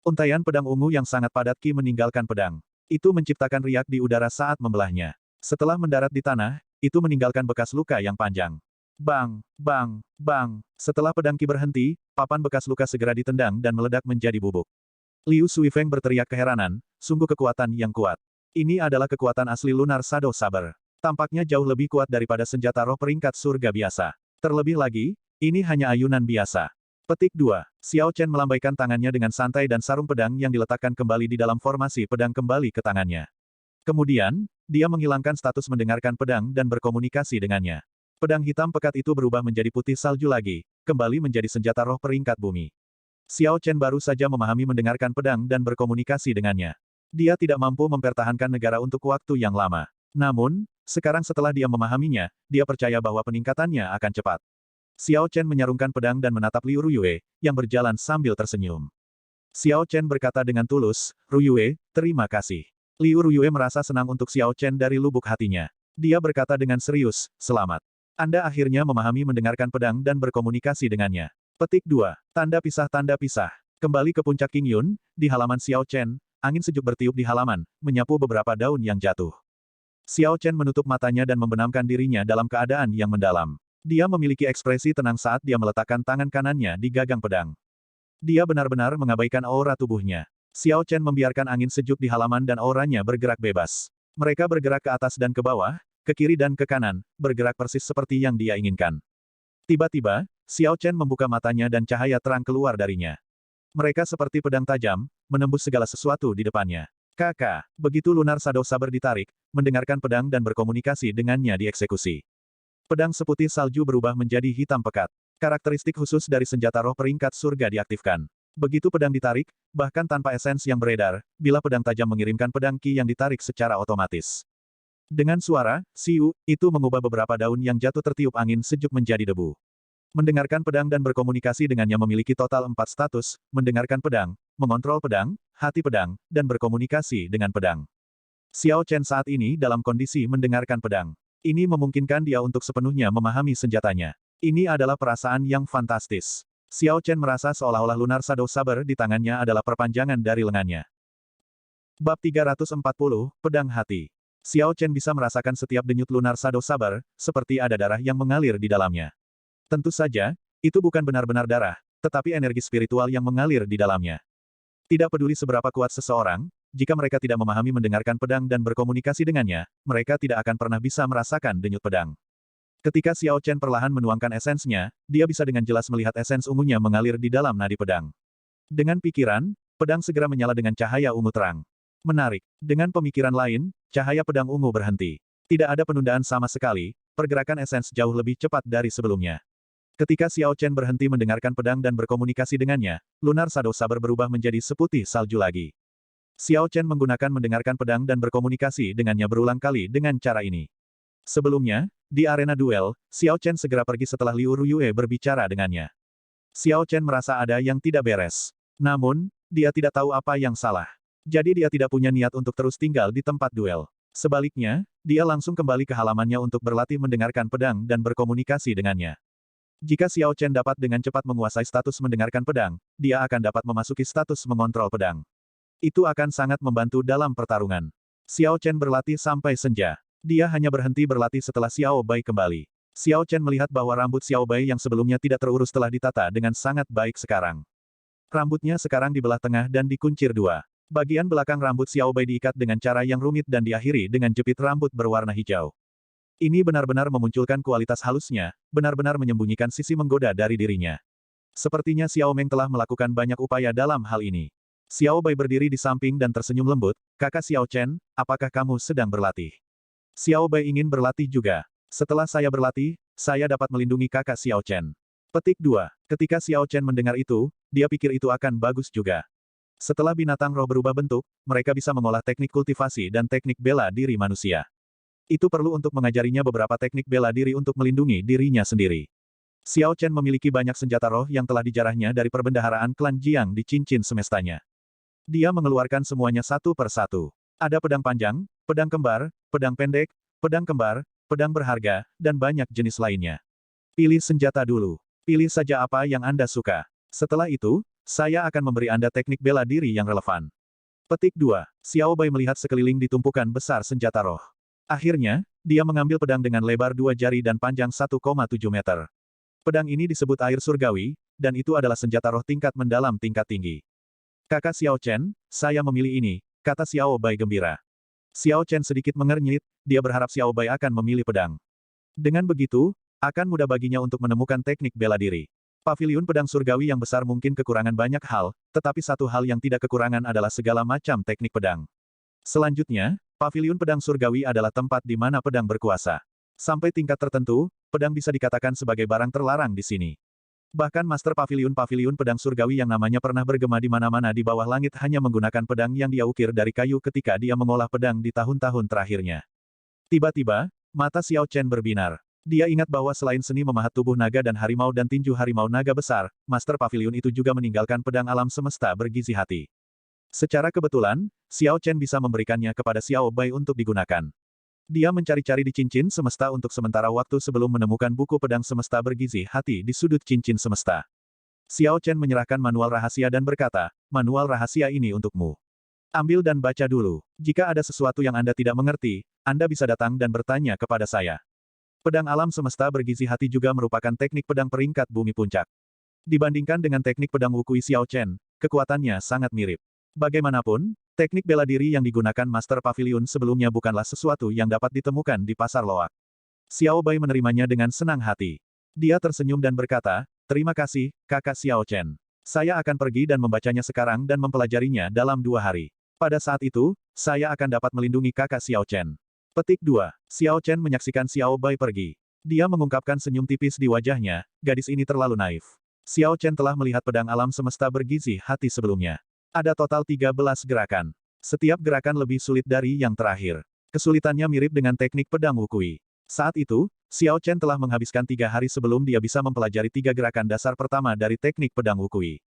Untaian pedang ungu yang sangat padat Qi meninggalkan pedang. Itu menciptakan riak di udara saat membelahnya. Setelah mendarat di tanah, itu meninggalkan bekas luka yang panjang. Bang, bang, bang. Setelah pedang Qi berhenti, papan bekas luka segera ditendang dan meledak menjadi bubuk. Liu Suifeng berteriak keheranan, sungguh kekuatan yang kuat. Ini adalah kekuatan asli Lunar Shadow Saber. Tampaknya jauh lebih kuat daripada senjata roh peringkat surga biasa. Terlebih lagi, ini hanya ayunan biasa. Petik 2. Xiao Chen melambaikan tangannya dengan santai dan sarung pedang yang diletakkan kembali di dalam formasi pedang kembali ke tangannya. Kemudian, dia menghilangkan status mendengarkan pedang dan berkomunikasi dengannya. Pedang hitam pekat itu berubah menjadi putih salju lagi, kembali menjadi senjata roh peringkat bumi. Xiao Chen baru saja memahami mendengarkan pedang dan berkomunikasi dengannya. Dia tidak mampu mempertahankan negara untuk waktu yang lama. Namun, sekarang setelah dia memahaminya, dia percaya bahwa peningkatannya akan cepat. Xiao Chen menyarungkan pedang dan menatap Liu Ruyue, yang berjalan sambil tersenyum. Xiao Chen berkata dengan tulus, Ruyue, terima kasih. Liu Ruyue merasa senang untuk Xiao Chen dari lubuk hatinya. Dia berkata dengan serius, selamat. Anda akhirnya memahami mendengarkan pedang dan berkomunikasi dengannya. Petik 2. Tanda pisah tanda pisah. Kembali ke puncak King Yun, di halaman Xiao Chen, angin sejuk bertiup di halaman, menyapu beberapa daun yang jatuh. Xiao Chen menutup matanya dan membenamkan dirinya dalam keadaan yang mendalam. Dia memiliki ekspresi tenang saat dia meletakkan tangan kanannya di gagang pedang. Dia benar-benar mengabaikan aura tubuhnya. Xiao Chen membiarkan angin sejuk di halaman dan auranya bergerak bebas. Mereka bergerak ke atas dan ke bawah, ke kiri dan ke kanan, bergerak persis seperti yang dia inginkan. Tiba-tiba, Xiao Chen membuka matanya dan cahaya terang keluar darinya. Mereka seperti pedang tajam, menembus segala sesuatu di depannya. Kakak, begitu Lunar Shadow Saber ditarik, mendengarkan pedang dan berkomunikasi dengannya dieksekusi. Pedang seputih salju berubah menjadi hitam pekat. Karakteristik khusus dari senjata roh peringkat surga diaktifkan. Begitu pedang ditarik, bahkan tanpa esens yang beredar, bila pedang tajam mengirimkan pedang ki yang ditarik secara otomatis. Dengan suara, siu, itu mengubah beberapa daun yang jatuh tertiup angin sejuk menjadi debu. Mendengarkan pedang dan berkomunikasi dengannya memiliki total 4 status, mendengarkan pedang, mengontrol pedang, hati pedang, dan berkomunikasi dengan pedang. Xiao Chen saat ini dalam kondisi mendengarkan pedang. Ini memungkinkan dia untuk sepenuhnya memahami senjatanya. Ini adalah perasaan yang fantastis. Xiao Chen merasa seolah-olah Lunar Shadow Saber di tangannya adalah perpanjangan dari lengannya. Bab 340, Pedang Hati. Xiao Chen bisa merasakan setiap denyut Lunar Shadow Saber, seperti ada darah yang mengalir di dalamnya. Tentu saja, itu bukan benar-benar darah, tetapi energi spiritual yang mengalir di dalamnya. Tidak peduli seberapa kuat seseorang, jika mereka tidak memahami mendengarkan pedang dan berkomunikasi dengannya, mereka tidak akan pernah bisa merasakan denyut pedang. Ketika Xiao Chen perlahan menuangkan esensnya, dia bisa dengan jelas melihat esens ungunya mengalir di dalam nadi pedang. Dengan pikiran, pedang segera menyala dengan cahaya ungu terang. Menarik. Dengan pemikiran lain, cahaya pedang ungu berhenti. Tidak ada penundaan sama sekali, pergerakan esens jauh lebih cepat dari sebelumnya. Ketika Xiao Chen berhenti mendengarkan pedang dan berkomunikasi dengannya, Lunar Shadow Saber berubah menjadi seputih salju lagi. Xiao Chen menggunakan mendengarkan pedang dan berkomunikasi dengannya berulang kali dengan cara ini. Sebelumnya, di arena duel, Xiao Chen segera pergi setelah Liu Ruyue berbicara dengannya. Xiao Chen merasa ada yang tidak beres. Namun, dia tidak tahu apa yang salah. Jadi dia tidak punya niat untuk terus tinggal di tempat duel. Sebaliknya, dia langsung kembali ke halamannya untuk berlatih mendengarkan pedang dan berkomunikasi dengannya. Jika Xiao Chen dapat dengan cepat menguasai status mendengarkan pedang, dia akan dapat memasuki status mengontrol pedang. Itu akan sangat membantu dalam pertarungan. Xiao Chen berlatih sampai senja. Dia hanya berhenti berlatih setelah Xiao Bai kembali. Xiao Chen melihat bahwa rambut Xiao Bai yang sebelumnya tidak terurus telah ditata dengan sangat baik sekarang. Rambutnya sekarang dibelah tengah dan dikuncir dua. Bagian belakang rambut Xiao Bai diikat dengan cara yang rumit dan diakhiri dengan jepit rambut berwarna hijau. Ini benar-benar memunculkan kualitas halusnya, benar-benar menyembunyikan sisi menggoda dari dirinya. Sepertinya Xiao Meng telah melakukan banyak upaya dalam hal ini. Xiao Bai berdiri di samping dan tersenyum lembut, "Kakak Xiao Chen, apakah kamu sedang berlatih?" Xiao Bai ingin berlatih juga. "Setelah saya berlatih, saya dapat melindungi kakak Xiao Chen." Petik 2. Ketika Xiao Chen mendengar itu, dia pikir itu akan bagus juga. Setelah binatang roh berubah bentuk, mereka bisa mengolah teknik kultivasi dan teknik bela diri manusia. Itu perlu untuk mengajarinya beberapa teknik bela diri untuk melindungi dirinya sendiri. Xiao Chen memiliki banyak senjata roh yang telah dijarahnya dari perbendaharaan klan Jiang di cincin semestanya. Dia mengeluarkan semuanya satu per satu. Ada pedang panjang, pedang kembar, pedang pendek, pedang kembar, pedang berharga, dan banyak jenis lainnya. Pilih senjata dulu. Pilih saja apa yang Anda suka. Setelah itu, saya akan memberi Anda teknik bela diri yang relevan. Petik 2. Xiao Bai melihat sekeliling di tumpukan besar senjata roh. Akhirnya, dia mengambil pedang dengan lebar 2 jari dan panjang 1,7 meter. Pedang ini disebut air surgawi, dan itu adalah senjata roh tingkat mendalam tingkat tinggi. "Kakak Xiao Chen, saya memilih ini," kata Xiao Bai gembira. Xiao Chen sedikit mengernyit, dia berharap Xiao Bai akan memilih pedang. Dengan begitu, akan mudah baginya untuk menemukan teknik bela diri. Paviliun pedang surgawi yang besar mungkin kekurangan banyak hal, tetapi satu hal yang tidak kekurangan adalah segala macam teknik pedang. Selanjutnya, paviliun pedang surgawi adalah tempat di mana pedang berkuasa. Sampai tingkat tertentu, pedang bisa dikatakan sebagai barang terlarang di sini. Bahkan master paviliun-paviliun pedang surgawi yang namanya pernah bergema di mana-mana di bawah langit hanya menggunakan pedang yang dia ukir dari kayu ketika dia mengolah pedang di tahun-tahun terakhirnya. Tiba-tiba, mata Xiao Chen berbinar. Dia ingat bahwa selain seni memahat tubuh naga dan tinju harimau naga besar, master paviliun itu juga meninggalkan pedang alam semesta bergizi hati. Secara kebetulan, Xiao Chen bisa memberikannya kepada Xiao Bai untuk digunakan. Dia mencari-cari di cincin semesta untuk sementara waktu sebelum menemukan buku pedang semesta bergizi hati di sudut cincin semesta. Xiao Chen menyerahkan manual rahasia dan berkata, "Manual rahasia ini untukmu. Ambil dan baca dulu. Jika ada sesuatu yang Anda tidak mengerti, Anda bisa datang dan bertanya kepada saya." Pedang alam semesta bergizi hati juga merupakan teknik pedang peringkat bumi puncak. Dibandingkan dengan teknik pedang wukui Xiao Chen, kekuatannya sangat mirip. Bagaimanapun, Teknik bela diri yang digunakan Master Pavilion sebelumnya bukanlah sesuatu yang dapat ditemukan di pasar loak. Xiao Bai menerimanya dengan senang hati. Dia tersenyum dan berkata, "Terima kasih, Kakak Xiao Chen. Saya akan pergi dan membacanya sekarang dan mempelajarinya dalam 2 hari. Pada saat itu, saya akan dapat melindungi Kakak Xiao Chen." Petik 2. Xiao Chen menyaksikan Xiao Bai pergi. Dia mengungkapkan senyum tipis di wajahnya, gadis ini terlalu naif. Xiao Chen telah melihat pedang alam semesta bergizi hati sebelumnya. Ada total 13 gerakan. Setiap gerakan lebih sulit dari yang terakhir. Kesulitannya mirip dengan teknik pedang wukui. Saat itu, Xiao Chen telah menghabiskan 3 hari sebelum dia bisa mempelajari 3 gerakan dasar pertama dari teknik pedang wukui.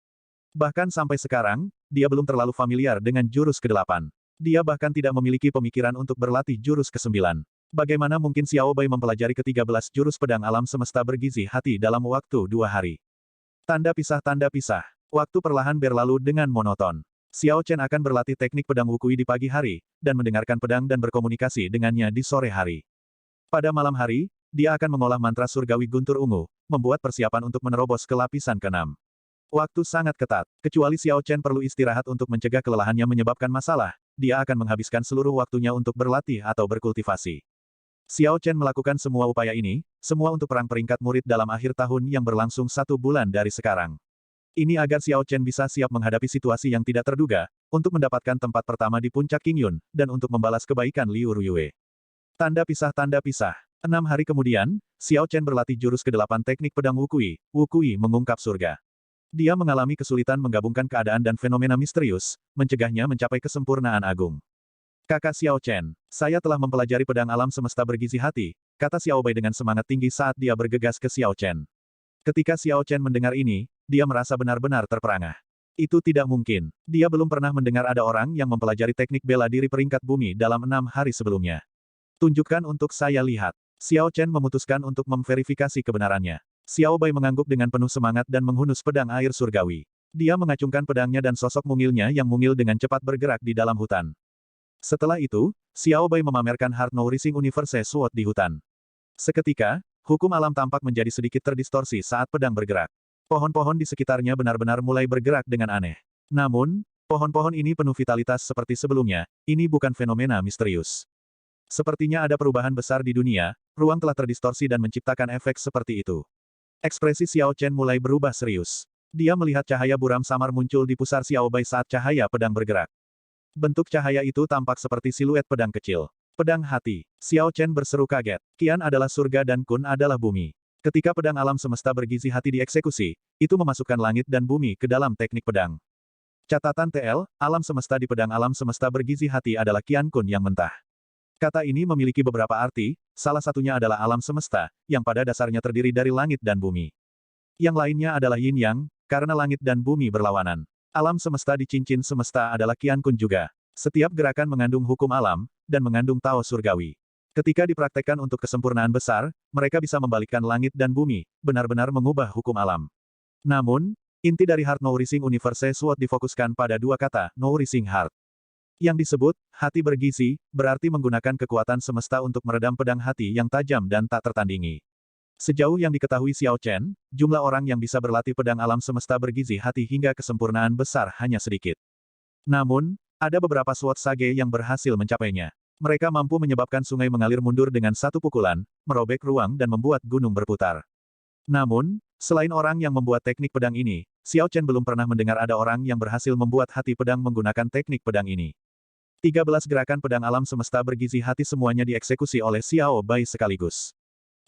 Bahkan sampai sekarang, dia belum terlalu familiar dengan jurus ke-8. Dia bahkan tidak memiliki pemikiran untuk berlatih jurus ke-9. Bagaimana mungkin Xiao Bai mempelajari ke-13 jurus pedang alam semesta bergizi hati dalam waktu 2 hari? Tanda pisah. Waktu perlahan berlalu dengan monoton. Xiao Chen akan berlatih teknik pedang wukui di pagi hari, dan mendengarkan pedang dan berkomunikasi dengannya di sore hari. Pada malam hari, dia akan mengolah mantra surgawi guntur ungu, membuat persiapan untuk menerobos ke lapisan ke-6. Waktu sangat ketat. Kecuali Xiao Chen perlu istirahat untuk mencegah kelelahannya menyebabkan masalah, dia akan menghabiskan seluruh waktunya untuk berlatih atau berkultivasi. Xiao Chen melakukan semua upaya ini, semua untuk perang peringkat murid dalam akhir tahun yang berlangsung 1 bulan dari sekarang. Ini agar Xiao Chen bisa siap menghadapi situasi yang tidak terduga, untuk mendapatkan tempat pertama di puncak Qingyun, dan untuk membalas kebaikan Liu Ruyue. Tanda pisah. 6 hari kemudian, Xiao Chen berlatih jurus ke-8 teknik pedang wukui, wukui mengungkap surga. Dia mengalami kesulitan menggabungkan keadaan dan fenomena misterius, mencegahnya mencapai kesempurnaan agung. Kakak Xiao Chen, saya telah mempelajari pedang alam semesta bergizi hati, kata Xiao Bai dengan semangat tinggi saat dia bergegas ke Xiao Chen. Ketika Xiao Chen mendengar ini, dia merasa benar-benar terperangah. Itu tidak mungkin. Dia belum pernah mendengar ada orang yang mempelajari teknik bela diri peringkat bumi dalam 6 hari sebelumnya. Tunjukkan untuk saya lihat. Xiao Chen memutuskan untuk memverifikasi kebenarannya. Xiao Bai mengangguk dengan penuh semangat dan menghunus pedang air surgawi. Dia mengacungkan pedangnya dan sosok mungilnya yang mungil dengan cepat bergerak di dalam hutan. Setelah itu, Xiao Bai memamerkan Heart Nourishing Universe Sword di hutan. Seketika, hukum alam tampak menjadi sedikit terdistorsi saat pedang bergerak. Pohon-pohon di sekitarnya benar-benar mulai bergerak dengan aneh. Namun, pohon-pohon ini penuh vitalitas seperti sebelumnya, ini bukan fenomena misterius. Sepertinya ada perubahan besar di dunia, ruang telah terdistorsi dan menciptakan efek seperti itu. Ekspresi Xiao Chen mulai berubah serius. Dia melihat cahaya buram samar muncul di pusar Xiao Bai saat cahaya pedang bergerak. Bentuk cahaya itu tampak seperti siluet pedang kecil. Pedang hati. Xiao Chen berseru kaget. Qian adalah surga dan Kun adalah bumi. Ketika pedang alam semesta bergizi hati dieksekusi, itu memasukkan langit dan bumi ke dalam teknik pedang. Catatan TL, alam semesta di pedang alam semesta bergizi hati adalah Qian Kun yang mentah. Kata ini memiliki beberapa arti, salah satunya adalah alam semesta, yang pada dasarnya terdiri dari langit dan bumi. Yang lainnya adalah Yin Yang, karena langit dan bumi berlawanan. Alam semesta di cincin semesta adalah Qian Kun juga. Setiap gerakan mengandung hukum alam, dan mengandung Tao surgawi. Ketika dipraktekkan untuk kesempurnaan besar, mereka bisa membalikkan langit dan bumi, benar-benar mengubah hukum alam. Namun, inti dari Heart Nourishing Universe Sword difokuskan pada 2 kata, Nourishing Heart. Yang disebut, hati bergizi, berarti menggunakan kekuatan semesta untuk meredam pedang hati yang tajam dan tak tertandingi. Sejauh yang diketahui Xiao Chen, jumlah orang yang bisa berlatih pedang alam semesta bergizi hati hingga kesempurnaan besar hanya sedikit. Namun, ada beberapa sword sage yang berhasil mencapainya. Mereka mampu menyebabkan sungai mengalir mundur dengan satu pukulan, merobek ruang dan membuat gunung berputar. Namun, selain orang yang membuat teknik pedang ini, Xiao Chen belum pernah mendengar ada orang yang berhasil membuat hati pedang menggunakan teknik pedang ini. 13 gerakan pedang alam semesta bergizi hati semuanya dieksekusi oleh Xiao Bai sekaligus.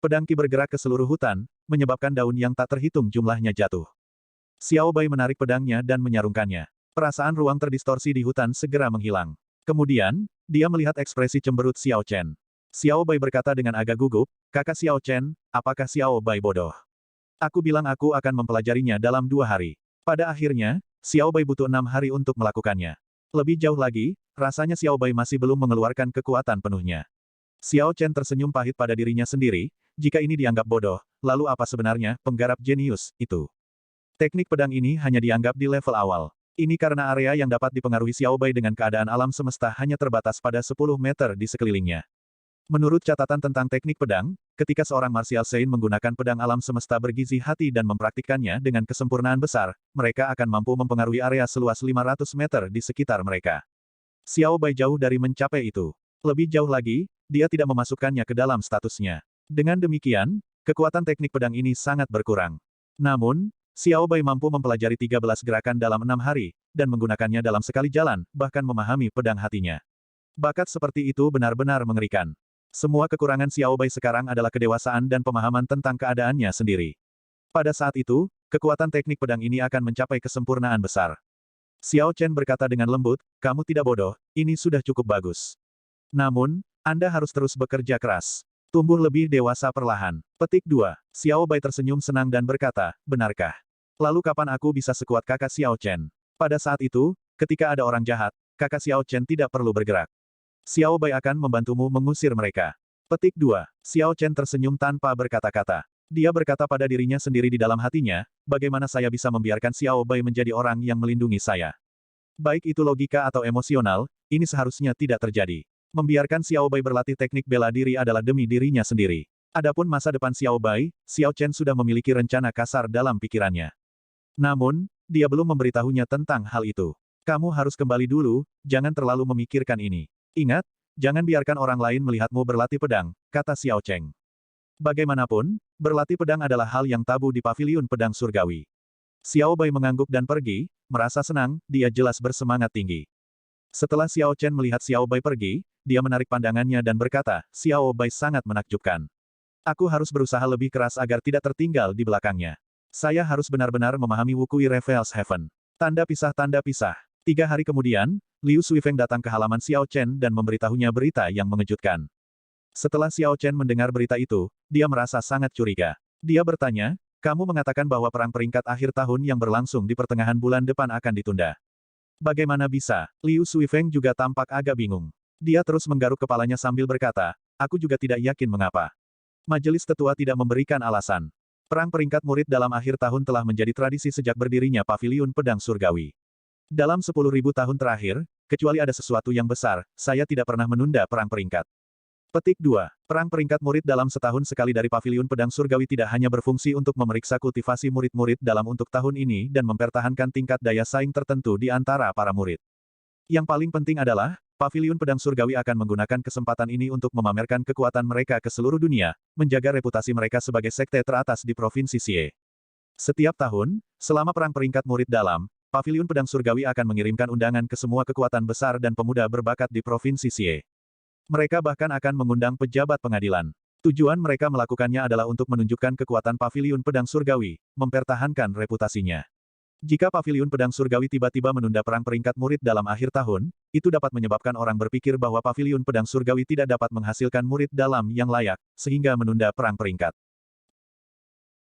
Pedang Qi bergerak ke seluruh hutan, menyebabkan daun yang tak terhitung jumlahnya jatuh. Xiao Bai menarik pedangnya dan menyarungkannya. Perasaan ruang terdistorsi di hutan segera menghilang. Kemudian, dia melihat ekspresi cemberut Xiao Chen. Xiao Bai berkata dengan agak gugup, "Kakak Xiao Chen, apakah Xiao Bai bodoh? Aku bilang aku akan mempelajarinya dalam 2 hari. Pada akhirnya, Xiao Bai butuh 6 hari untuk melakukannya. Lebih jauh lagi, rasanya Xiao Bai masih belum mengeluarkan kekuatan penuhnya." Xiao Chen tersenyum pahit pada dirinya sendiri, jika ini dianggap bodoh, lalu apa sebenarnya penggarap jenius itu? Teknik pedang ini hanya dianggap di level awal. Ini karena area yang dapat dipengaruhi Xiao Bai dengan keadaan alam semesta hanya terbatas pada 10 meter di sekelilingnya. Menurut catatan tentang teknik pedang, ketika seorang martial saint menggunakan pedang alam semesta bergizi hati dan mempraktikkannya dengan kesempurnaan besar, mereka akan mampu mempengaruhi area seluas 500 meter di sekitar mereka. Xiao Bai jauh dari mencapai itu. Lebih jauh lagi, dia tidak memasukkannya ke dalam statusnya. Dengan demikian, kekuatan teknik pedang ini sangat berkurang. Namun, Xiao Bai mampu mempelajari 13 gerakan dalam 6 hari, dan menggunakannya dalam sekali jalan, bahkan memahami pedang hatinya. Bakat seperti itu benar-benar mengerikan. Semua kekurangan Xiao Bai sekarang adalah kedewasaan dan pemahaman tentang keadaannya sendiri. Pada saat itu, kekuatan teknik pedang ini akan mencapai kesempurnaan besar. Xiao Chen berkata dengan lembut, kamu tidak bodoh, ini sudah cukup bagus. Namun, Anda harus terus bekerja keras. Tumbuh lebih dewasa perlahan. Petik 2. Xiao Bai tersenyum senang dan berkata, benarkah? Lalu kapan aku bisa sekuat kakak Xiao Chen? Pada saat itu, ketika ada orang jahat, kakak Xiao Chen tidak perlu bergerak. Xiao Bai akan membantumu mengusir mereka. Petik 2. Xiao Chen tersenyum tanpa berkata-kata. Dia berkata pada dirinya sendiri di dalam hatinya, bagaimana saya bisa membiarkan Xiao Bai menjadi orang yang melindungi saya? Baik itu logika atau emosional, ini seharusnya tidak terjadi. Membiarkan Xiao Bai berlatih teknik bela diri adalah demi dirinya sendiri. Adapun masa depan Xiao Bai, Xiao Chen sudah memiliki rencana kasar dalam pikirannya. Namun, dia belum memberitahunya tentang hal itu. Kamu harus kembali dulu, jangan terlalu memikirkan ini. Ingat, jangan biarkan orang lain melihatmu berlatih pedang, kata Xiao Cheng. Bagaimanapun, berlatih pedang adalah hal yang tabu di paviliun pedang surgawi. Xiao Bai mengangguk dan pergi, merasa senang, dia jelas bersemangat tinggi. Setelah Xiao Chen melihat Xiao Bai pergi, dia menarik pandangannya dan berkata, Xiao Bai sangat menakjubkan. Aku harus berusaha lebih keras agar tidak tertinggal di belakangnya. Saya harus benar-benar memahami Wukui Reveal's Heaven. Tanda pisah. 3 hari kemudian, Liu Suifeng datang ke halaman Xiao Chen dan memberitahunya berita yang mengejutkan. Setelah Xiao Chen mendengar berita itu, dia merasa sangat curiga. Dia bertanya, kamu mengatakan bahwa perang peringkat akhir tahun yang berlangsung di pertengahan bulan depan akan ditunda. Bagaimana bisa? Liu Suifeng juga tampak agak bingung. Dia terus menggaruk kepalanya sambil berkata, aku juga tidak yakin mengapa. Majelis tetua tidak memberikan alasan. Perang peringkat murid dalam akhir tahun telah menjadi tradisi sejak berdirinya Paviliun Pedang Surgawi. Dalam 10.000 tahun terakhir, kecuali ada sesuatu yang besar, saya tidak pernah menunda perang peringkat. Petik 2. Perang peringkat murid dalam setahun sekali dari Paviliun Pedang Surgawi tidak hanya berfungsi untuk memeriksa kultivasi murid-murid dalam untuk tahun ini dan mempertahankan tingkat daya saing tertentu di antara para murid. Yang paling penting adalah, Paviliun Pedang Surgawi akan menggunakan kesempatan ini untuk memamerkan kekuatan mereka ke seluruh dunia, menjaga reputasi mereka sebagai sekte teratas di Provinsi Xie. Setiap tahun, selama perang peringkat murid dalam, Paviliun Pedang Surgawi akan mengirimkan undangan ke semua kekuatan besar dan pemuda berbakat di Provinsi Xie. Mereka bahkan akan mengundang pejabat pengadilan. Tujuan mereka melakukannya adalah untuk menunjukkan kekuatan Paviliun Pedang Surgawi, mempertahankan reputasinya. Jika Paviliun Pedang Surgawi tiba-tiba menunda perang peringkat murid dalam akhir tahun, itu dapat menyebabkan orang berpikir bahwa Paviliun Pedang Surgawi tidak dapat menghasilkan murid dalam yang layak, sehingga menunda perang peringkat.